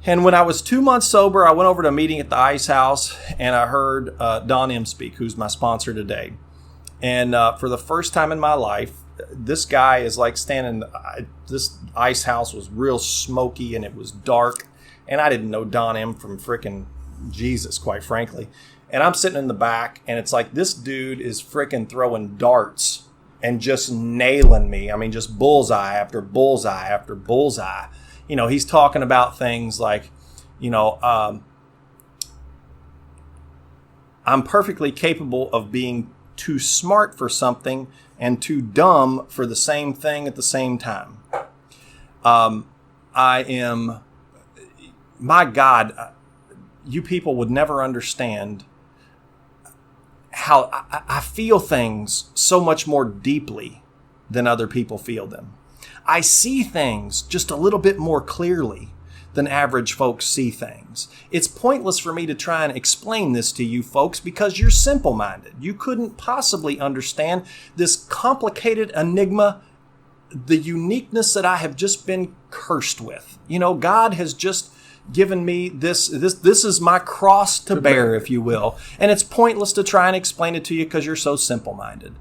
S2: And when I was 2 months sober, I went over to a meeting at the Ice House, and I heard Don M. speak, who's my sponsor today. And for the first time in my life, this guy is like standing, this Ice House was real smoky, and it was dark. And I didn't know Don M. from frickin' Jesus, quite frankly. And I'm sitting in the back, and it's like this dude is frickin' throwing darts and just nailing me. I mean, just bullseye after bullseye after bullseye. He's talking about things like, I'm perfectly capable of being too smart for something and too dumb for the same thing at the same time. My God, you people would never understand how I feel things so much more deeply than other people feel them. I see things just a little bit more clearly than average folks see things. It's pointless for me to try and explain this to you folks because you're simple-minded. You couldn't possibly understand this complicated enigma, the uniqueness that I have just been cursed with. God has just given me this is my cross to bear, if you will. And it's pointless to try and explain it to you because you're so simple-minded.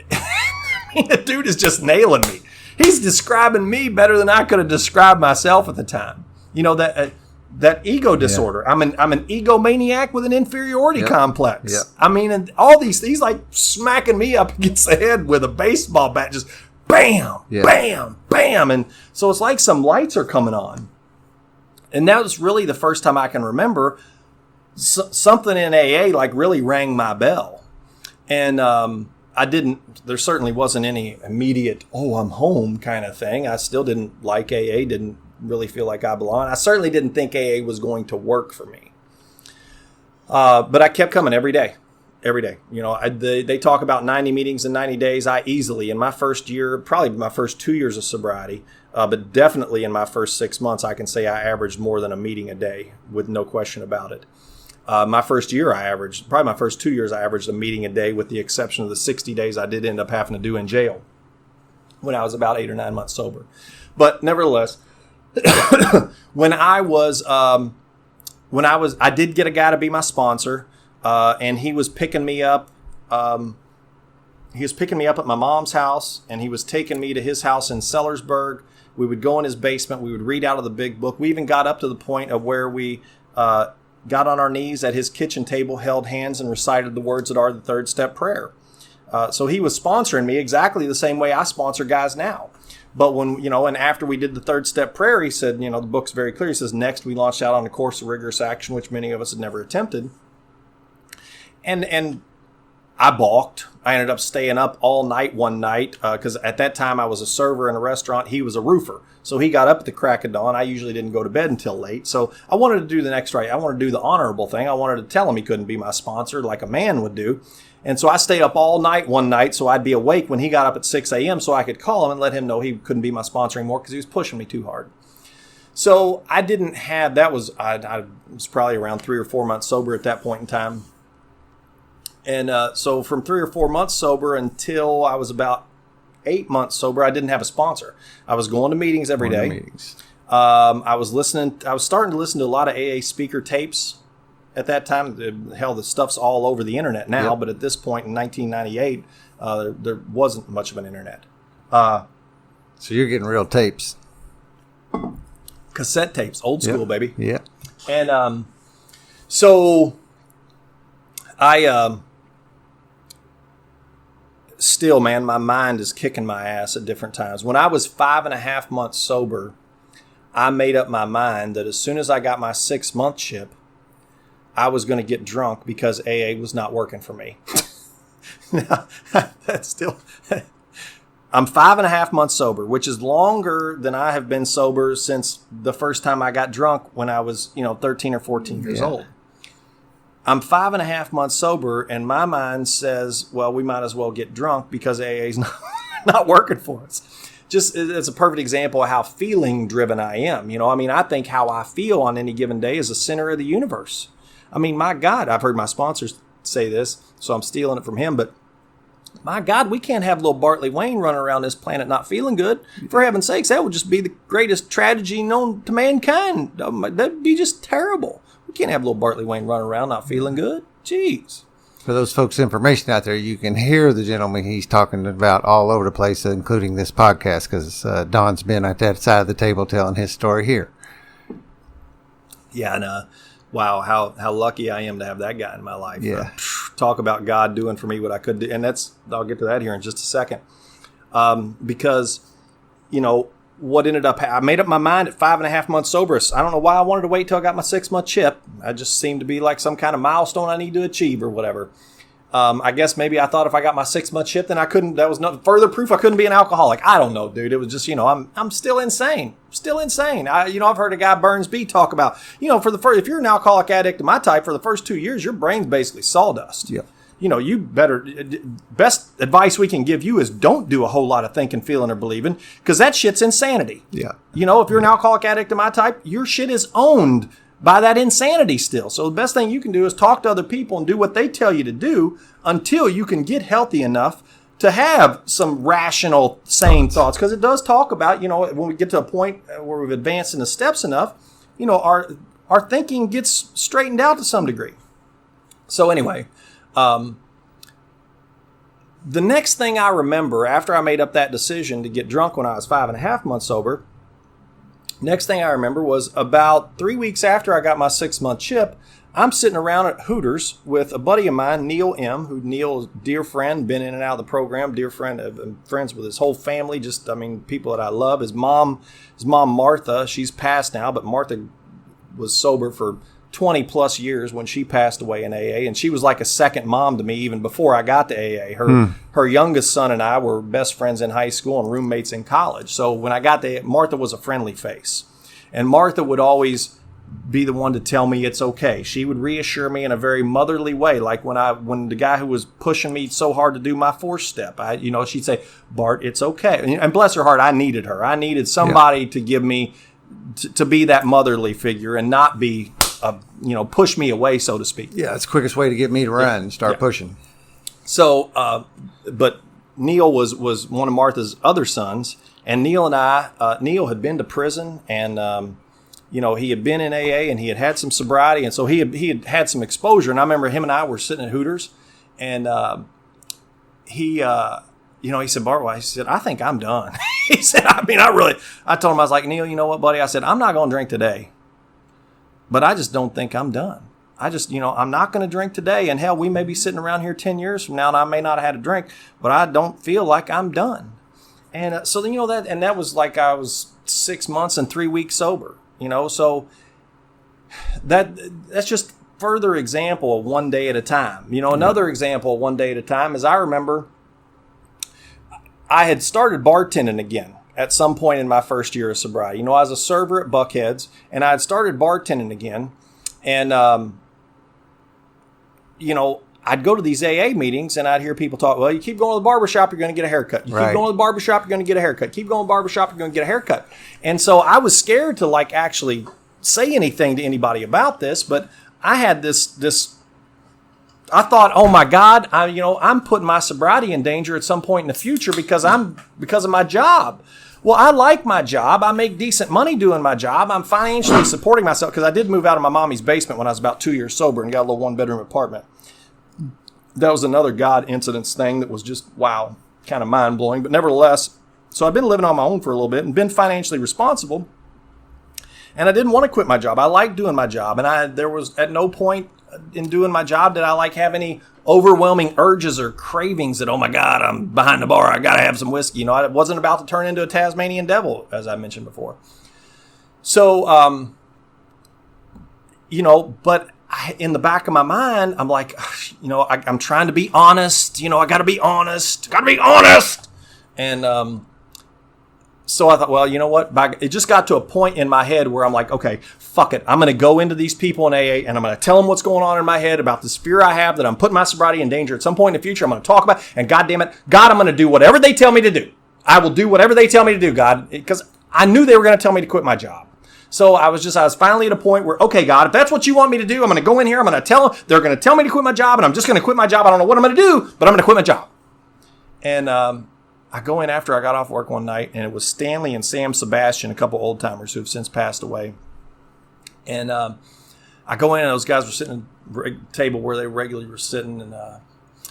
S2: The dude is just nailing me. He's describing me better than I could have described myself at the time. That ego disorder. Yeah. I'm an egomaniac with an inferiority complex. Yep. I mean, and all he's like smacking me up against the head with a baseball bat, just bam, bam, bam. And so it's like some lights are coming on. And that was really the first time I can remember something in AA like really rang my bell. And there certainly wasn't any immediate, I'm home kind of thing. I still didn't like AA, didn't really feel like I belonged. I certainly didn't think AA was going to work for me. But I kept coming every day. They talk about 90 meetings in 90 days. I easily, in my first year, probably my first 2 years of sobriety, but definitely in my first 6 months, I can say I averaged more than a meeting a day with no question about it. My first year, probably my first 2 years, I averaged a meeting a day with the exception of the 60 days I did end up having to do in jail when I was about 8 or 9 months sober. But nevertheless, I did get a guy to be my sponsor, and he was picking me up. He was picking me up at my mom's house, and he was taking me to his house in Sellersburg. We would go in his basement. We would read out of the big book. We even got up to the point of where we got on our knees at his kitchen table, held hands, and recited the words that are the third step prayer. So he was sponsoring me exactly the same way I sponsor guys now. But when, and after we did the third step prayer, he said, the book's very clear. He says, next we launched out on a course of rigorous action, which many of us had never attempted. And I balked. I ended up staying up all night one night because at that time I was a server in a restaurant. He was a roofer. So he got up at the crack of dawn. I usually didn't go to bed until late. So I wanted to do the next right. I wanted to do the honorable thing. I wanted to tell him he couldn't be my sponsor like a man would do. And so I stayed up all night one night so I'd be awake when he got up at 6 a.m. so I could call him and let him know he couldn't be my sponsor anymore because he was pushing me too hard. So I didn't have, I was probably around 3 or 4 months sober at that point in time. And so from 3 or 4 months sober until I was about 8 months sober, I didn't have a sponsor. I was going to meetings every day. I was starting to listen to a lot of AA speaker tapes at that time. Hell, the stuff's all over the internet now, but at this point in 1998, there wasn't much of an internet.
S1: So you're getting real tapes.
S2: Cassette tapes, old school, baby.
S1: Yeah.
S2: And so I... Still, man, my mind is kicking my ass at different times. When I was 5.5 months sober, I made up my mind that as soon as I got my 6-month chip, I was going to get drunk because AA was not working for me. Now, that's still... I'm 5.5 months sober, which is longer than I have been sober since the first time I got drunk when I was, 13 or 14 years old. I'm 5.5 months sober, and my mind says, well, we might as well get drunk because AA is not working for us. just it's a perfect example of how feeling driven I am. You know, I mean, I think how I feel on any given day is the center of the universe. I mean, my God, I've heard my sponsors say this, so I'm stealing it from him, but my God, we can't have little Bartley Wayne running around this planet not feeling good. For heaven's sakes, that would just be the greatest tragedy known to mankind. That'd be just terrible. We can't have little Bartley Wayne running around not feeling good. Jeez.
S1: For those folks' information out there, you can hear the gentleman he's talking about all over the place, including this podcast, because Don's been at that side of the table telling his story here.
S2: Yeah, and wow, how lucky I am to have that guy in my life.
S1: Yeah.
S2: Talk about God doing for me what I could do. And I'll get to that here in just a second. Because, you know, what ended up, I made up my mind at 5.5 months sober. I don't know why I wanted to wait till I got my 6-month chip. I just seemed to be like some kind of milestone I need to achieve or whatever. I guess maybe I thought if I got my 6-month chip, then I couldn't, that was no further proof I couldn't be an alcoholic. I don't know, dude. It was just, you know, I'm still insane. I've heard a guy, Burns B, talk about, you know, if you're an alcoholic addict of my type, for the first 2 years, your brain's basically sawdust.
S1: Yeah.
S2: You know, best advice we can give you is don't do a whole lot of thinking, feeling, or believing, because that shit's insanity.
S1: Yeah.
S2: You know, if you're an alcoholic addict of my type, your shit is owned by that insanity still. So the best thing you can do is talk to other people and do what they tell you to do until you can get healthy enough to have some rational, sane thoughts. Because it does talk about, you know, when we get to a point where we've advanced in the steps enough, you know, our thinking gets straightened out to some degree. So anyway, the next thing I remember after I made up that decision to get drunk when I was 5.5 months sober, next thing I remember was about 3 weeks after I got my 6-month chip, I'm sitting around at Hooters with a buddy of mine, Neil M., who Neil's dear friend, been in and out of the program, dear friend, I'm friends with his whole family, just, I mean, people that I love. His mom, Martha, she's passed now, but Martha was sober for 20 plus years when she passed away in AA, and she was like a second mom to me even before I got to AA. Her youngest son and I were best friends in high school and roommates in college. So when I got to AA, Martha was a friendly face, and Martha would always be the one to tell me it's okay. She would reassure me in a very motherly way, like when the guy who was pushing me so hard to do my 4th step, she'd say, "Bart, it's okay." And bless her heart, I needed her. I needed somebody to give me to be that motherly figure and not be push me away, so to speak.
S1: Yeah, it's the quickest way to get me to run and start pushing.
S2: So, but Neil was one of Martha's other sons, and Neil and Neil had been to prison, and he had been in AA, and he had some sobriety, and so he had some exposure. And I remember him and I were sitting at Hooters, and he said, "Bart," he said, "I think I'm done." He said, I told him, I was like, "Neil, you know what, buddy?" I said, "I'm not going to drink today. But I just don't think I'm done. I'm not going to drink today. And hell, we may be sitting around here 10 years from now and I may not have had a drink, but I don't feel like I'm done." And so, that was like I was 6 months and 3 weeks sober, so that's just further example of one day at a time. Another example of one day at a time is I remember I had started bartending again at some point in my first year of sobriety. I was a server at Buckhead's, and I had started bartending again. And, I'd go to these AA meetings, and I'd hear people talk, "Well, you keep going to the barbershop, you're going to get a haircut. You keep going to the barbershop, you're going to get a haircut. Keep going to the barbershop, you're going to get a haircut." And so I was scared to, actually say anything to anybody about this, but I had this I thought, oh my God, I'm putting my sobriety in danger at some point in the future because of my job. Well, I like my job. I make decent money doing my job. I'm financially supporting myself because I did move out of my mommy's basement when I was about 2 years sober and got a little 1-bedroom apartment. That was another God incidence thing that was just, wow, kind of mind-blowing. But nevertheless, so I've been living on my own for a little bit and been financially responsible. And I didn't want to quit my job. I liked doing my job. And there was at no point in doing my job did I have any overwhelming urges or cravings that, oh my God, I'm behind the bar, I gotta have some whiskey. I wasn't about to turn into a Tasmanian devil, as I mentioned before. So, but in the back of my mind, I'm like, I'm trying to be honest. I gotta be honest. And so I thought, well, you know what? It just got to a point in my head where I'm like, okay, fuck it. I'm going to go into these people in AA and I'm going to tell them what's going on in my head about this fear I have that I'm putting my sobriety in danger at some point in the future. I'm going to talk about it. And God damn it, God, I'm going to do whatever they tell me to do. I will do whatever they tell me to do, God, because I knew they were going to tell me to quit my job. So I was finally at a point where, okay, God, if that's what you want me to do, I'm going to go in here. I'm going to tell them, they're going to tell me to quit my job, and I'm just going to quit my job. I don't know what I'm going to do, but I'm going to quit my job. And I go in after I got off work one night, and it was Stanley and Sam Sebastian, a couple old timers who have since passed away. And I go in, and those guys were sitting at a table where they regularly were sitting, and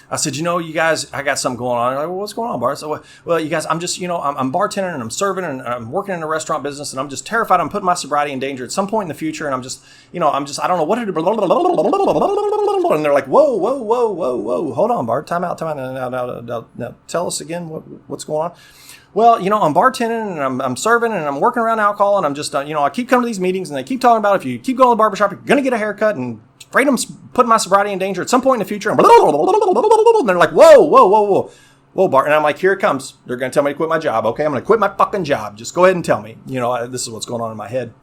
S2: I said, you guys, I got something going on. They're like, well, what's going on, Bart? So, well, you guys, I'm just, I'm bartending and I'm serving and I'm working in a restaurant business and I'm just terrified I'm putting my sobriety in danger at some point in the future. And I'm just, I don't know what to do. And they're like, whoa. Hold on, Bart. Time out. Now, tell us again what's going on. Well, I'm bartending and I'm serving and I'm working around alcohol and I'm just, I keep coming to these meetings and they keep talking about if you keep going to the barbershop, you're going to get a haircut and afraid I'm putting my sobriety in danger at some point in the future. And they're like, whoa, Bart. And I'm like, here it comes. They're going to tell me to quit my job. Okay, I'm going to quit my fucking job. Just go ahead and tell me. This is what's going on in my head.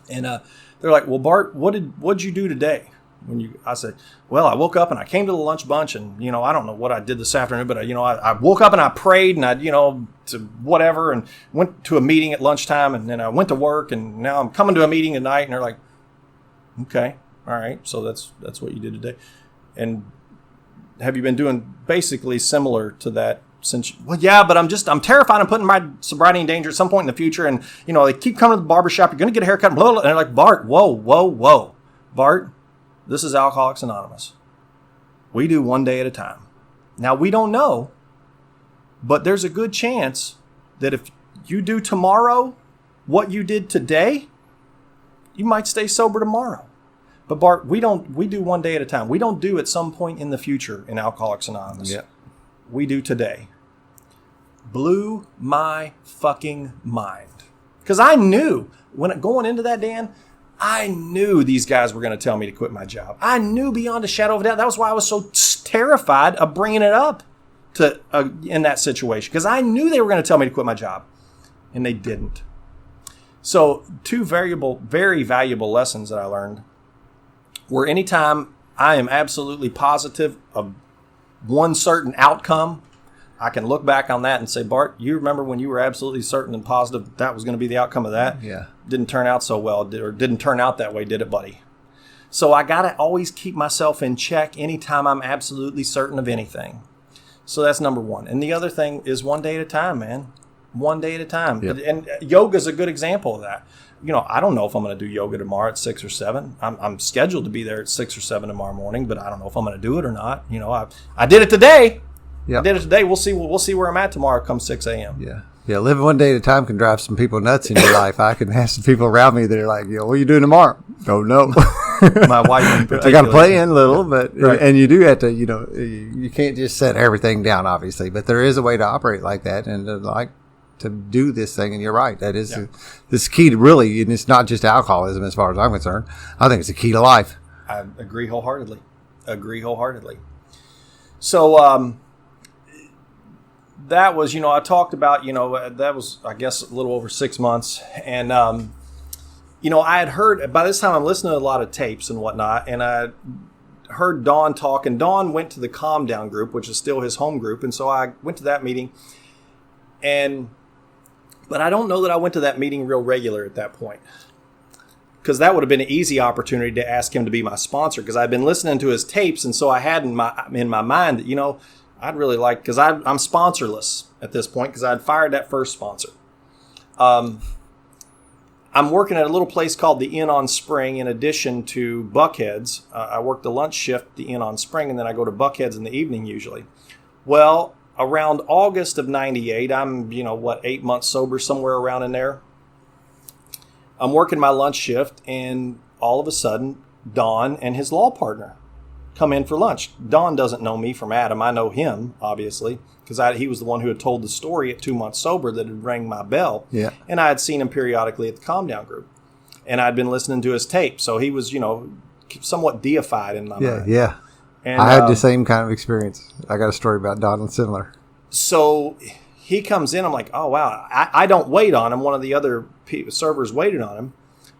S2: And they're like, well, Bart, what'd you do today? I said, well, I woke up and I came to the lunch bunch and, I don't know what I did this afternoon, but, I woke up and I prayed and I, to whatever and went to a meeting at lunchtime and then I went to work and now I'm coming to a meeting tonight. And they're like, okay. All right, so that's what you did today. And have you been doing basically similar to that since? Well, yeah, but I'm terrified I'm putting my sobriety in danger at some point in the future. And, they keep coming to the barbershop. You're going to get a haircut. Blah, blah, and they're like, Bart, whoa. Bart, this is Alcoholics Anonymous. We do one day at a time. Now, we don't know, but there's a good chance that if you do tomorrow what you did today, you might stay sober tomorrow. But Bart, we do one day at a time. We don't do at some point in the future in Alcoholics Anonymous. Yep. We do today. Blew my fucking mind. Because I knew, going into that, Dan, I knew these guys were going to tell me to quit my job. I knew beyond a shadow of a doubt. That was why I was so terrified of bringing it up in that situation. Because I knew they were going to tell me to quit my job. And they didn't. So 2 very valuable lessons that I learned where anytime I am absolutely positive of one certain outcome, I can look back on that and say, Bart, you remember when you were absolutely certain and positive that was going to be the outcome of that?
S1: Yeah.
S2: Didn't turn out so well, or didn't turn out that way, did it, buddy? So I got to always keep myself in check anytime I'm absolutely certain of anything. So that's number one. And the other thing is one day at a time, man. One day at a time. Yep. And yoga is a good example of that. I don't know if I'm going to do yoga tomorrow at 6 or 7. I'm scheduled to be there at 6 or 7 tomorrow morning, but I don't know if I'm going to do it or not. I did it today. Yep. I did it today. We'll see where I'm at tomorrow come 6 a.m.
S1: Yeah. Living one day at a time can drive some people nuts in your life. I can have some people around me that are like, what are you doing tomorrow? Don't know.
S2: My wife in particular.
S1: I got to play in a little, but right. And you do have to, you can't just set everything down, obviously, but there is a way to operate like that and to do this thing. And you're right. That is this key to really, and it's not just alcoholism as far as I'm concerned. I think it's the key to life.
S2: I agree wholeheartedly. So, that was, I talked about, that was, I guess, a little over 6 months. And, I had heard, by this time I'm listening to a lot of tapes and whatnot, and I heard Don talk, and Don went to the Calm Down group, which is still his home group. And so I went to that meeting, but I don't know that I went to that meeting real regular at that point, because that would have been an easy opportunity to ask him to be my sponsor, because I'd been listening to his tapes. And so I had in my mind that, I'd really like, because I'm sponsorless at this point because I'd fired that first sponsor. I'm working at a little place called the Inn on Spring in addition to Buckhead's. I work the lunch shift at the Inn on Spring, and then I go to Buckhead's in the evening usually. Well, around August of 98, I'm, 8 months sober, somewhere around in there. I'm working my lunch shift, and all of a sudden, Don and his law partner come in for lunch. Don doesn't know me from Adam. I know him, obviously, because he was the one who had told the story at 2 months sober that had rang my bell. Yeah. And I had seen him periodically at the Calm Down group. And I'd been listening to his tape. So he was, somewhat deified in my mind. Yeah.
S1: And I had the same kind of experience. I got a story about Don and similar.
S2: So he comes in. I'm like, oh, wow. I don't wait on him. One of the other servers waited on him.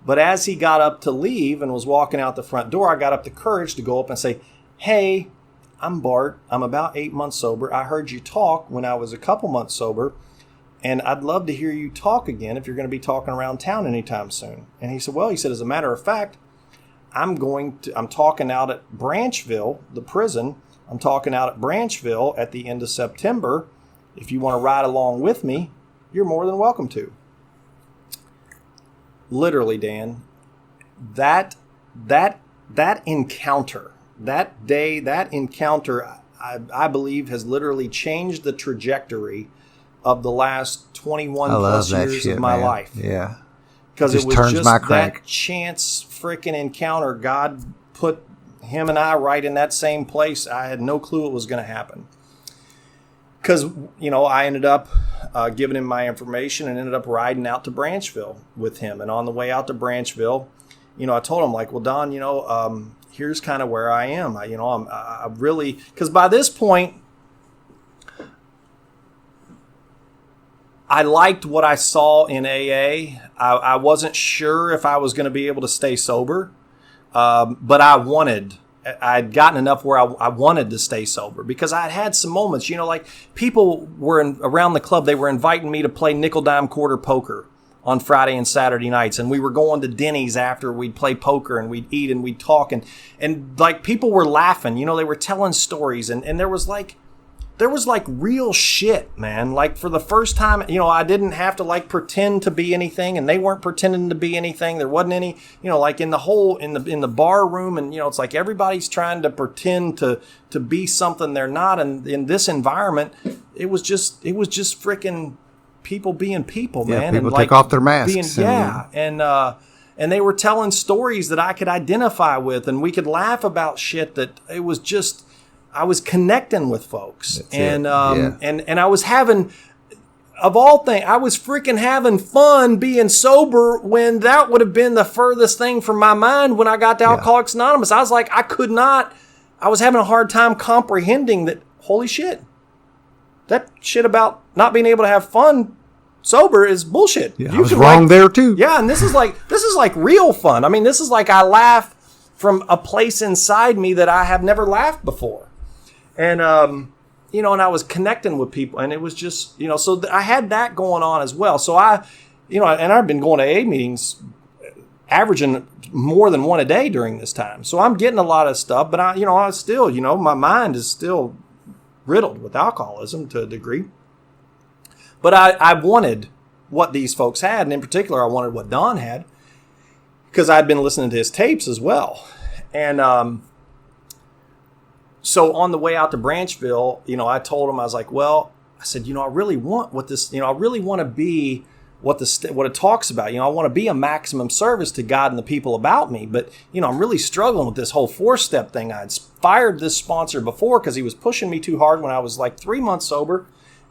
S2: But as he got up to leave and was walking out the front door, I got up the courage to go up and say, hey, I'm Bart. I'm about 8 months sober. I heard you talk when I was a couple months sober. And I'd love to hear you talk again if you're going to be talking around town anytime soon. And he said, well, he said, as a matter of fact, I'm talking out at Branchville, the prison. I'm talking out at Branchville at the end of September. If you want to ride along with me, you're more than welcome to. Literally, Dan, that encounter, that day, that encounter, I believe has literally changed the trajectory of the last 21 plus years of my life.
S1: Yeah.
S2: Because it was just that chance freaking encounter. God put him and I right in that same place. I had no clue it was going to happen. Because, I ended up giving him my information and ended up riding out to Branchville with him. And on the way out to Branchville, I told him, like, well, Don, here's kind of where I am. I really, because by this point, I liked what I saw in AA. I wasn't sure if I was going to be able to stay sober, but I'd gotten enough where I wanted to stay sober because I'd had some moments, like people were around the club. They were inviting me to play nickel dime quarter poker on Friday and Saturday nights. And we were going to Denny's after we'd play poker and we'd eat and we'd talk. And like people were laughing, they were telling stories and there was like real shit, man. Like for the first time, I didn't have to like pretend to be anything and they weren't pretending to be anything. There wasn't any, like in the bar room and, it's like everybody's trying to pretend to be something they're not. And in this environment, it was just freaking people being people, man.
S1: Yeah, people
S2: and
S1: take off their masks.
S2: And they were telling stories that I could identify with and we could laugh about shit that it was just, I was connecting with folks. And I was having, of all things, I was freaking having fun being sober when that would have been the furthest thing from my mind when I got to Alcoholics Anonymous. I was like, I was having a hard time comprehending that, holy shit, that shit about not being able to have fun sober is bullshit.
S1: Yeah, I was wrong there too.
S2: Yeah, and this is like real fun. I mean, this is like I laugh from a place inside me that I have never laughed before. And, and I was connecting with people and it was just, so I had that going on as well. So and I've been going to AA meetings averaging more than one a day during this time. So I'm getting a lot of stuff, but I still, my mind is still riddled with alcoholism to a degree. But I wanted what these folks had. And in particular, I wanted what Don had because I'd been listening to his tapes as well. And, so on the way out to Branchville, I told him, I was like, well, I said, I really want what this, I really want to be what it talks about. I want to be a maximum service to God and the people about me. But, I'm really struggling with this whole 4-step thing. I'd fired this sponsor before because he was pushing me too hard when I was like 3 months sober.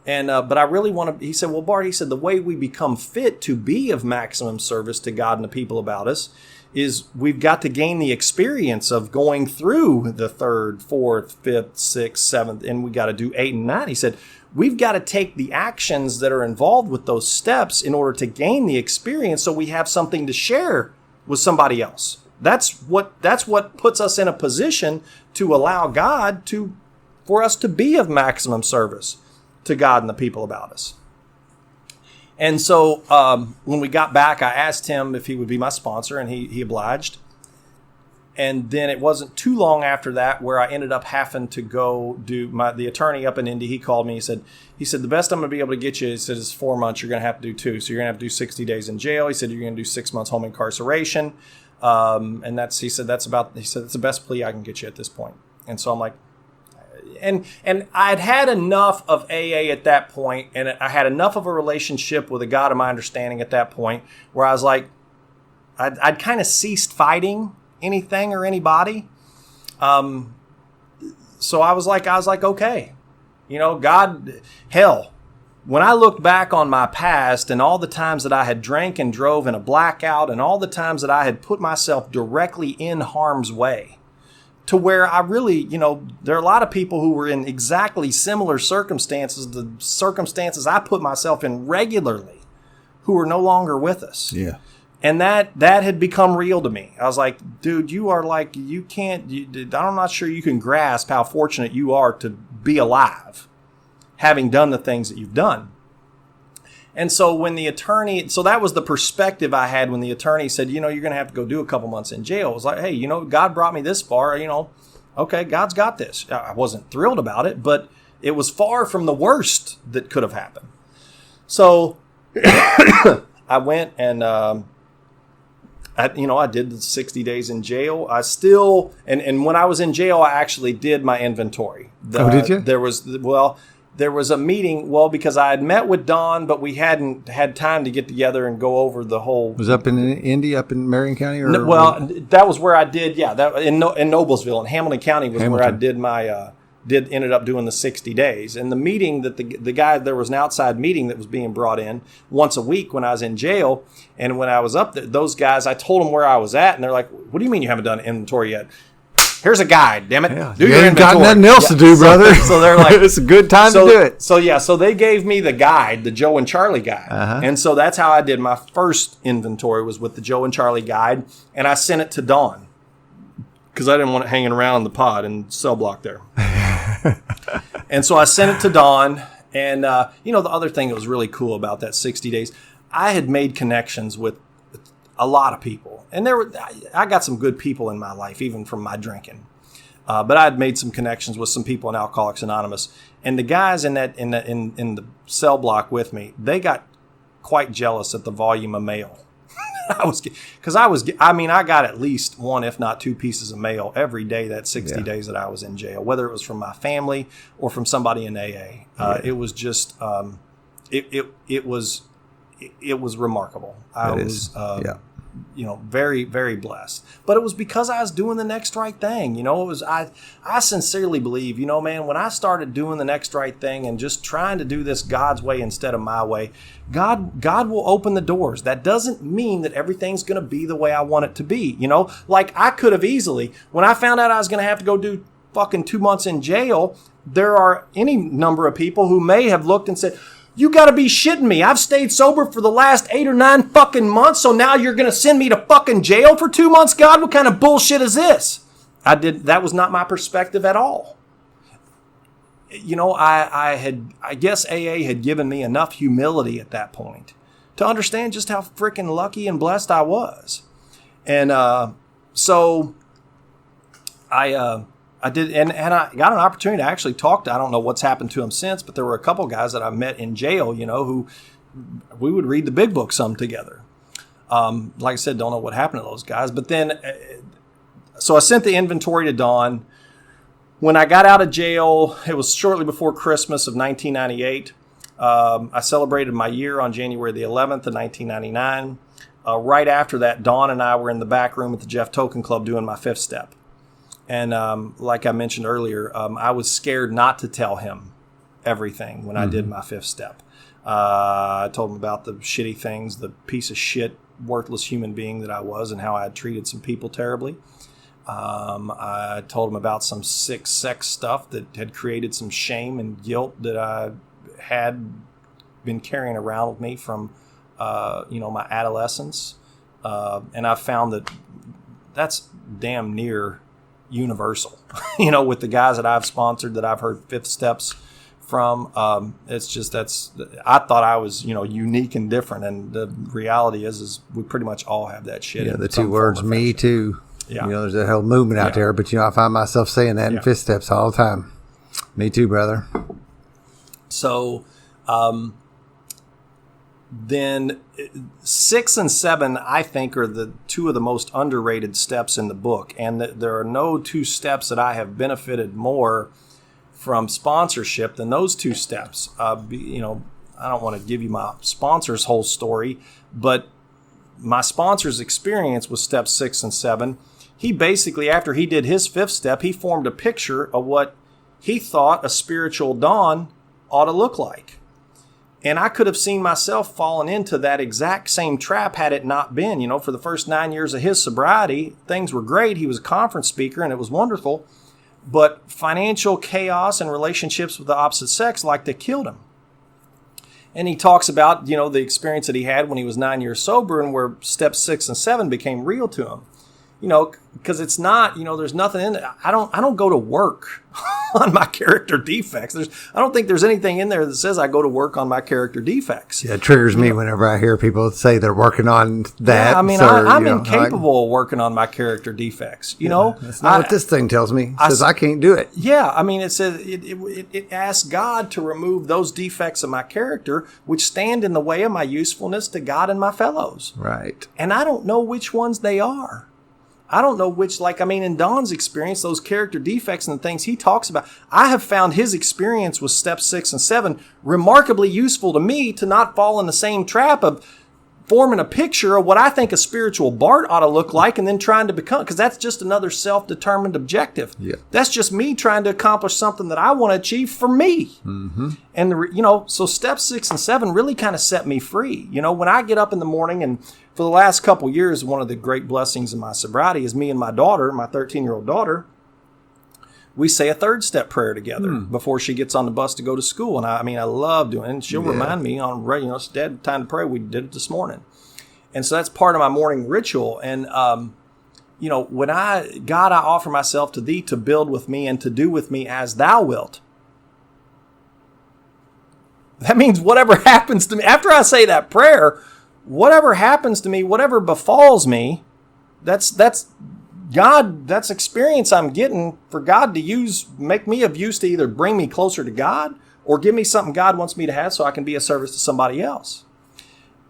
S2: And, but I really want to, he said, well, Bart, he said, the way we become fit to be of maximum service to God and the people about us is we've got to gain the experience of going through the 3rd, 4th, 5th, 6th, 7th, and we got to do 8 and 9. He said, we've got to take the actions that are involved with those steps in order to gain the experience so we have something to share with somebody else. That's what puts us in a position to allow God for us to be of maximum service to God and the people about us. And so when we got back, I asked him if he would be my sponsor, and he obliged. And then it wasn't too long after that where I ended up having to go do the attorney up in Indy. He called me. He said, the best I'm going to be able to get you, he said, is 4 months. You're going to have to do 2. So you're going to have to do 60 days in jail. He said, you're going to do 6 months home incarceration. And he said, that's the best plea I can get you at this point. And so I'm like, and I'd had enough of AA at that point, and I had enough of a relationship with a God of my understanding at that point where I was like, I'd kind of ceased fighting anything or anybody. So I was like, okay, God, hell, when I looked back on my past and all the times that I had drank and drove in a blackout and all the times that I had put myself directly in harm's way, to where I really, there are a lot of people who were in exactly similar circumstances, the circumstances I put myself in regularly, who are no longer with us.
S1: Yeah.
S2: And that had become real to me. I was like, dude, you are like, I'm not sure you can grasp how fortunate you are to be alive, having done the things that you've done. And so when the attorney, so that was the perspective I had when the attorney said, you're going to have to go do a couple months in jail. It was like, hey, God brought me this far, okay, God's got this. I wasn't thrilled about it, but it was far from the worst that could have happened. So I went and, I did the 60 days in jail. I still, and when I was in jail, I actually did my inventory.
S1: Did you?
S2: There was a meeting, because I had met with Don, but we hadn't had time to get together and go over the whole.
S1: Was up in Indy, up in Marion County? Or
S2: that was where I did, that in Noblesville, in Hamilton County was where I did my, ended up doing the 60 days. And the meeting that the guy, there was an outside meeting that was being brought in once a week when I was in jail. And when I was up there, those guys, I told them where I was at, and they're like, what do you mean you haven't done inventory yet? Here's a guide, damn it.
S1: Yeah,
S2: Do
S1: you
S2: your
S1: ain't
S2: inventory.
S1: got nothing else to do, brother.
S2: So they're like,
S1: it's a good time to do it.
S2: So they gave me the guide, the Joe and Charlie guide.
S1: Uh-huh.
S2: And so that's how I did my first inventory, was with the Joe and Charlie guide. And I sent it to Dawn because I didn't want it hanging around the pod and cell block there. And so I sent it to Dawn. And, the other thing that was really cool about that 60 days, I had made connections with a lot of people. And I got some good people in my life, even from my drinking. But I had made some connections with some people in Alcoholics Anonymous. And the guys in the cell block with me, they got quite jealous at the volume of mail. I got at least one, if not two pieces of mail every day that 60 days that I was in jail, whether it was from my family or from somebody in AA. It was just, it was remarkable. I was very, very blessed. But it was because I was doing the next right thing. I sincerely believe, man, when I started doing the next right thing and just trying to do this God's way instead of my way, God will open the doors. That doesn't mean that everything's going to be the way I want it to be. Like I could have easily, when I found out I was going to have to go do fucking 2 months in jail, there are any number of people who may have looked and said, you got to be shitting me. I've stayed sober for the last 8 or 9 fucking months, so now you're going to send me to fucking jail for 2 months? God, what kind of bullshit is this? That was not my perspective at all. I guess AA had given me enough humility at that point to understand just how freaking lucky and blessed I was. And so I did, and I got an opportunity to actually talk to, I don't know what's happened to him since, but there were a couple guys that I met in jail, who we would read the big book some together. Like I said, don't know what happened to those guys. But then, so I sent the inventory to Dawn. When I got out of jail, it was shortly before Christmas of 1998. I celebrated my year on January the 11th of 1999. Right after that, Dawn and I were in the back room at the Jeff Token Club doing my 5th step. And like I mentioned earlier, I was scared not to tell him everything when I did my 5th step. I told him about the shitty things, the piece of shit, worthless human being that I was, and how I had treated some people terribly. I told him about some sick sex stuff that had created some shame and guilt that I had been carrying around with me from, my adolescence. And I found that that's damn near universal, with the guys that I've sponsored, that I've heard 5th steps from. It's just, I thought I was, unique and different. And the reality is we pretty much all have that shit.
S1: Yeah, the 2 words, me too.
S2: Yeah.
S1: There's that whole movement out there, but I find myself saying that in 5th steps all the time. Me too, brother. So,
S2: then 6 and 7, I think, are the 2 of the most underrated steps in the book. And there are no 2 steps that I have benefited more from sponsorship than those 2 steps. I don't want to give you my sponsor's whole story, but my sponsor's experience with steps 6 and 7, he basically, after he did his 5th step, he formed a picture of what he thought a spiritual dawn ought to look like. And I could have seen myself falling into that exact same trap had it not been. For the first 9 years of his sobriety, things were great. He was a conference speaker and it was wonderful. But financial chaos and relationships with the opposite sex they killed him. And he talks about, the experience that he had when he was 9 years sober and where steps 6 and 7 became real to him. because it's not, there's nothing in it. I don't go to work on my character defects. I don't think there's anything in there that says I go to work on my character defects.
S1: Yeah, it triggers me whenever I hear people say they're working on that.
S2: Yeah, I mean, I'm incapable of working on my character defects.
S1: That's not what this thing tells me. It says I can't do it.
S2: Yeah, I mean, it says it asks God to remove those defects of my character, which stand in the way of my usefulness to God and my fellows.
S1: Right.
S2: And I don't know which ones they are. I don't know which, in Don's experience, those character defects and the things he talks about, I have found his experience with steps 6 and 7 remarkably useful to me to not fall in the same trap of forming a picture of what I think a spiritual Bart ought to look like and then trying to become, because that's just another self-determined objective.
S1: Yeah.
S2: That's just me trying to accomplish something that I want to achieve for me.
S1: Mm-hmm.
S2: And, so steps 6 and 7 really kind of set me free. When I get up in the morning, and for the last couple years, one of the great blessings in my sobriety is me and my daughter, my 13-year-old daughter, we say a third step prayer together before she gets on the bus to go to school. And I love doing it. And she'll remind me on, Dad, time to pray. We did it this morning. And so that's part of my morning ritual. And, when I offer myself to thee to build with me and to do with me as thou wilt. That means whatever happens to me, after I say that prayer, whatever happens to me, whatever befalls me, that's God, that's experience I'm getting for God to make me of use to either bring me closer to God or give me something God wants me to have so I can be a service to somebody else.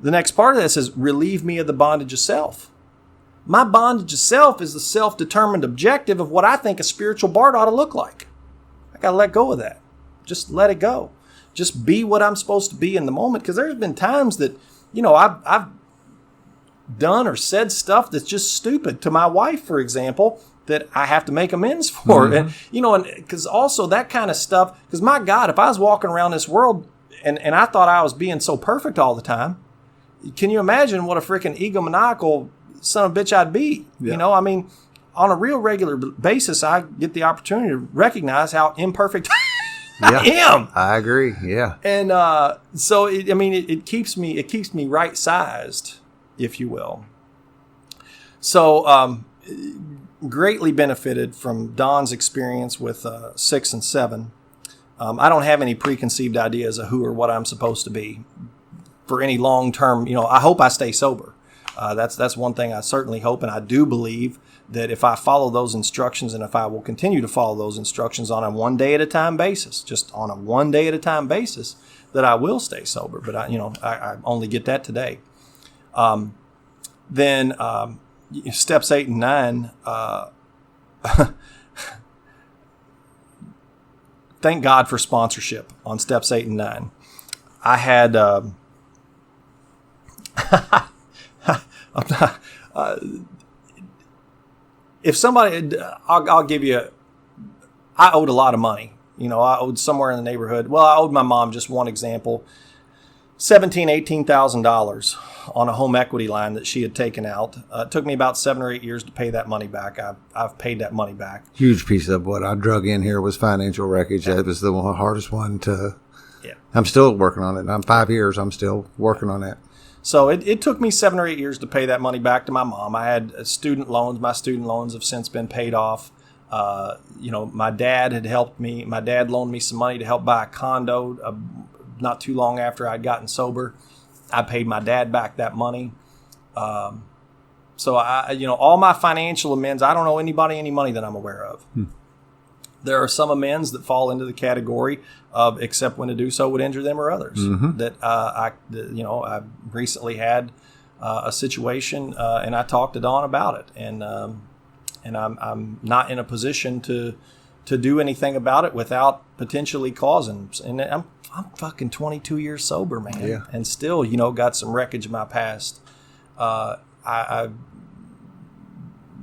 S2: The next part of this is relieve me of the bondage of self. My bondage of self is the self-determined objective of what I think a spiritual Bart ought to look like. I got to let go of that. Just let it go. Just be what I'm supposed to be in the moment. Because there's been times that, I've done or said stuff that's just stupid to my wife, for example, that I have to make amends for. Mm-hmm. And, because also that kind of stuff, because my God, if I was walking around this world and I thought I was being so perfect all the time, can you imagine what a freaking egomaniacal son of a bitch I'd be? Yeah. On a real regular basis, I get the opportunity to recognize how imperfect I am.
S1: I agree. Yeah.
S2: And so it keeps me right sized, if you will. So greatly benefited from Don's experience with 6 and 7. I don't have any preconceived ideas of who or what I'm supposed to be for any long term. I hope I stay sober. That's one thing I certainly hope, and I do believe that if I follow those instructions and if I will continue to follow those instructions on a one day at a time basis, just on a one day at a time basis, that I will stay sober. But I only get that today. Then steps 8 and 9, thank God for sponsorship on steps 8 and 9. I had, if somebody, I'll give you, I owed a lot of money. I owed somewhere in the neighborhood. Well, I owed my mom, just one example, $17,000, $18,000 on a home equity line that she had taken out. It took me about 7 or 8 years to pay that money back. I've paid that money back.
S1: Huge piece of what I drug in here was financial wreckage. That was the hardest one to. Yeah. I'm still working on it. I'm 5 years. I'm still working on that.
S2: So it took me 7 or 8 years to pay that money back to my mom. I had student loans. My student loans have since been paid off. My dad had helped me. My dad loaned me some money to help buy a condo not too long after I'd gotten sober. I paid my dad back that money. So all my financial amends, I don't owe anybody any money that I'm aware of. There are some amends that fall into the category of except when to do so would injure them or others. Mm-hmm. That I recently had a situation and I talked to Don about it, and I'm not in a position to do anything about it without potentially causing. And I'm fucking 22 years sober, man, yeah. And still got some wreckage in my past.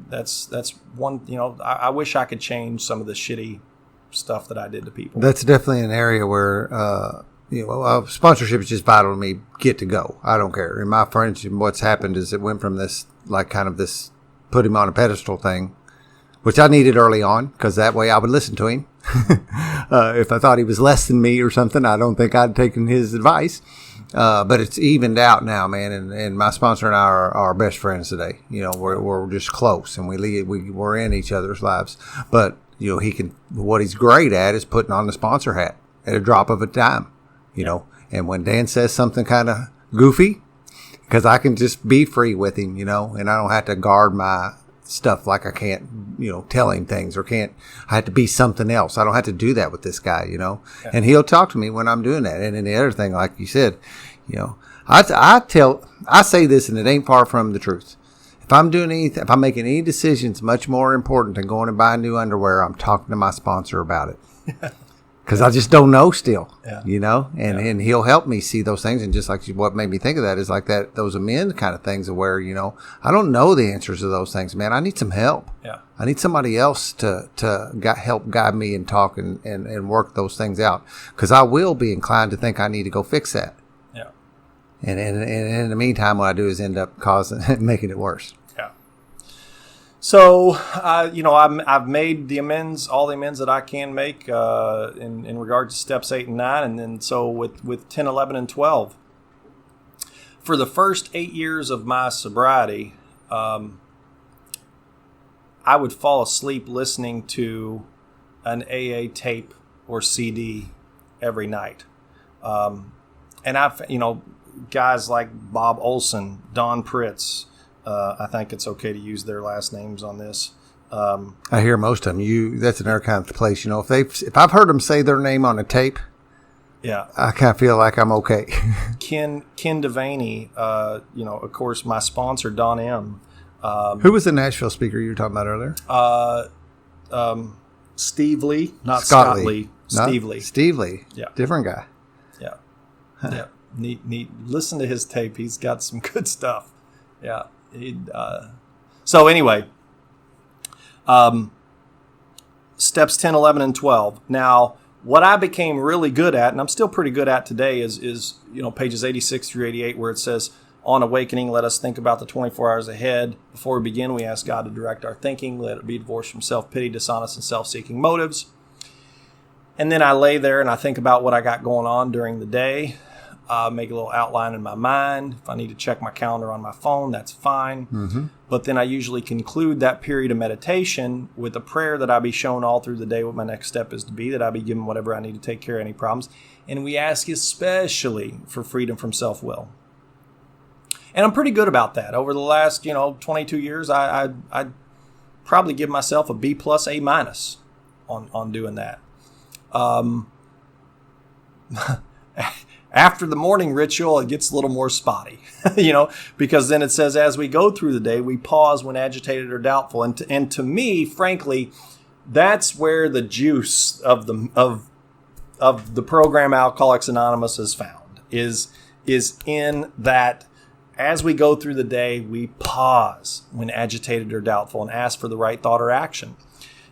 S2: That's one, I wish I could change some of the shitty stuff that I did to people. That's
S1: definitely an area where, sponsorship is just vital to me. Get to go. I don't care. In my friendship, what's happened is it went from this, this put him on a pedestal thing, which I needed early on because that way I would listen to him. If I thought he was less than me or something, I don't think I'd taken his advice. But it's evened out now, man. And my sponsor and I are best friends today. You know, we're just close, and we're in each other's lives. But you know, what he's great at is putting on the sponsor hat at a drop of a dime. You know, and when Dan says something kind of goofy, because I can just be free with him, you know, and I don't have to guard my stuff like I can't, you know, tell him things, or I have to be something else. I don't have to do that with this guy, you know, and he'll talk to me when I'm doing that. And then the other thing, like you said, you know, I say this, and it ain't far from the truth. If I'm making any decisions much more important than going and buying new underwear, I'm talking to my sponsor about it. Because I just don't know still, you know, and he'll help me see those things. And just like what made me think of that is like those amend kind of things of where, you know, I don't know the answers to those things, man. I need some help. Yeah. I need somebody else to help guide me and talk and work those things out. Because I will be inclined to think I need to go fix that. Yeah. And in the meantime, what I do is end up making it worse.
S2: So, you know, I've made all the amends that I can make in regard to steps 8 and 9. And then so with 10, 11, and 12, for the first 8 years of my sobriety, I would fall asleep listening to an AA tape or CD every night. And I've, you know, guys like Bob Olson, Don Pritz, I think it's okay to use their last names on this.
S1: I hear most of them. That's another kind of place. You know, if I've heard them say their name on a tape, I kind of feel like I'm okay.
S2: Ken Devaney, you know, of course, my sponsor Don M.
S1: Who was the Nashville speaker you were talking about earlier?
S2: Steve Lee, not Scott Lee. Steve Lee.
S1: Steve Lee. Yeah, different guy.
S2: Yeah, yeah. Neat. Listen to his tape. He's got some good stuff. Yeah. So anyway, steps 10, 11, and 12. Now, what I became really good at, and I'm still pretty good at today, is you know, pages 86 through 88, where it says, on awakening, let us think about the 24 hours ahead. Before we begin, we ask God to direct our thinking. Let it be divorced from self-pity, dishonest, and self-seeking motives. And then I lay there and I think about what I got going on during the day. Make a little outline in my mind. If I need to check my calendar on my phone, that's fine. Mm-hmm. But then I usually conclude that period of meditation with a prayer that I be shown all through the day what my next step is to be, that I be given whatever I need to take care of any problems. And we ask especially for freedom from self-will. And I'm pretty good about that. Over the last, 22 years, I'd probably give myself a B+, A- on doing that. After the morning ritual, it gets a little more spotty, because then it says, as we go through the day, we pause when agitated or doubtful. And to me, frankly, that's where the juice of the program Alcoholics Anonymous is found, is in that as we go through the day, we pause when agitated or doubtful and ask for the right thought or action.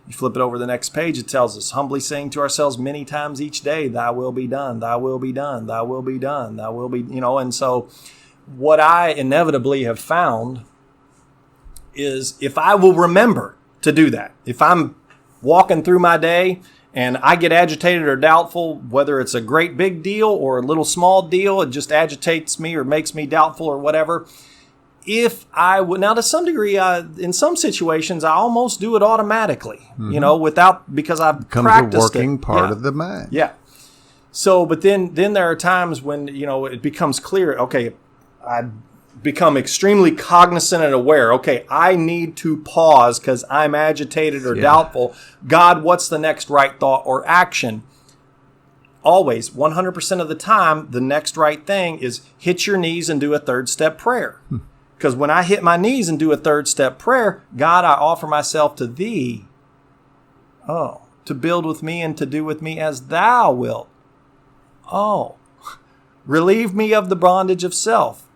S2: You flip it over to the next page, it tells us, humbly saying to ourselves many times each day, thy will be done, thy will be done, thy will be done, thy will be, and so what I inevitably have found is if I will remember to do that, if I'm walking through my day and I get agitated or doubtful, whether it's a great big deal or a little small deal, it just agitates me or makes me doubtful or whatever. If I would, now to some degree, in some situations, I almost do it automatically, because I've practiced it.
S1: Becomes a working part of the mind.
S2: Yeah. So, but then there are times when, it becomes clear, okay, I become extremely cognizant and aware. Okay, I need to pause because I'm agitated or doubtful. God, what's the next right thought or action? Always, 100% of the time, the next right thing is hit your knees and do a third step prayer. Because when I hit my knees and do a third step prayer, God, I offer myself to thee. Oh, to build with me and to do with me as thou wilt. Oh, relieve me of the bondage of self.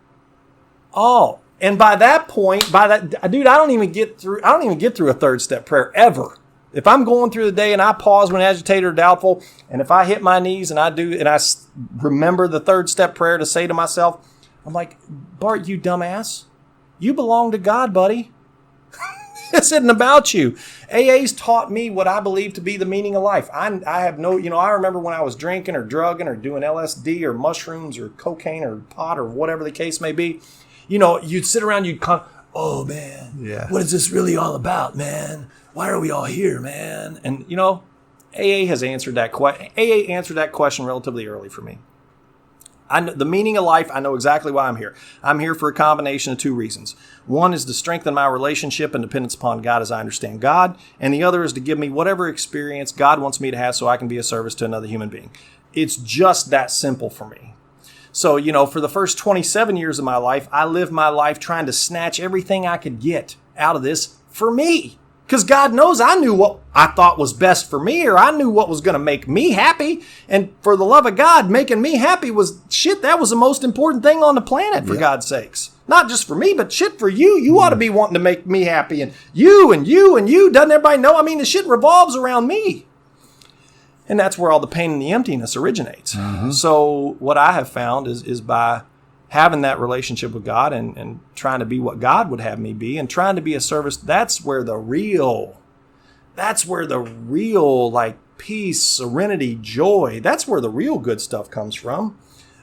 S2: Oh, and by that point, dude, I don't even get through a third step prayer ever. If I'm going through the day and I pause when agitated or doubtful, and if I hit my knees and I remember the third step prayer to say to myself, I'm like, Bart, you dumbass. You belong to God, buddy. This isn't about you. AA's taught me what I believe to be the meaning of life. I have no, I remember when I was drinking or drugging or doing LSD or mushrooms or cocaine or pot or whatever the case may be. You'd sit around, oh man, what is this really all about, man? Why are we all here, man? And AA has answered that question. AA answered that question relatively early for me. I know the meaning of life. I know exactly why I'm here. I'm here for a combination of two reasons. One is to strengthen my relationship and dependence upon God as I understand God. And the other is to give me whatever experience God wants me to have so I can be of service to another human being. It's just that simple for me. So, for the first 27 years of my life, I lived my life trying to snatch everything I could get out of this for me. Because God knows I knew what I thought was best for me, or I knew what was going to make me happy. And for the love of God, making me happy that was the most important thing on the planet, for God's sakes. Not just for me, but for you. You ought to be wanting to make me happy. And you and you and you. Doesn't everybody know? The shit revolves around me. And that's where all the pain and the emptiness originates. Mm-hmm. So what I have found is by having that relationship with God and trying to be what God would have me be and trying to be a service, that's where the real like peace, serenity, joy, that's where the real good stuff comes from.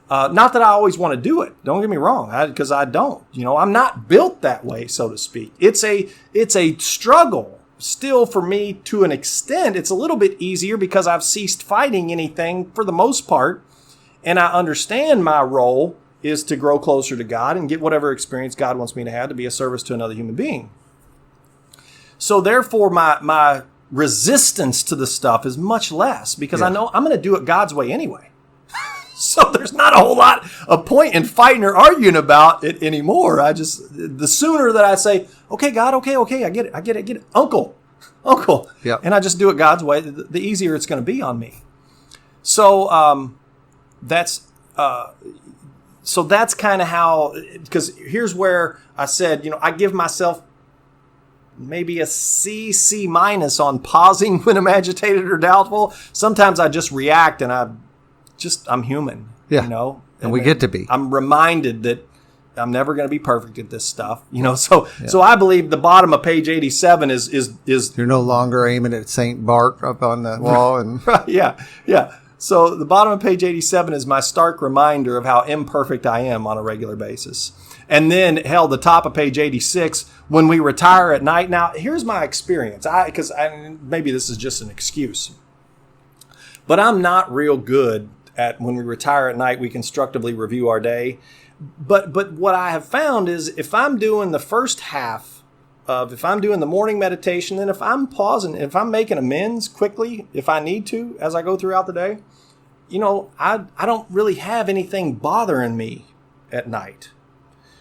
S2: Not that I always want to do it. Don't get me wrong, because I don't. I'm not built that way, so to speak. It's a struggle still for me to an extent. It's a little bit easier because I've ceased fighting anything for the most part. And I understand my role is to grow closer to God and get whatever experience God wants me to have to be a service to another human being. So therefore, my resistance to the stuff is much less because I know I'm going to do it God's way anyway. So there's not a whole lot of point in fighting or arguing about it anymore. The sooner that I say, okay, God, okay, I get it. Uncle.
S1: Yep.
S2: And I just do it God's way, the easier it's going to be on me. So that's kind of how, because here's where I said, I give myself maybe a C minus on pausing when I'm agitated or doubtful. Sometimes I just react and I'm human,
S1: and we get to be.
S2: I'm reminded that I'm never going to be perfect at this stuff, So I believe the bottom of page 87 is
S1: you're no longer aiming at Saint Bart up on the wall, and
S2: yeah. So the bottom of page 87 is my stark reminder of how imperfect I am on a regular basis. And then, the top of page 86, when we retire at night. Now, here's my experience. Because maybe this is just an excuse, but I'm not real good at when we retire at night, we constructively review our day. But what I have found is if I'm doing the first half if I'm doing the morning meditation, then if I'm pausing, if I'm making amends quickly, if I need to, as I go throughout the day, I don't really have anything bothering me at night.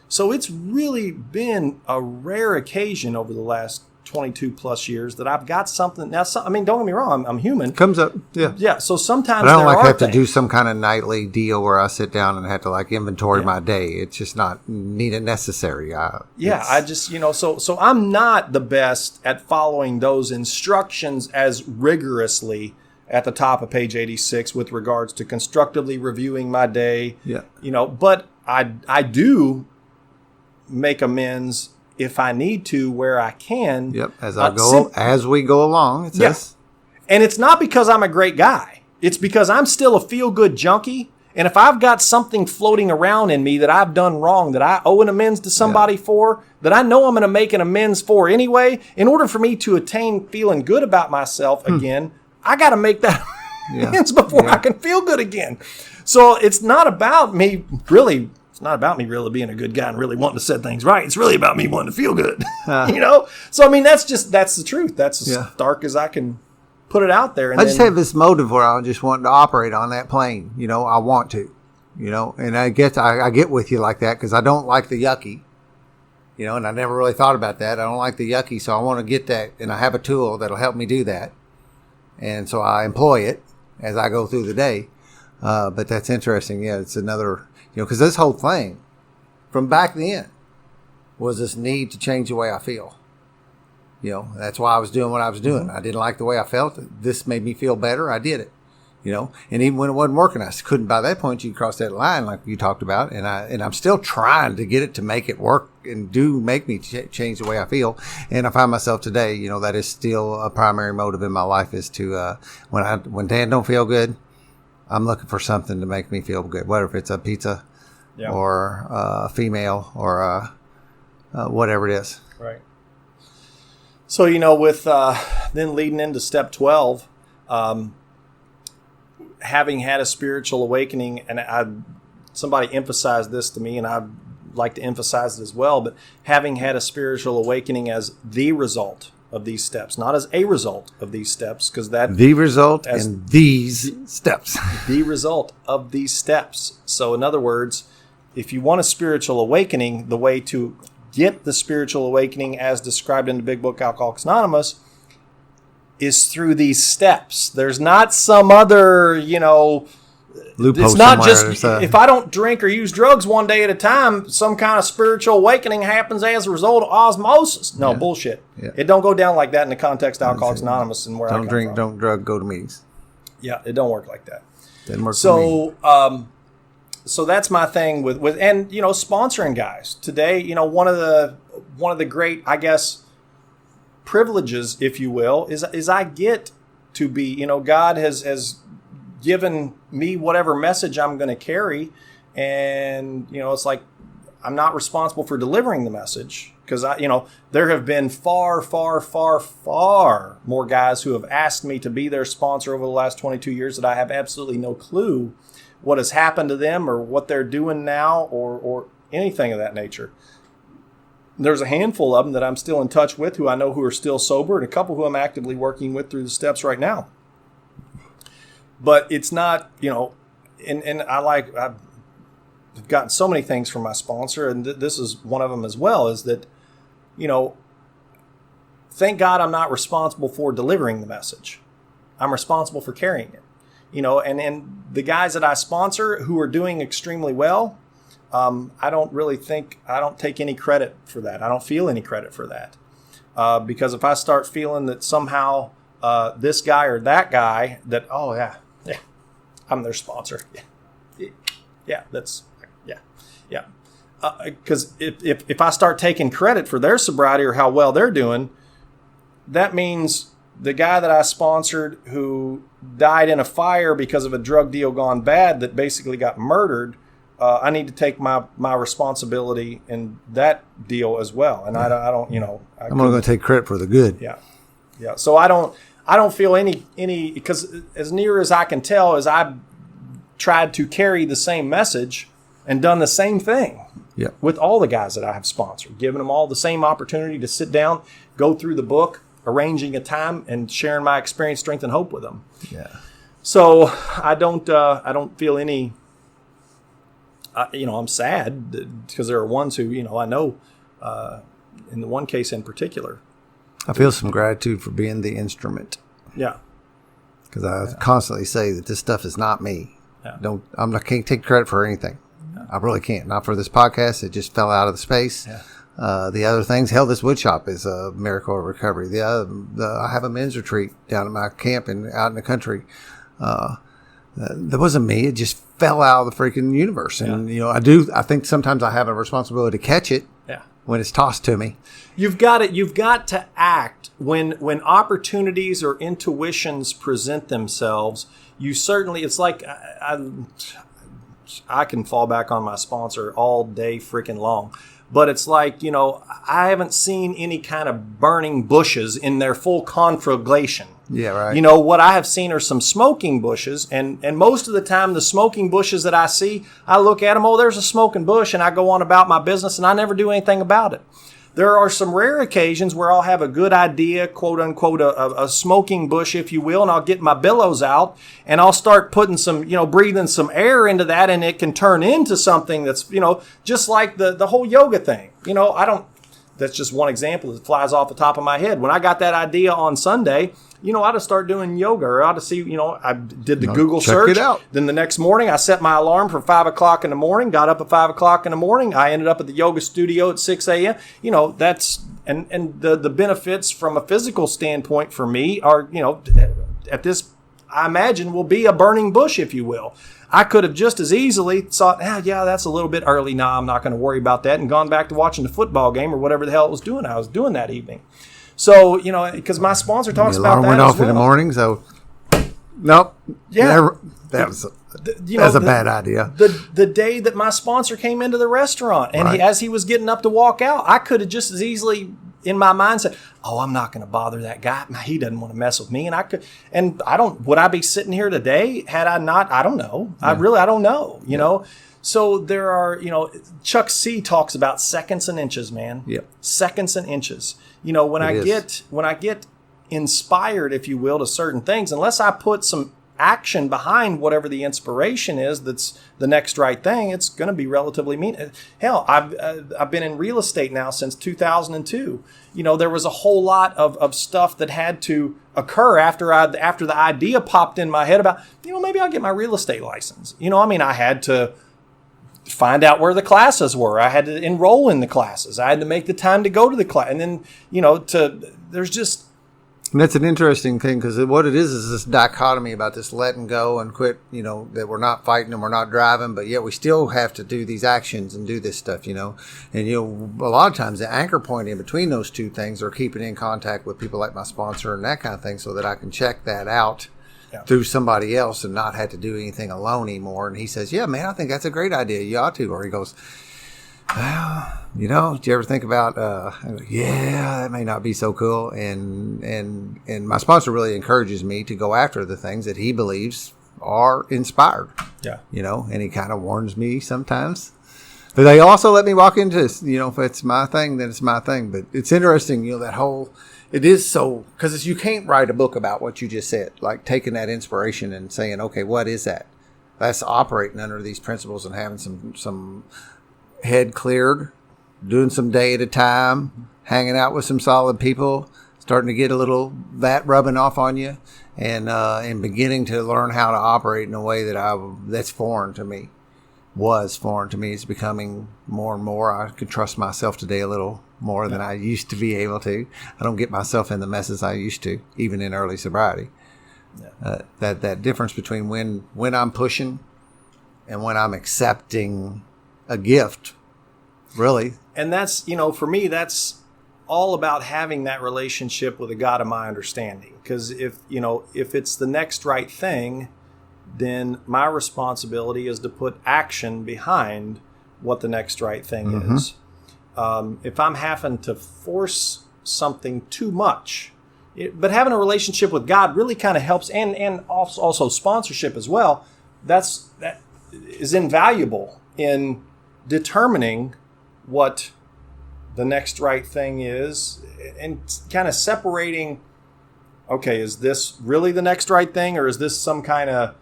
S2: So it's really been a rare occasion over the last 22 plus years that I've got something. Now, don't get me wrong, I'm human.
S1: Comes up, yeah.
S2: Yeah, so sometimes
S1: but I don't have to do some kind of nightly deal where I sit down and have to inventory my day. It's just not needed necessary.
S2: So I'm not the best at following those instructions as rigorously at the top of page 86 with regards to constructively reviewing my day.
S1: Yeah.
S2: But I do make amends if I need to, where I can.
S1: Yep. As we go along. It says.
S2: And it's not because I'm a great guy. It's because I'm still a feel-good junkie. And if I've got something floating around in me that I've done wrong, that I owe an amends to somebody for, that I know I'm going to make an amends for anyway, in order for me to attain feeling good about myself again, I got to make that amends before I can feel good again. So it's not about me really. It's not about me really being a good guy and really wanting to set things right. It's really about me wanting to feel good, So, that's the truth. That's as stark as I can put it out there. And
S1: I just have this motive where I just want to operate on that plane. I want to, and I get with you like that because I don't like the yucky, and I never really thought about that. I don't like the yucky. So I want to get that. And I have a tool that'll help me do that. And so I employ it as I go through the day. But that's interesting. Yeah, it's another... because this whole thing from back then was this need to change the way I feel. That's why I was doing what I was doing. I didn't like the way I felt. This made me feel better. I did it. And even when it wasn't working, I couldn't. By that point, you cross that line like you talked about, and I'm still trying to get it to make it work and make me change the way I feel. And I find myself today, that is still a primary motive in my life is to when Dan don't feel good, I'm looking for something to make me feel good, whether if it's a pizza or a female or whatever it is.
S2: Right. So, with then leading into step 12, having had a spiritual awakening, and somebody emphasized this to me, and I'd like to emphasize it as well, but having had a spiritual awakening as the result of these steps, not as a result of these steps, because that
S1: the result and these steps,
S2: the result of these steps. So, in other words, if you want a spiritual awakening, the way to get the spiritual awakening as described in the Big Book Alcoholics Anonymous is through these steps. There's not some other, loophole. It's not just if I don't drink or use drugs one day at a time, some kind of spiritual awakening happens as a result of osmosis. No, bullshit. Yeah. It don't go down like that in the context of Alcoholics Anonymous and where I come
S1: drink,
S2: from.
S1: Don't drug, go to meetings.
S2: Yeah, it don't work like that.
S1: Didn't work for me.
S2: So that's my thing with sponsoring guys today. One of the great, I guess, privileges, if you will, is I get to be, God has given me whatever message I'm going to carry, and it's like I'm not responsible for delivering the message because there have been far, far, far, far more guys who have asked me to be their sponsor over the last 22 years that I have absolutely no clue what has happened to them or what they're doing now or anything of that nature. There's a handful of them that I'm still in touch with who I know who are still sober, and a couple who I'm actively working with through the steps right now. But it's not, and I've gotten so many things from my sponsor, and this is one of them as well, is that, thank God I'm not responsible for delivering the message. I'm responsible for carrying it. And the guys that I sponsor who are doing extremely well, I don't take any credit for that. I don't feel any credit for that. Because if I start feeling that somehow this guy or that guy, that, I'm their sponsor. Because if I start taking credit for their sobriety or how well they're doing, that means the guy that I sponsored who died in a fire because of a drug deal gone bad that basically got murdered, I need to take my responsibility in that deal as well. And I don't,
S1: I'm only going to take credit for the good.
S2: Yeah. So I don't feel any, because as near as I can tell, as I've tried to carry the same message and done the same thing with all the guys that I have sponsored, giving them all the same opportunity to sit down, go through the book, arranging a time and sharing my experience, strength, and hope with them.
S1: Yeah.
S2: So I don't feel any, I'm sad because there are ones who, I know, in the one case in particular.
S1: I feel some gratitude for being the instrument.
S2: Yeah.
S1: Because I constantly say that this stuff is not me.
S2: Yeah.
S1: I can't take credit for anything. Yeah. I really can't. Not for this podcast. It just fell out of the space. Yeah. The other things, this wood shop is a miracle of recovery. I have a men's retreat down at my camp out in the country. That wasn't me. It just fell out of the freaking universe. And, I think sometimes I have a responsibility to catch it when it's tossed to me.
S2: You've got to act when opportunities or intuitions present themselves. You certainly, it's like I can fall back on my sponsor all day freaking long. But it's like, I haven't seen any kind of burning bushes in their full conflagration.
S1: Yeah, right.
S2: What I have seen are some smoking bushes. And most of the time, the smoking bushes that I see, I look at them, there's a smoking bush, and I go on about my business, and I never do anything about it. There are some rare occasions where I'll have a good idea, quote unquote, a smoking bush, if you will, and I'll get my bellows out and I'll start putting some, breathing some air into that, and it can turn into something that's, just like the whole yoga thing. That's just one example that flies off the top of my head. When I got that idea on Sunday, I ought to start doing yoga, or I ought to see, I did the Google search. Check it out. Then the next morning, I set my alarm for 5 o'clock in the morning, got up at 5 o'clock in the morning. I ended up at the yoga studio at 6 a.m. That's, and the benefits from a physical standpoint for me are, at this, I imagine, will be a burning bush, if you will. I could have just as easily thought, yeah, that's a little bit early. Nah, I'm not going to worry about that, and gone back to watching the football game or whatever the hell I was doing that evening. So, because my sponsor talks about that. The
S1: alarm went off in the morning, so nope.
S2: Yeah.
S1: That was a bad idea.
S2: The day that my sponsor came into the restaurant, and as he was getting up to walk out, I could have just as easily in my mind said, "Oh, I'm not going to bother that guy. He doesn't want to mess with me." Would I be sitting here today had I not? I don't know. Yeah. I don't know. You know. So there are, Chuck C talks about seconds and inches, man.
S1: Yeah.
S2: Seconds and inches. When I get inspired, if you will, to certain things, unless I put some action behind whatever the inspiration is that's the next right thing, it's going to be relatively mean. Hell, I've been in real estate now since 2002. There was a whole lot of stuff that had to occur after the idea popped in my head about, maybe I'll get my real estate license. I had to find out where the classes were. I had to enroll in the classes. I had to make the time to go to the class. And then, there's just...
S1: And that's an interesting thing, because what it is this dichotomy about this letting go and quit, that we're not fighting and we're not driving, but yet we still have to do these actions and do this stuff, And, a lot of times the anchor point in between those two things are keeping in contact with people like my sponsor and that kind of thing, so that I can check that out through somebody else and not have to do anything alone anymore. And he says, yeah, man, I think that's a great idea. You ought to. Or he goes, well, do you ever think about, yeah, that may not be so cool. And my sponsor really encourages me to go after the things that he believes are inspired. Yeah. And he kind of warns me sometimes. But they also let me walk into this. If it's my thing, then it's my thing. But it's interesting, that whole... It is so, because you can't write a book about what you just said, like taking that inspiration and saying, okay, what is that? That's operating under these principles and having some head cleared, doing some day at a time, hanging out with some solid people, starting to get a little that rubbing off on you, and beginning to learn how to operate in a way that's foreign to me. Was foreign to me. It's becoming more and more. I could trust myself today a little more than I used to be able to. I don't get myself in the messes I used to, even in early sobriety. Yeah. That difference between when I'm pushing and when I'm accepting a gift, really.
S2: And that's, for me, that's all about having that relationship with a God of my understanding. Because if it's the next right thing, then my responsibility is to put action behind what the next right thing is. If I'm having to force something too much, but having a relationship with God really kind of helps, and also sponsorship as well, that is invaluable in determining what the next right thing is and kind of separating, okay, is this really the next right thing, or is this some kind of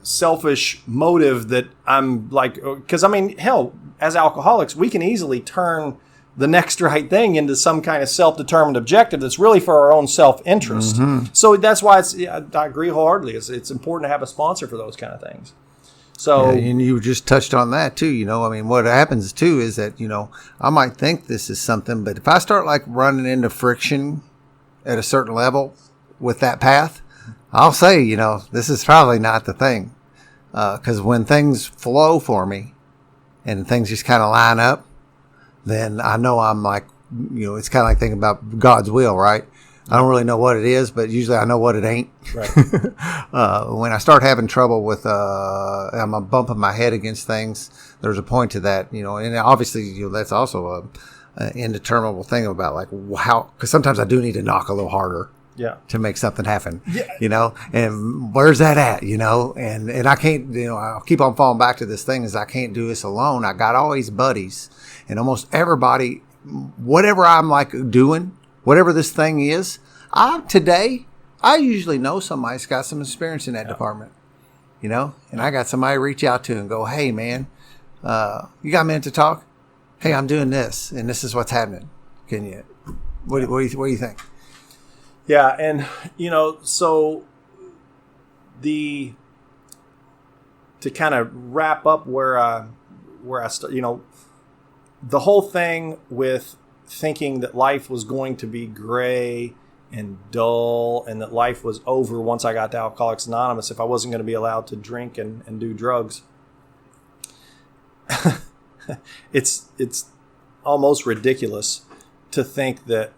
S2: selfish motive that I'm like, because hell, as alcoholics, we can easily turn the next right thing into some kind of self-determined objective that's really for our own self-interest. So that's why I agree wholeheartedly. It's important to have a sponsor for those kind of things. So,
S1: and you just touched on that too. What happens too is that, I might think this is something, but if I start like running into friction at a certain level with that path, I'll say, this is probably not the thing. Because when things flow for me and things just kind of line up, then I know I'm like, it's kind of like thinking about God's will, right? I don't really know what it is, but usually I know what it ain't. Right. When I start having trouble with, I'm bumping my head against things, there's a point to that, and obviously, that's also an indeterminable thing about like how, because sometimes I do need to knock a little harder.
S2: Yeah.
S1: To make something happen, and where's that at, and I can't, I'll keep on falling back to this thing is I can't do this alone. I got all these buddies, and almost everybody, whatever I'm like doing, whatever this thing is, I usually know somebody's got some experience in that department, and I got somebody to reach out to and go, hey man, you got a minute to talk? Hey, I'm doing this, and this is what's happening. Can you, what do you think?
S2: Yeah, and so to kind of wrap up where I start, the whole thing with thinking that life was going to be gray and dull, and that life was over once I got to Alcoholics Anonymous if I wasn't going to be allowed to drink and do drugs. It's almost ridiculous to think that,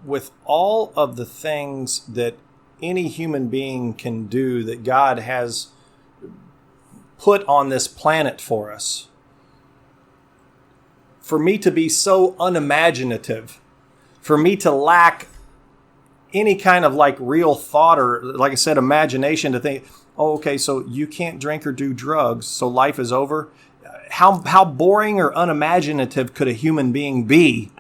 S2: with all of the things that any human being can do that God has put on this planet for us, for me to be so unimaginative, for me to lack any kind of like real thought or, like I said, imagination to think, oh, okay, so you can't drink or do drugs, so life is over. How boring or unimaginative could a human being be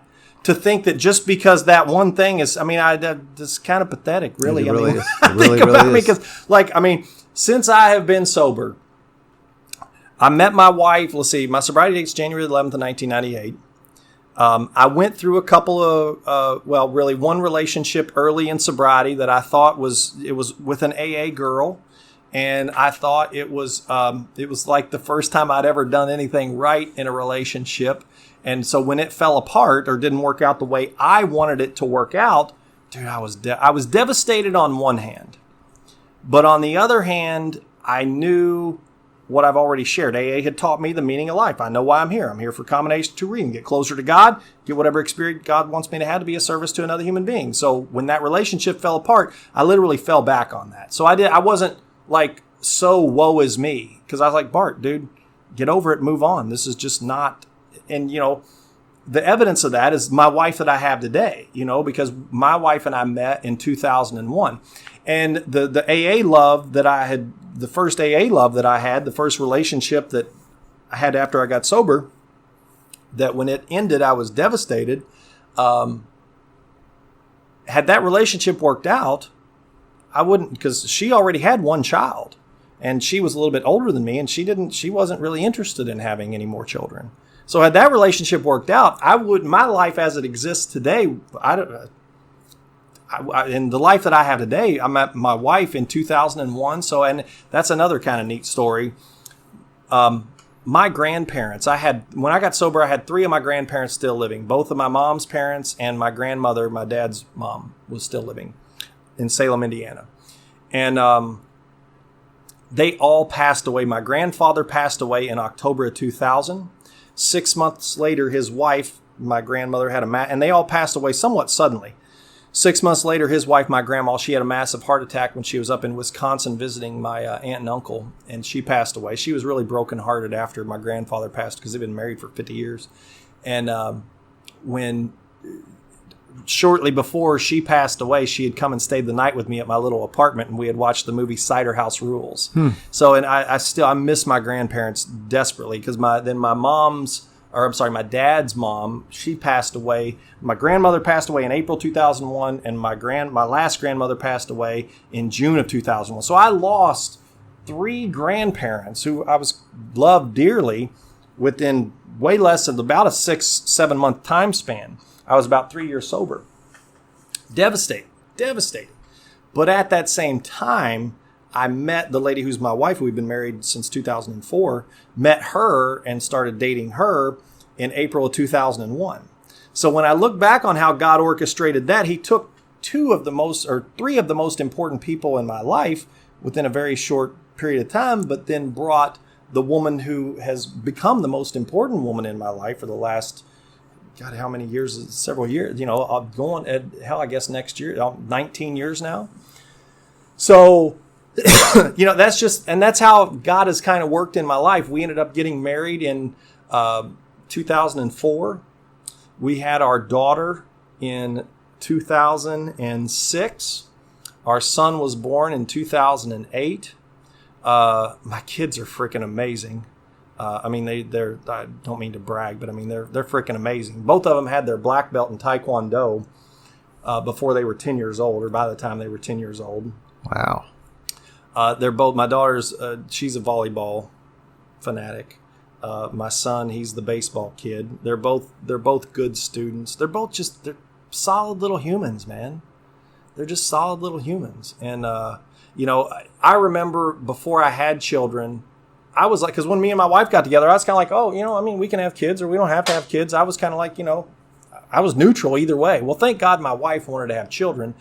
S2: to think that just because that one thing is, that's kind of pathetic, really.
S1: It really is.
S2: It really, really is. Because, since I have been sober, I met my wife, my sobriety date's January 11th of 1998. I went through a couple of, really one relationship early in sobriety that I thought it was with an AA girl. And I thought it was like the first time I'd ever done anything right in a relationship. And so when it fell apart or didn't work out the way I wanted it to work out, dude, I was devastated on one hand. But on the other hand, I knew what I've already shared. AA had taught me the meaning of life. I know why I'm here. I'm here for a combination of two reasons: get closer to God, get whatever experience God wants me to have to be a service to another human being. So when that relationship fell apart, I literally fell back on that. So I wasn't like, so woe is me, because I was like, Bart, dude, get over it, move on. This is just not. And, the evidence of that is my wife that I have today, because my wife and I met in 2001. And the AA love that I had, the first AA love that I had, the first relationship that I had after I got sober, that when it ended, I was devastated. Had that relationship worked out, I wouldn't, because she already had one child and she was a little bit older than me, and she wasn't really interested in having any more children. So had that relationship worked out, my life as it exists today, in the life that I have today, I met my wife in 2001. So, and that's another kind of neat story. My grandparents, when I got sober, I had 3 of my grandparents still living. Both of my mom's parents and my grandmother, my dad's mom, was still living in Salem, Indiana. And they all passed away. My grandfather passed away in October of 2000. 6 months later, his wife, my grandmother, had and they all passed away somewhat suddenly. 6 months later, his wife, my grandma, she had a massive heart attack when she was up in Wisconsin visiting my aunt and uncle, and she passed away. She was really brokenhearted after my grandfather passed, because they've been married for 50 years. And shortly before she passed away, she had come and stayed the night with me at my little apartment, and we had watched the movie Cider House Rules. So, and I miss my grandparents desperately, because my dad's mom, she passed away. My grandmother passed away in April 2001, and my last grandmother passed away in June of 2001. So I lost 3 grandparents who I loved dearly within way less than about a 6-7 month time span. I was about 3 years sober. Devastating. But at that same time, I met the lady who's my wife, who we've been married since 2004, met her and started dating her in April of 2001. So when I look back on how God orchestrated that, he took 3 of the most important people in my life within a very short period of time, but then brought the woman who has become the most important woman in my life for the last, God, how many years? Several years, going at hell, I guess next year, 19 years now. So, that's how God has kind of worked in my life. We ended up getting married in 2004. We had our daughter in 2006. Our son was born in 2008. My kids are freaking amazing. They're I don't mean to brag, but they're freaking amazing. Both of them had their black belt in Taekwondo before they were 10 years old, or by the time they were 10 years old.
S1: Wow.
S2: They're both, my daughter's, she's a volleyball fanatic. My son, he's the baseball kid. They're both good students. They're solid little humans, man. They're just solid little humans. And, I remember before I had children, I was like, because when me and my wife got together, I was kind of like, we can have kids or we don't have to have kids. I was kind of like, I was neutral either way. Well, thank God my wife wanted to have children,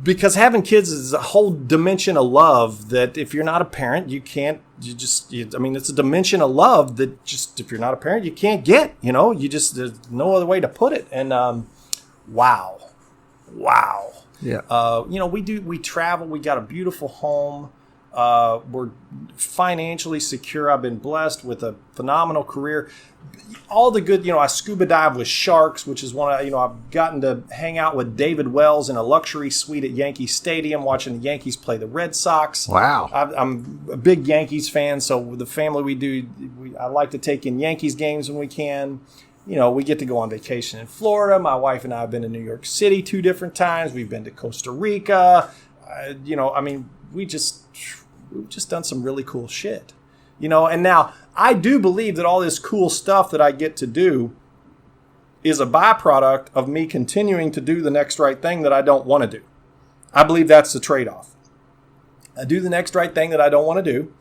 S2: because having kids is a whole dimension of love that if you're not a parent, you can't, it's a dimension of love that just, if you're not a parent, you can't get, there's no other way to put it. And, wow.
S1: Yeah.
S2: We travel, we got a beautiful home. We're financially secure. I've been blessed with a phenomenal career. All the good, I scuba dive with sharks, which is I've gotten to hang out with David Wells in a luxury suite at Yankee Stadium watching the Yankees play the Red Sox.
S1: Wow.
S2: I'm a big Yankees fan, so with the family I like to take in Yankees games when we can. We get to go on vacation in Florida. My wife and I have been to New York City 2 different times. We've been to Costa Rica. We've just done some really cool shit. And now I do believe that all this cool stuff that I get to do is a byproduct of me continuing to do the next right thing that I don't want to do. I believe that's the trade-off. I do the next right thing that I don't want to do.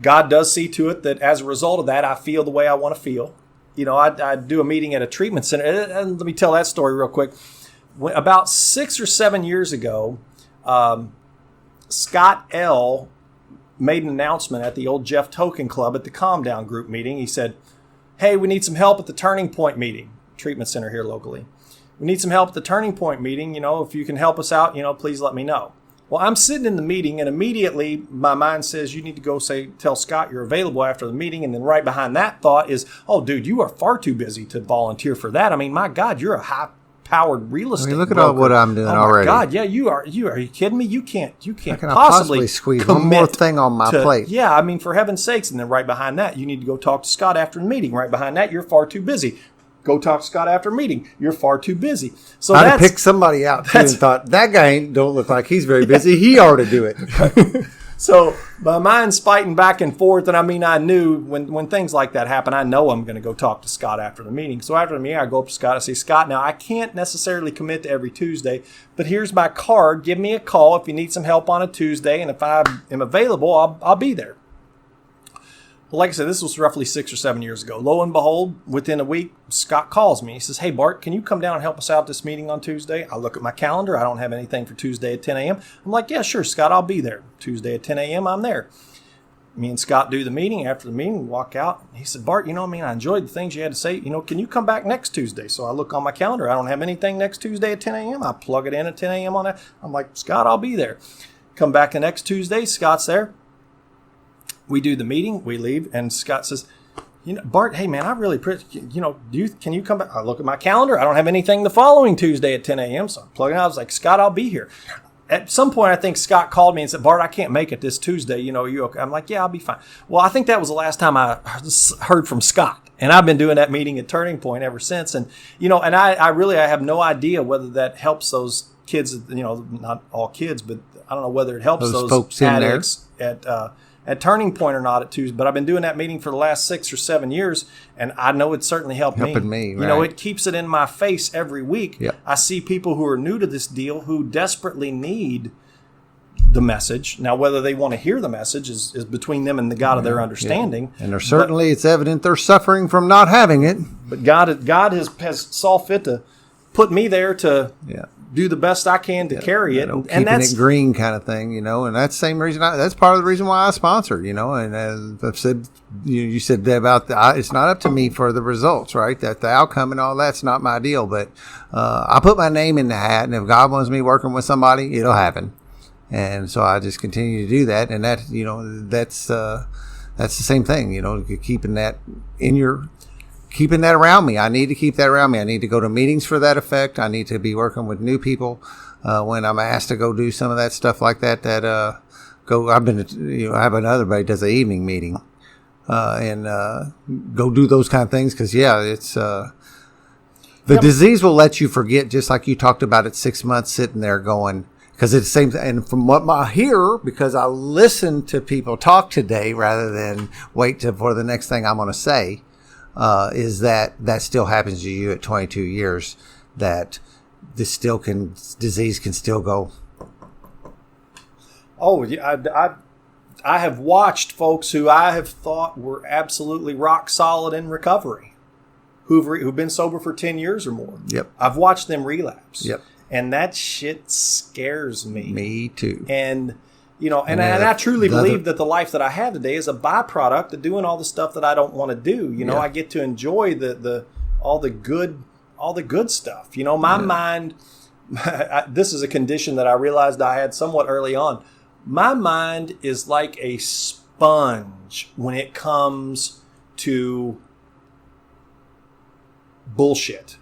S2: God does see to it that as a result of that, I feel the way I want to feel. I do a meeting at a treatment center. And let me tell that story real quick. About 6 or 7 years ago, Scott L. made an announcement at the old Jeff Token Club at the Calm Down group meeting. He said, hey, we need some help at the Turning Point meeting, treatment center here locally. We need some help at the Turning Point meeting. If you can help us out, please let me know. Well, I'm sitting in the meeting, and immediately my mind says, you need to go tell Scott you're available after the meeting. And then right behind that thought is, oh, dude, you are far too busy to volunteer for that. I mean, my God, you're a high-powered real estate
S1: look at
S2: broker.
S1: all what I'm doing already.
S2: Oh, my God, yeah, you are. Are you kidding me? You can't
S1: I can
S2: possibly
S1: squeeze one more thing on my plate.
S2: Yeah, I mean, for heaven's sakes. And then right behind that, you need to go talk to Scott after the meeting. Right behind that, you're far too busy. Go talk to Scott after a meeting. You're far too busy. So
S1: I'd have picked somebody out too and thought, that guy don't look like he's very busy. He ought to do it.
S2: So my mind's fighting back and forth. And I knew when things like that happen, I know I'm going to go talk to Scott after the meeting. So after the meeting, I go up to Scott. I say, Scott, now I can't necessarily commit to every Tuesday, but here's my card. Give me a call if you need some help on a Tuesday. And if I am available, I'll be there. Well, like I said, this was roughly 6 or 7 years ago. Lo and behold, within a week, Scott calls me. He says, hey, Bart, can you come down and help us out at this meeting on Tuesday? I look at my calendar. I don't have anything for Tuesday at 10 a.m. I'm like, yeah, sure, Scott, I'll be there. Tuesday at 10 a.m., I'm there. Me and Scott do the meeting. After the meeting, we walk out. He said, Bart, I enjoyed the things you had to say. Can you come back next Tuesday? So I look on my calendar. I don't have anything next Tuesday at 10 a.m. I plug it in at 10 a.m. on that. I'm like, Scott, I'll be there. Come back the next Tuesday. Scott's there. We do the meeting, we leave, and Scott says, Bart, hey, man, I really appreciate, can you come back? I look at my calendar. I don't have anything the following Tuesday at 10 a.m., so I'm plugging out. I was like, Scott, I'll be here. At some point, I think Scott called me and said, Bart, I can't make it this Tuesday. You okay? I'm like, yeah, I'll be fine. Well, I think that was the last time I heard from Scott, and I've been doing that meeting at Turning Point ever since. And, and I have no idea whether that helps those kids, not all kids, but I don't know whether it helps those
S1: folks
S2: addicts at Turning Point or not at Tuesday, but I've been doing that meeting for the last 6 or 7 years, and I know it certainly
S1: helping me. Right.
S2: It keeps it in my face every week.
S1: Yep.
S2: I see people who are new to this deal who desperately need the message. Now, whether they want to hear the message is between them and the God of their understanding.
S1: Yeah. And it's evident they're suffering from not having it.
S2: But God has saw fit to put me there to do the best I can to carry it.
S1: And that's it green kind of thing, and that's the same reason. That's part of the reason why I sponsor, and as I've said, you said that about it's not up to me for the results, right? That the outcome and all that's not my deal, but I put my name in the hat, and if God wants me working with somebody, it'll happen. And so I just continue to do that, and that, that's the same thing, keeping that around me. I need to keep that around me. I need to go to meetings for that effect. I need to be working with new people when I'm asked to go do some of that stuff like that. I've been, I have another buddy does an evening meeting and go do those kind of things because it's the disease will let you forget, just like you talked about it 6 months sitting there going. Because it's the same, and from what I hear, because I listen to people talk today rather than wait for the next thing I'm going to say. Is that still happens to you at 22 years, that disease can still go.
S2: Oh, yeah. I have watched folks who I have thought were absolutely rock solid in recovery, who've been sober for 10 years or more.
S1: Yep.
S2: I've watched them relapse.
S1: Yep.
S2: And that shit scares me.
S1: Me too.
S2: And, and I truly believe that the life that I have today is a byproduct of doing all the stuff that I don't want to do. I get to enjoy all the good stuff. My mind, this is a condition that I realized I had somewhat early on. My mind is like a sponge when it comes to bullshit.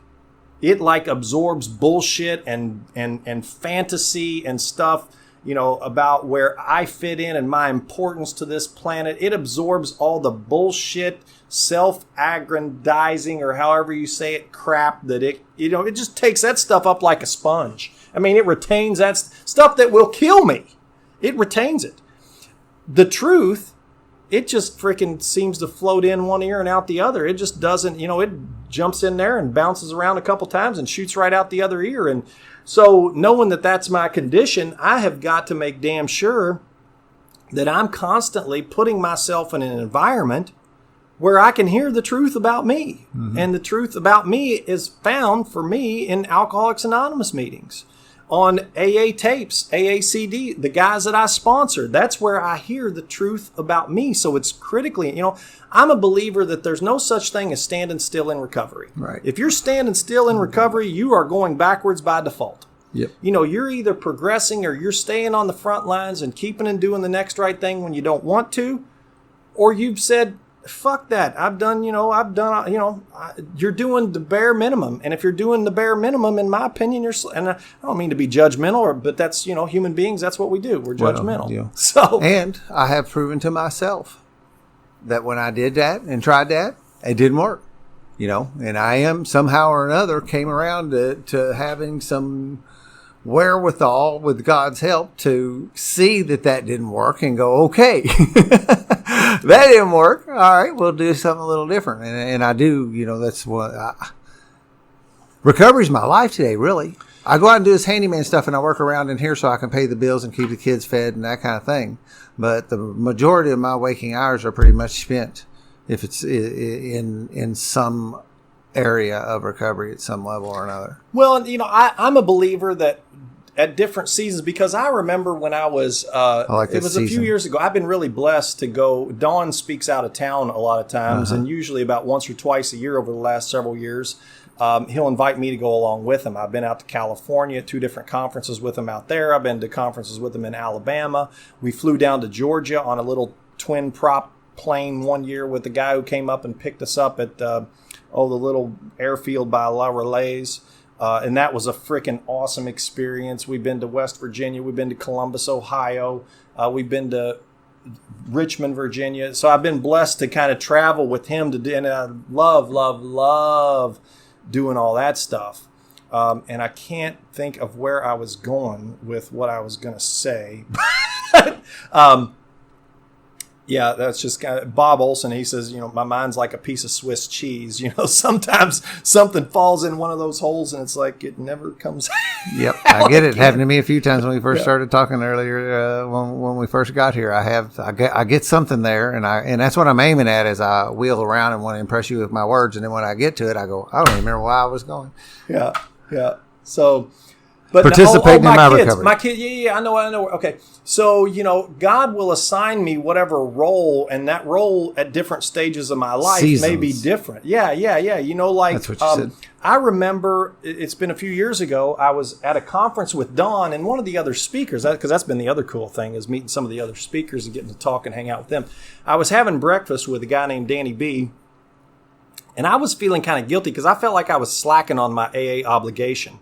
S2: It like absorbs bullshit and fantasy and stuff, about where I fit in and my importance to this planet. It absorbs all the bullshit, self-aggrandizing, or however you say it, crap that it just takes that stuff up like a sponge. I mean, it retains that stuff that will kill me. It retains it. The truth, it just freaking seems to float in one ear and out the other. It just doesn't, it jumps in there and bounces around a couple times and shoots right out the other ear. And so knowing that that's my condition, I have got to make damn sure that I'm constantly putting myself in an environment where I can hear the truth about me. Mm-hmm. And the truth about me is found for me in Alcoholics Anonymous meetings, on AA tapes, AACD, the guys that I sponsored. That's where I hear the truth about me. So it's critically, I'm a believer that there's no such thing as standing still in recovery.
S1: Right.
S2: If you're standing still in recovery, you are going backwards by default.
S1: Yep.
S2: You're either progressing or you're staying on the front lines and keeping and doing the next right thing when you don't want to, or you've said, fuck that. You're doing the bare minimum. And if you're doing the bare minimum, in my opinion, and I don't mean to be judgmental, but that's, human beings, that's what we do. We're judgmental.
S1: Well, yeah.
S2: So,
S1: and I have proven to myself that when I did that and tried that, it didn't work, and I am somehow or another came around to having some wherewithal with God's help to see that didn't work and go, okay, that didn't work. All right, we'll do something a little different. And I do, that's what recovery's my life today, really. I go out and do this handyman stuff and I work around in here so I can pay the bills and keep the kids fed and that kind of thing. But the majority of my waking hours are pretty much spent if it's in some area of recovery at some level or another.
S2: Well, I'm a believer that at different seasons, because I remember when I was, it was a few years ago, I've been really blessed to go. Dawn speaks out of town a lot of times, and usually about once or twice a year over the last several years. He'll invite me to go along with him. I've been out to California at 2 different conferences with him out there. I've been to conferences with him in Alabama. We flew down to Georgia on a little twin prop plane one year with the guy who came up and picked us up at the little airfield by La Relays. And that was a freaking awesome experience. We've been to West Virginia. We've been to Columbus, Ohio. We've been to Richmond, Virginia. So I've been blessed to kind of travel with him and I love doing all that stuff. And I can't think of where I was going with what I was going to say. Yeah, that's just kind of Bob Olson. He says, my mind's like a piece of Swiss cheese. Sometimes something falls in one of those holes and it's like it never comes.
S1: Yep, I get it. It happened to me a few times when we first started talking earlier. When we first got here, I get something there, and that's what I'm aiming at as I wheel around and want to impress you with my words. And then when I get to it, I go, I don't even remember where I was going.
S2: Yeah. So. But
S1: participating in my
S2: kids,
S1: recovery.
S2: My kid, yeah, I know. Okay, so God will assign me whatever role, and that role at different stages of my life may be different. Yeah.
S1: That's what you said.
S2: I remember it's been a few years ago. I was at a conference with Don and one of the other speakers, because that's been the other cool thing is meeting some of the other speakers and getting to talk and hang out with them. I was having breakfast with a guy named Danny B. And I was feeling kind of guilty because I felt like I was slacking on my AA obligation.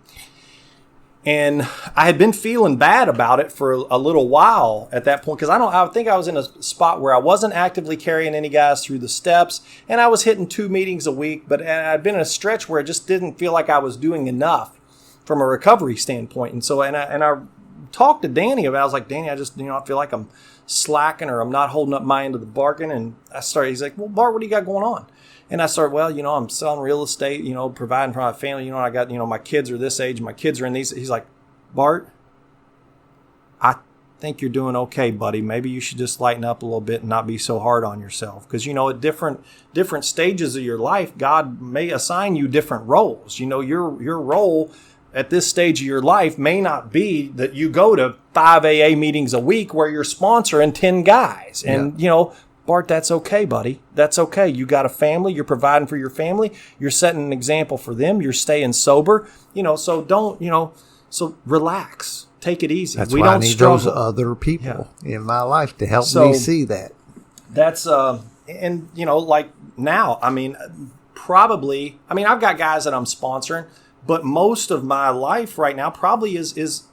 S2: And I had been feeling bad about it for a little while at that point because I think I was in a spot where I wasn't actively carrying any guys through the steps, and I was hitting 2 meetings a week, but I'd been in a stretch where it just didn't feel like I was doing enough from a recovery standpoint. And so, and I talked to Danny about it. I was like, Danny, I just, I feel like I'm slacking or I'm not holding up my end of the bargain. And he's like, well, Bart, what do you got going on? And I started, I'm selling real estate, providing for my family. I got, my kids are this age, my kids are in these. He's like, Bart, I think you're doing okay, buddy. Maybe you should just lighten up a little bit and not be so hard on yourself. Because, at different stages of your life, God may assign you different roles. Your role at this stage of your life may not be that you go to 5 AA meetings a week where you're sponsoring 10 guys. And, Bart, that's okay, buddy. That's okay. You got a family. You're providing for your family. You're setting an example for them. You're staying sober. So don't, so relax. Take it easy.
S1: That's why I need those other people in my life to help me see that.
S2: That's, and, like now, I've got guys that I'm sponsoring, but most of my life right now probably is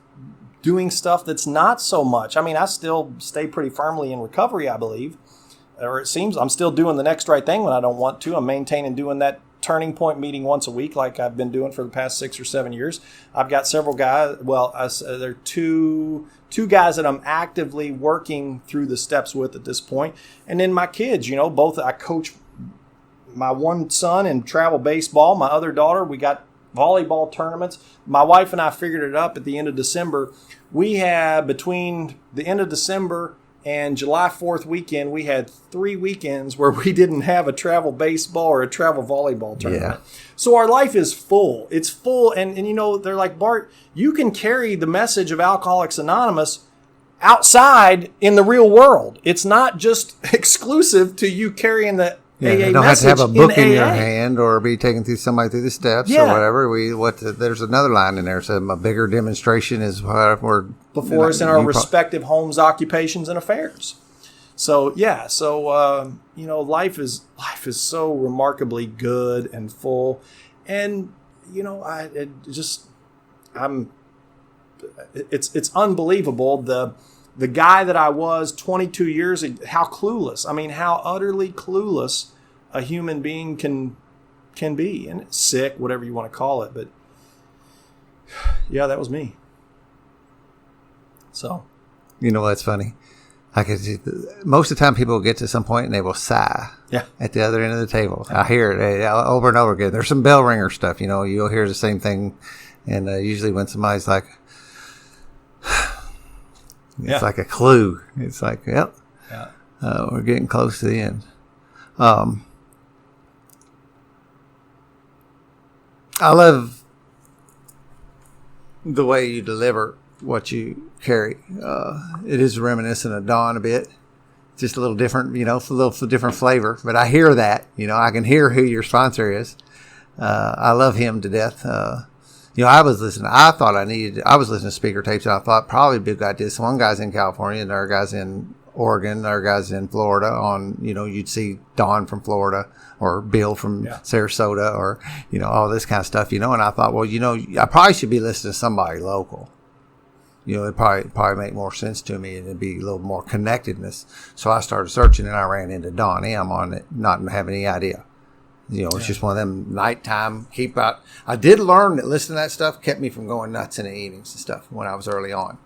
S2: doing stuff that's not so much. I still stay pretty firmly in recovery, I believe. Or it seems I'm still doing the next right thing when I don't want to. I'm maintaining doing that turning point meeting once a week like I've been doing for the past 6 or 7 years. I've got several guys. Well, there are two guys that I'm actively working through the steps with at this point. And then my kids, both I coach my one son in travel baseball. My other daughter, we got volleyball tournaments. My wife and I figured it up at the end of December. We had between the end of December and July 4th weekend, we had 3 weekends where we didn't have a travel baseball or a travel volleyball tournament. Yeah. So our life is full. It's full. And they're like, Bart, you can carry the message of Alcoholics Anonymous outside in the real world. It's not just exclusive to you carrying the AA
S1: you don't have to have a book in your hand or be taken through somebody through the steps or whatever. There's another line in there. So a bigger demonstration is what we're
S2: before us in our respective homes, occupations, and affairs. So life is so remarkably good and full, and it's unbelievable the guy that I was 22 years ago, how clueless. How utterly clueless a human being can be, and sick, whatever you want to call it. But yeah, that was me. So,
S1: what's funny? Most of the time people will get to some point and they will sigh at the other end of the table. I hear it over and over again. There's some bell ringer stuff, you'll hear the same thing. And usually when somebody's like, it's like a clue. It's like, yep, we're getting close to the end. I love the way you deliver what you carry. It is reminiscent of Don a bit. Just a little different, a little different flavor. But I hear that, I can hear who your sponsor is. I love him to death. I was listening to speaker tapes, and I thought probably a big guy did. So one guy's in California, and there are guys in Oregon, there are guys in Florida on, you'd see Don from Florida or Bill from Sarasota or, all this kind of stuff, and I thought, well, I probably should be listening to somebody local. It'd probably make more sense to me, and it'd be a little more connectedness. So I started searching, and I ran into Don M on it, not having any idea. It's just one of them nighttime keep out. I did learn that listening to that stuff kept me from going nuts in the evenings and stuff when I was early on.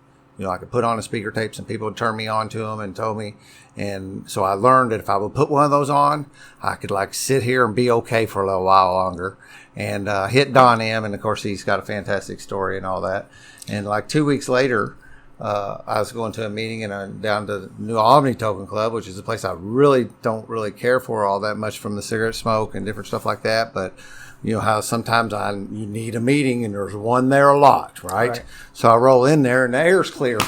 S1: I could put on the speaker tapes and people would turn me on to them and told me. And so I learned that if I would put one of those on, I could sit here and be okay for a little while longer and hit Don M. And of course, he's got a fantastic story and all that. And 2 weeks later, I was going to a meeting down to New Albany Token Club, which is a place I don't really care for all that much from the cigarette smoke and different stuff like that. But how sometimes you need a meeting and there's one there a lot, right? So I roll in there and the air's clear.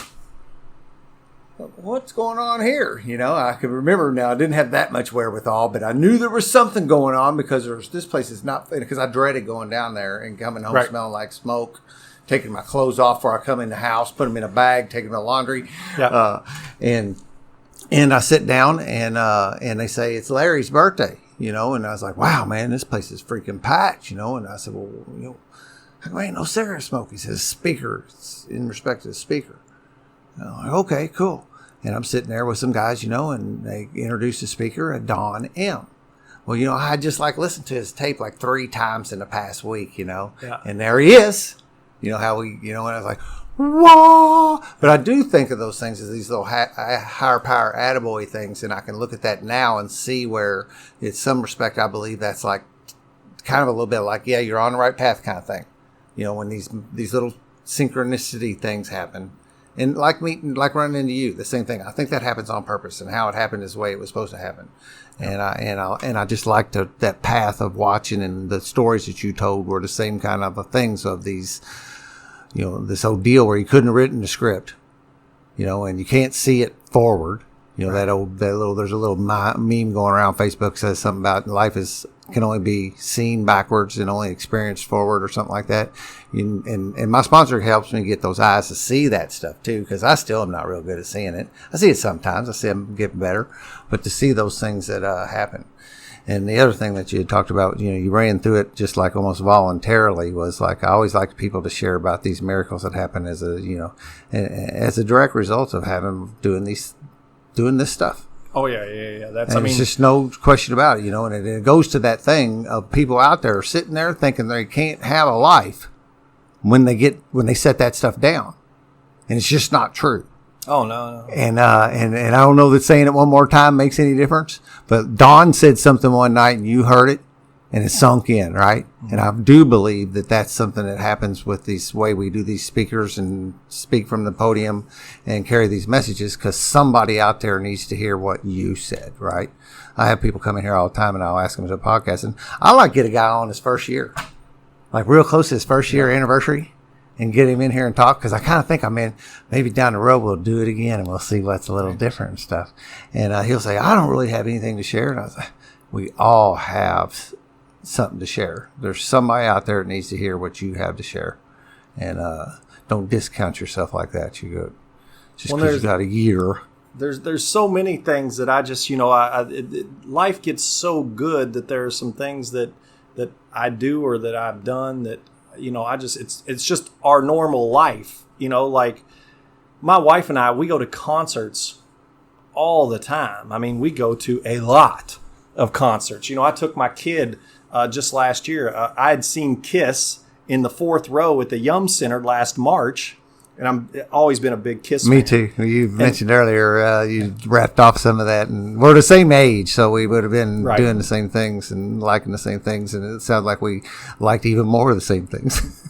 S1: What's going on here? I can remember now. I didn't have that much wherewithal, but I knew there was something going on because this place is not, because I dreaded going down there and coming home smelling like smoke. Taking my clothes off before I come in the house, put them in a bag, taking my laundry, and I sit down and they say it's Larry's birthday, and I was like, wow, man, this place is freaking packed, and I said, well, ain't no cigarette smoke. He says speaker, it's in respect to the speaker. And I'm like, okay, cool. And I'm sitting there with some guys, and they introduced the speaker, Don M. Well, I just listened to his tape 3 times in the past week, and there he is. How we, and I was like, whoa. But I do think of those things as these little higher power attaboy things. And I can look at that now and see where, in some respect, I believe that's kind of a little bit you're on the right path kind of thing. When these little synchronicity things happen. And like running into you, the same thing. I think that happens on purpose, and how it happened is the way it was supposed to happen. And I just liked that path of watching, and the stories that you told were the same kind of things of these, this old deal where you couldn't have written the script, and you can't see it forward. There's a little meme going around Facebook says something about life can only be seen backwards and only experienced forward or something like that. And my sponsor helps me get those eyes to see that stuff too, because I still am not real good at seeing it. I see it sometimes. I see I'm getting better, but to see those things that happen. And the other thing that you had talked about, you ran through it just like almost voluntarily, was like, I always like people to share about these miracles that happen as a direct result of doing this stuff.
S2: Oh yeah.
S1: It's just no question about it, and it goes to that thing of people out there sitting there thinking they can't have a life when they set that stuff down. And it's just not true.
S2: Oh, no.
S1: And I don't know that saying it one more time makes any difference, but Dawn said something one night and you heard it and it sunk in, right? Mm-hmm. And I do believe that that's something that happens with this way we do these speakers and speak from the podium and carry these messages, because somebody out there needs to hear what you said, right? I have people come in here all the time and I'll ask them to podcast, and I like to get a guy on his first year, like real close to his first year anniversary, and get him in here and talk, because I kind of think, maybe down the road we'll do it again and we'll see what's a little different and stuff. And he'll say, I don't really have anything to share. And I was like, we all have something to share. There's somebody out there that needs to hear what you have to share. And don't discount yourself like that. Just because you got a year.
S2: There's so many things that I just, life gets so good that there are some things that I do or that I've done that, it's just our normal life, like my wife and I, we go to concerts all the time. I mean, we go to a lot of concerts. I took my kid just last year. I had seen Kiss in the 4th row at the Yum Center last March. And I've always been a big Kiss fan.
S1: Me too. You mentioned earlier you wrapped off some of that, and we're the same age, so we would have been doing the same things and liking the same things, and it sounds like we liked even more of the same things.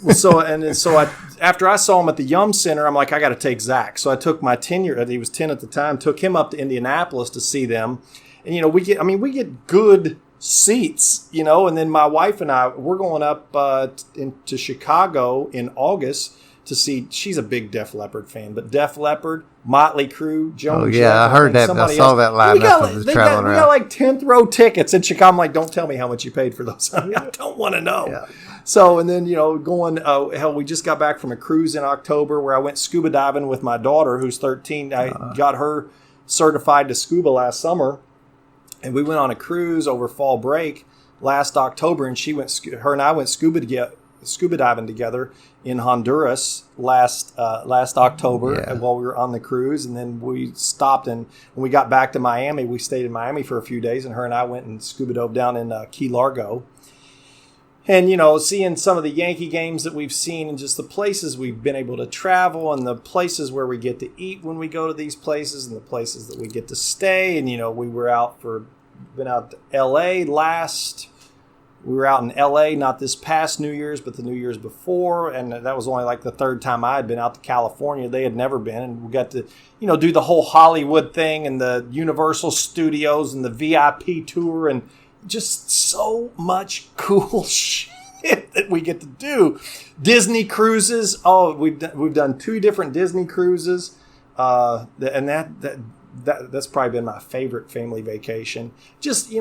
S2: After I saw him at the Yum Center, I'm like, I got to take Zach. So I took my 10-year, he was 10 at the time, took him up to Indianapolis to see them, and we get good seats, and then my wife and I, we're going up to Chicago in August to see. She's a big Def Leppard fan, but Def Leppard, Motley Crue, Joan.
S1: Oh yeah,
S2: Jett,
S1: I heard that. I saw that live. We
S2: got like 10th row tickets in Chicago. I'm like, don't tell me how much you paid for those. I don't want to know. Yeah. So, and then going. Hell, we just got back from a cruise in October where I went scuba diving with my daughter, who's 13. I got her certified to scuba last summer, and we went on a cruise over fall break last October, and her and I went scuba diving together in Honduras last October while we were on the cruise. And then we stopped, and when we got back to Miami, we stayed in Miami for a few days, and her and I went and scuba dove down in Key Largo. And, seeing some of the Yankee games that we've seen, and just the places we've been able to travel, and the places where we get to eat when we go to these places, and the places that we get to stay. And, we were been out to L.A. We were out in L.A., not this past New Year's, but the New Year's before. And that was only like the 3rd time I had been out to California. They had never been. And we got to, do the whole Hollywood thing and the Universal Studios and the VIP tour, and just so much cool shit that we get to do. Disney cruises. Oh, we've done 2 different Disney cruises. And that's probably been my favorite family vacation. Just,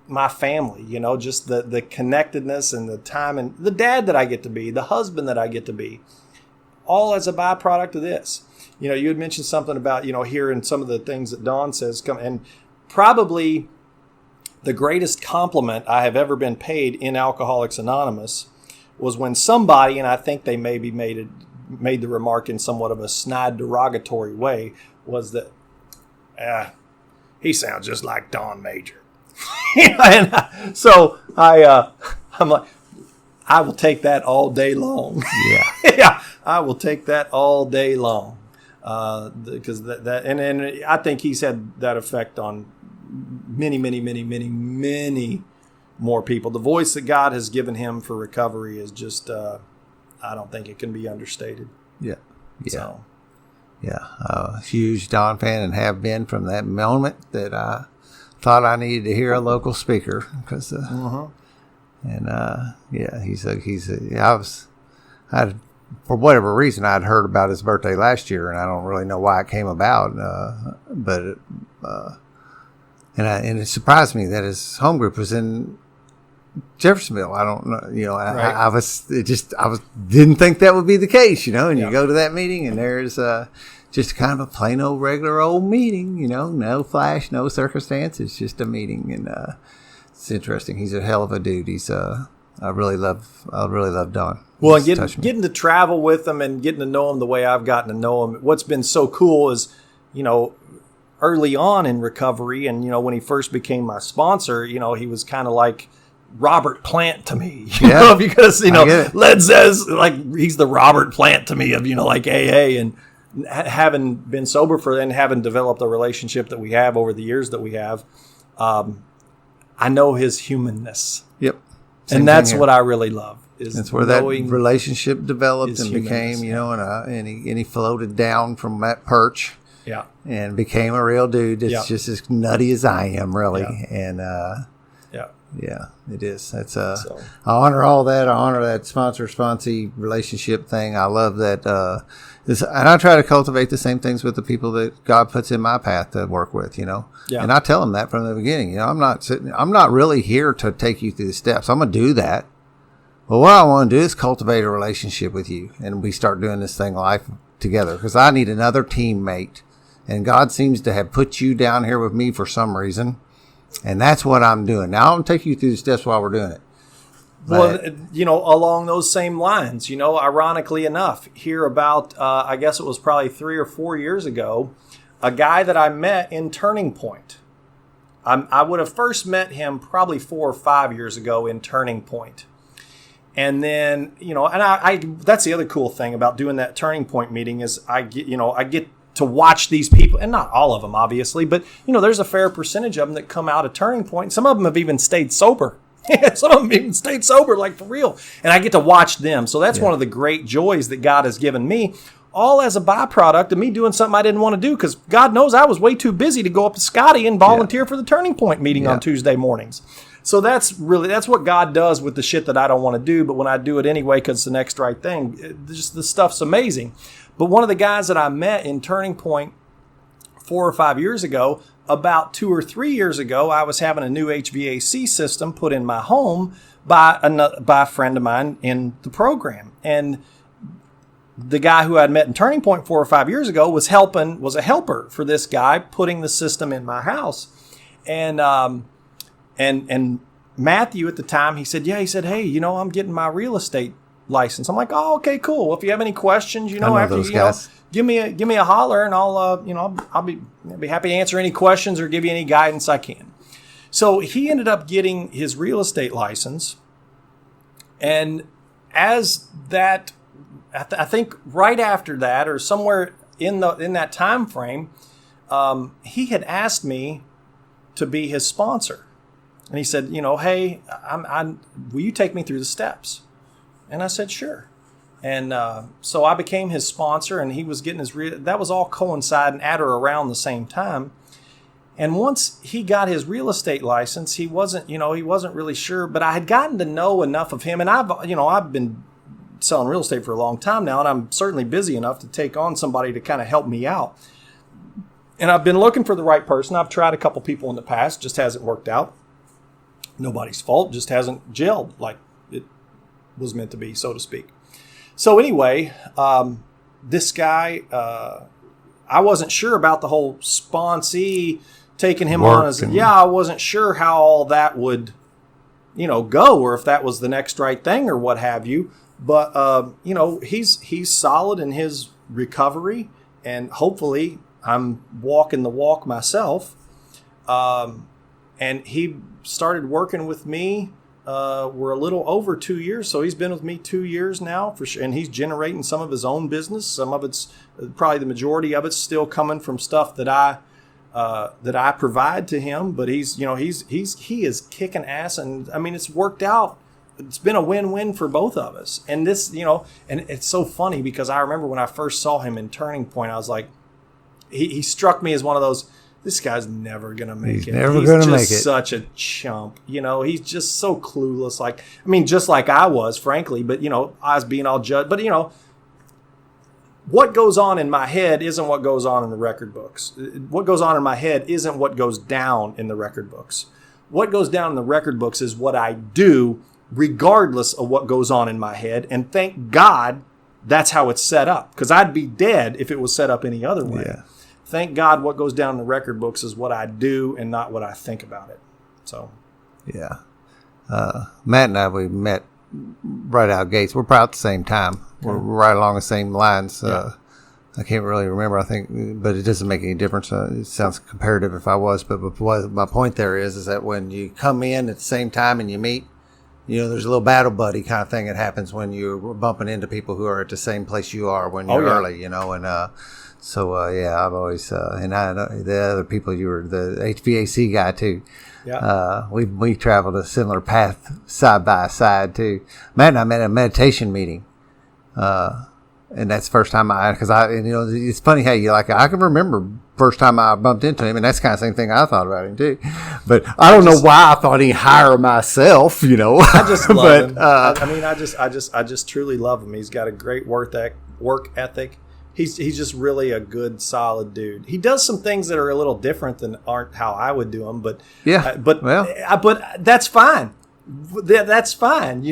S2: my family, just the connectedness and the time, and the dad that I get to be, the husband that I get to be, all as a byproduct of this. You had mentioned something about, hearing some of the things that Dawn says come, and probably the greatest compliment I have ever been paid in Alcoholics Anonymous was when somebody, and I think they maybe made the remark in somewhat of a snide, derogatory way, was that he sounds just like Don Major. So I'm like, I will take that all day long. Yeah, yeah, I will take that all day long, because that and I think he's had that effect on many more people. The voice that God has given him for recovery is just, I don't think it can be understated.
S1: Yeah. Yeah.
S2: So,
S1: Huge Don fan and have been from that moment that I thought I needed to hear a local speaker because, for whatever reason, I'd heard about his birthday last year, and I don't really know why it came about. And it surprised me that his home group was in Jeffersonville. I don't know, I didn't think that would be the case, and you go to that meeting and there's just kind of a plain old regular old meeting, no flash, no circumstance. It's just a meeting. And, it's interesting. He's a hell of a dude. I really love Don.
S2: Well, getting to travel with him and getting to know him the way I've gotten to know him. What's been so cool is, early on in recovery and, when he first became my sponsor, he was kind of like Robert Plant to me, because, Led says like he's the Robert Plant to me of, like AA, and having been sober and having developed a relationship that we have over the years that we have, I know his humanness.
S1: Yep.
S2: And that's what I really love.
S1: That's where that relationship developed and became, and he floated down from that perch.
S2: Yeah. And
S1: became a real dude. It's just as nutty as I am, really.
S2: Yeah.
S1: And, yeah, it is. That's I
S2: So.
S1: honor all that. I honor that sponsor-sponsee relationship thing. I love that. And I try to cultivate the same things with the people that God puts in my path to work with, Yeah. And I tell them that from the beginning. I'm not really here to take you through the steps. I'm going to do that. But what I want to do is cultivate a relationship with you, and we start doing this thing life together, because I need another teammate. And God seems to have put you down here with me for some reason. And that's what I'm doing. Now, I'm going to take you through the steps while we're doing it.
S2: But, along those same lines, ironically enough, here about, I guess it was probably 3 or 4 years ago, a guy that I met in Turning Point. I would have first met him probably 4 or 5 years ago in Turning Point. And then, and I that's the other cool thing about doing that Turning Point meeting is I get to watch these people, and not all of them, obviously, but, there's a fair percentage of them that come out of Turning Point. Some of them have even stayed sober. Some of them even stayed sober, like for real. And I get to watch them. So that's one of the great joys that God has given me, all as a byproduct of me doing something I didn't want to do, because God knows I was way too busy to go up to Scotty and volunteer for the Turning Point meeting on Tuesday mornings. So that's what God does with the shit that I don't want to do, but when I do it anyway because it's the next right thing, just the stuff's amazing. But one of the guys that I met in Turning Point 4 or 5 years ago, about 2 or 3 years ago, I was having a new HVAC system put in my home by a friend of mine in the program. And the guy who I'd met in Turning Point 4 or 5 years ago was a helper for this guy putting the system in my house. And Matthew at the time, he said, hey, I'm getting my real estate license. I'm like, oh, okay, cool. Well, if you have any questions, give me a holler, and I'll be happy to answer any questions or give you any guidance I can. So he ended up getting his real estate license, and as that, I think right after that, or somewhere in that time frame, he had asked me to be his sponsor, and he said, hey, will you take me through the steps? And I said, sure. And so I became his sponsor, and he was getting that was all coinciding at or around the same time. And once he got his real estate license, he wasn't really sure, but I had gotten to know enough of him, and I've been selling real estate for a long time now, and I'm certainly busy enough to take on somebody to kind of help me out. And I've been looking for the right person. I've tried a couple people in the past, just hasn't worked out. Nobody's fault, just hasn't gelled like it was meant to be, so to speak. So anyway, this guy, I wasn't sure about the whole sponsee taking him on as I wasn't sure how all that would, go, or if that was the next right thing or what have you. But he's solid in his recovery, and hopefully I'm walking the walk myself. And he started working with me. We're a little over 2 years, so he's been with me 2 years now for sure, and he's generating some of his own business. Some of it's probably the majority of it's still coming from stuff that I provide to him. But he is kicking ass, and I mean it's worked out it's been a win-win for both of us. And this, and it's so funny because I remember when I first saw him in Turning Point, I was like, he struck me as one of those, this guy's never going to make it.
S1: Never going to make it.
S2: He's just such a chump. He's just so clueless. Just like I was, frankly, but, I was being all judged. But, what goes on in my head isn't what goes on in the record books. What goes on in my head isn't what goes down in the record books. What goes down in the record books is what I do regardless of what goes on in my head. And thank God that's how it's set up, because I'd be dead if it was set up any other way.
S1: Yeah.
S2: Thank God what goes down in the record books is what I do and not what I think about it. So,
S1: yeah. Matt and I, we met right out gates. We're probably at the same time. We're right along the same lines.
S2: Yeah.
S1: I can't really remember, I think, but it doesn't make any difference. It sounds comparative if I was, but my point there is that when you come in at the same time and you meet, there's a little battle buddy kind of thing that happens when you're bumping into people who are at the same place you are when you're early, and I've always, and I know the other people, you were the HVAC guy too.
S2: Yeah.
S1: We traveled a similar path side by side too. Matt and I met at a meditation meeting. And that's the first time it's funny how I can remember first time I bumped into him, and that's kind of the same thing I thought about him too. But I don't know why I thought he'd hire myself,
S2: I just love him. I just truly love him. He's got a great work ethic. He's just really a good, solid dude. He does some things that are a little different than aren't how I would do them, but but that's fine. That's fine,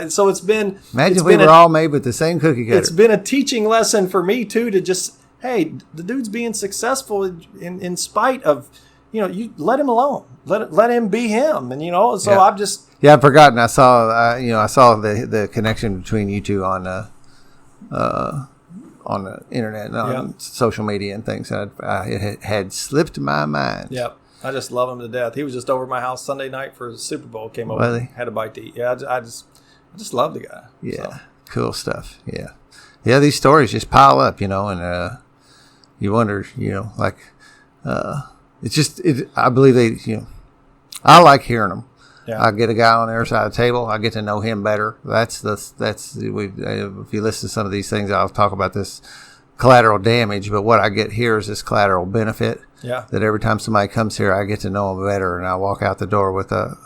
S2: So it's been.
S1: Imagine we were all made with the same cookie cutter.
S2: It's been a teaching lesson for me too to just, hey, the dude's being successful in spite of, you let him alone, let him be him, and I've just.
S1: Yeah, I've forgotten. I saw the connection between you two on the internet, and on social media and things. It had slipped my mind.
S2: Yep. I just love him to death. He was just over at my house Sunday night for the Super Bowl. Came over, and had a bite to eat. Yeah, I just love the guy.
S1: Yeah, so. Cool stuff. Yeah. These stories just pile up, and you wonder, it's just. I believe they, I like hearing them. Yeah. I get a guy on the other side of the table. I get to know him better. If you listen to some of these things, I'll talk about this collateral damage, but what I get here is this collateral benefit.
S2: Yeah.
S1: That every time somebody comes here, I get to know them better, and I walk out the door with a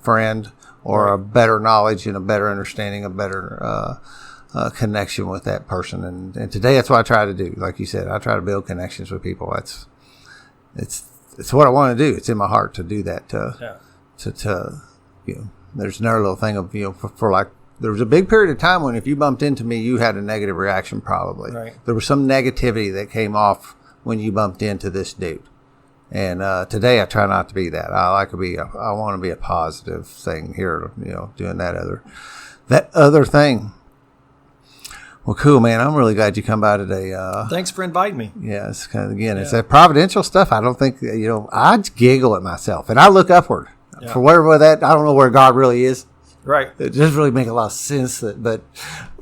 S1: friend, or a better knowledge and a better understanding, a better connection with that person. And today, that's what I try to do. Like you said, I try to build connections with people. It's what I want to do. It's in my heart to do that. There's another little thing of for like. There was a big period of time when if you bumped into me, you had a negative reaction probably.
S2: Right.
S1: There was some negativity that came off when you bumped into this dude. And today I try not to be that. I want to be a positive thing here, doing that other thing. Well, cool, man. I'm really glad you come by today.
S2: Thanks for inviting me.
S1: Yeah, it's kind of, it's that providential stuff. I don't think, I giggle at myself and I look upward for whatever that, I don't know where God really is.
S2: Right.
S1: It doesn't really make a lot of sense, but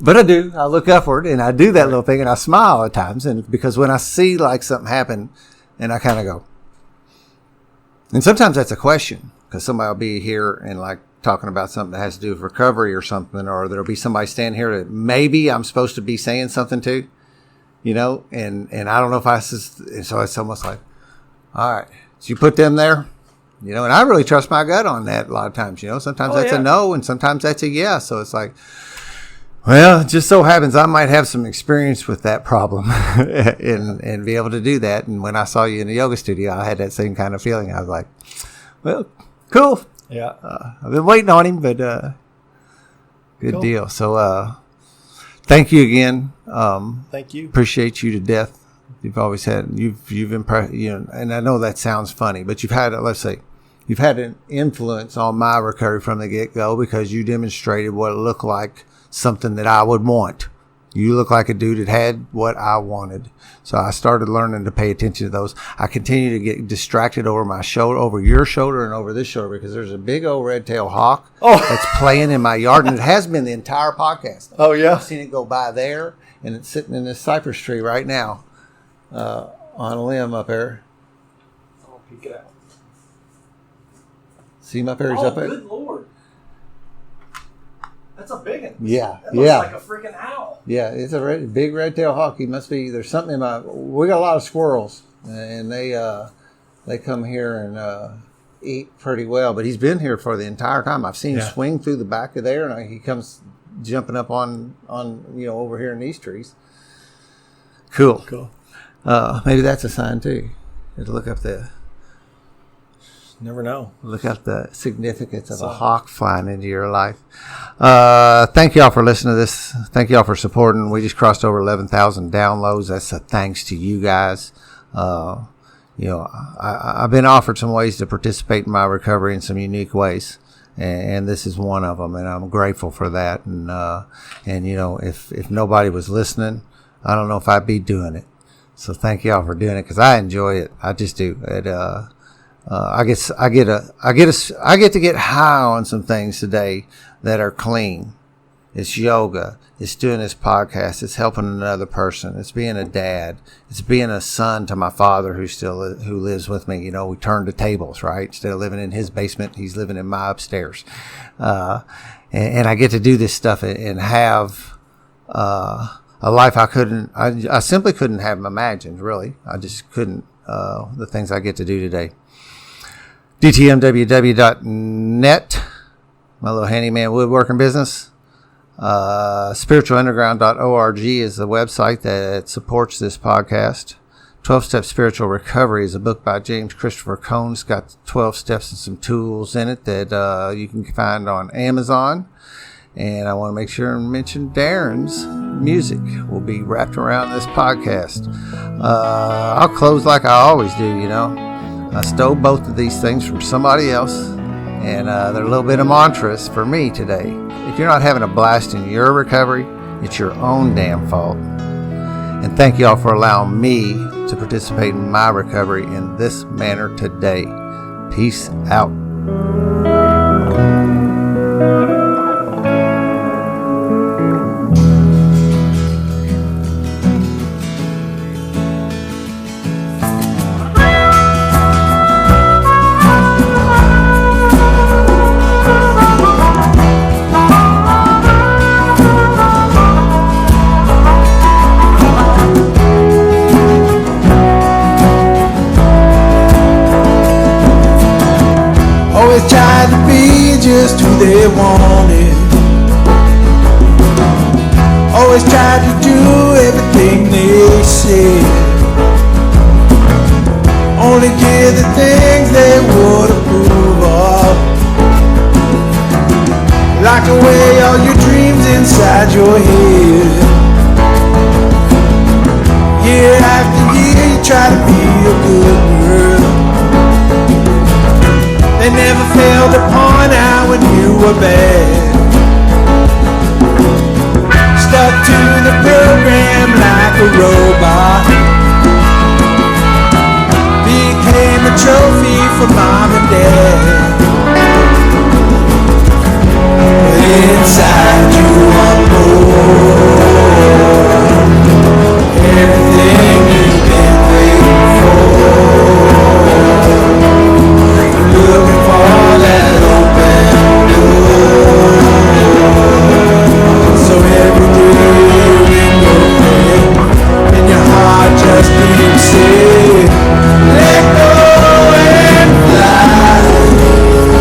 S1: I do. I look upward and I do that little thing and I smile at times. And because when I see like something happen and I kind of go, and sometimes that's a question because somebody will be here and like talking about something that has to do with recovery or something, or there'll be somebody standing here that maybe I'm supposed to be saying something to, and I don't know if so it's almost like, all right, so you put them there. And I really trust my gut on that a lot of times, sometimes that's a no and sometimes that's a yes. So it's like, well, it just so happens I might have some experience with that problem and be able to do that. And when I saw you in the yoga studio, I had that same kind of feeling. I was like, well, cool.
S2: Yeah.
S1: I've been waiting on him, but good deal. So thank you again.
S2: Thank you.
S1: Appreciate you to death. You've always you've impressed, and I know that sounds funny, but you've had an influence on my recovery from the get-go because you demonstrated what it looked like, something that I would want. You look like a dude that had what I wanted. So I started learning to pay attention to those. I continue to get distracted over my shoulder, over your shoulder and over this shoulder because there's a big old red-tailed hawk that's playing in my yard, and it has been the entire podcast.
S2: Oh, yeah?
S1: I've seen it go by there, and it's sitting in this cypress tree right now. On a limb up there.
S2: I'll peek it out.
S1: See him up there? He's up there.
S2: Good Lord. That's a big one.
S1: Yeah,
S2: That looks
S1: yeah.
S2: like a freaking owl.
S1: Yeah, it's a big red-tailed hawk. He must be. There's something in my. We got a lot of squirrels, and they come here and eat pretty well. But he's been here for the entire time. I've seen him swing through the back of there, and he comes jumping up on over here in these trees. Cool. Maybe that's a sign too. To look up the.
S2: Never know.
S1: Look up the significance of a hawk flying into your life. Thank y'all for listening to this. Thank y'all for supporting. We just crossed over 11,000 downloads. That's a thanks to you guys. I've been offered some ways to participate in my recovery in some unique ways, and this is one of them. And I'm grateful for that. And if nobody was listening, I don't know if I'd be doing it. So thank y'all for doing it because I enjoy it. I just do. I get to get high on some things today that are clean. It's yoga. It's doing this podcast. It's helping another person. It's being a dad. It's being a son to my father who lives with me. We turn the tables, right? Instead of living in his basement, he's living in my upstairs. And I get to do this stuff and have a life I simply couldn't have imagined, really. I just couldn't, the things I get to do today. DTMWW.net, my little handyman woodworking business. Spiritualunderground.org is the website that supports this podcast. 12 Step Spiritual Recovery is a book by James Christopher Cohn. It's got 12 steps and some tools in it that you can find on Amazon. And I want to make sure and mention Darren's music will be wrapped around this podcast. I'll close like I always do, I stole both of these things from somebody else, and they're a little bit of mantras for me today. If you're not having a blast in your recovery, it's your own damn fault. And thank y'all for allowing me to participate in my recovery in this manner today. Peace out.
S3: Tried to be just who they wanted. Always tried to do everything they said. Only did the things they would approve of. Locked away all your dreams inside your head. Year after year you try to be a good girl. They never failed to point out when you were bad. Stuck to the program like a robot. Became a trophy for mom and dad. But inside you want more. Everything you've been waiting for. Looking for that open door. So every day in your head, and your heart just keeps saying, let go and fly.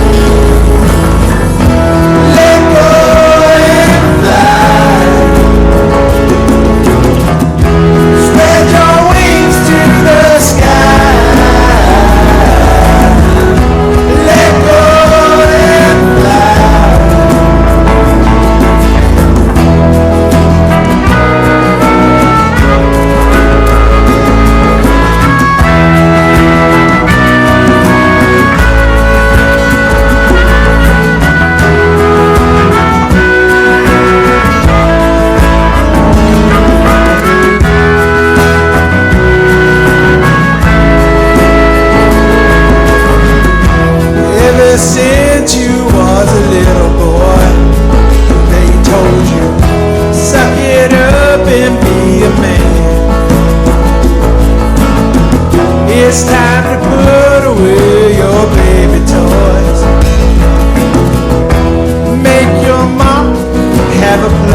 S3: have a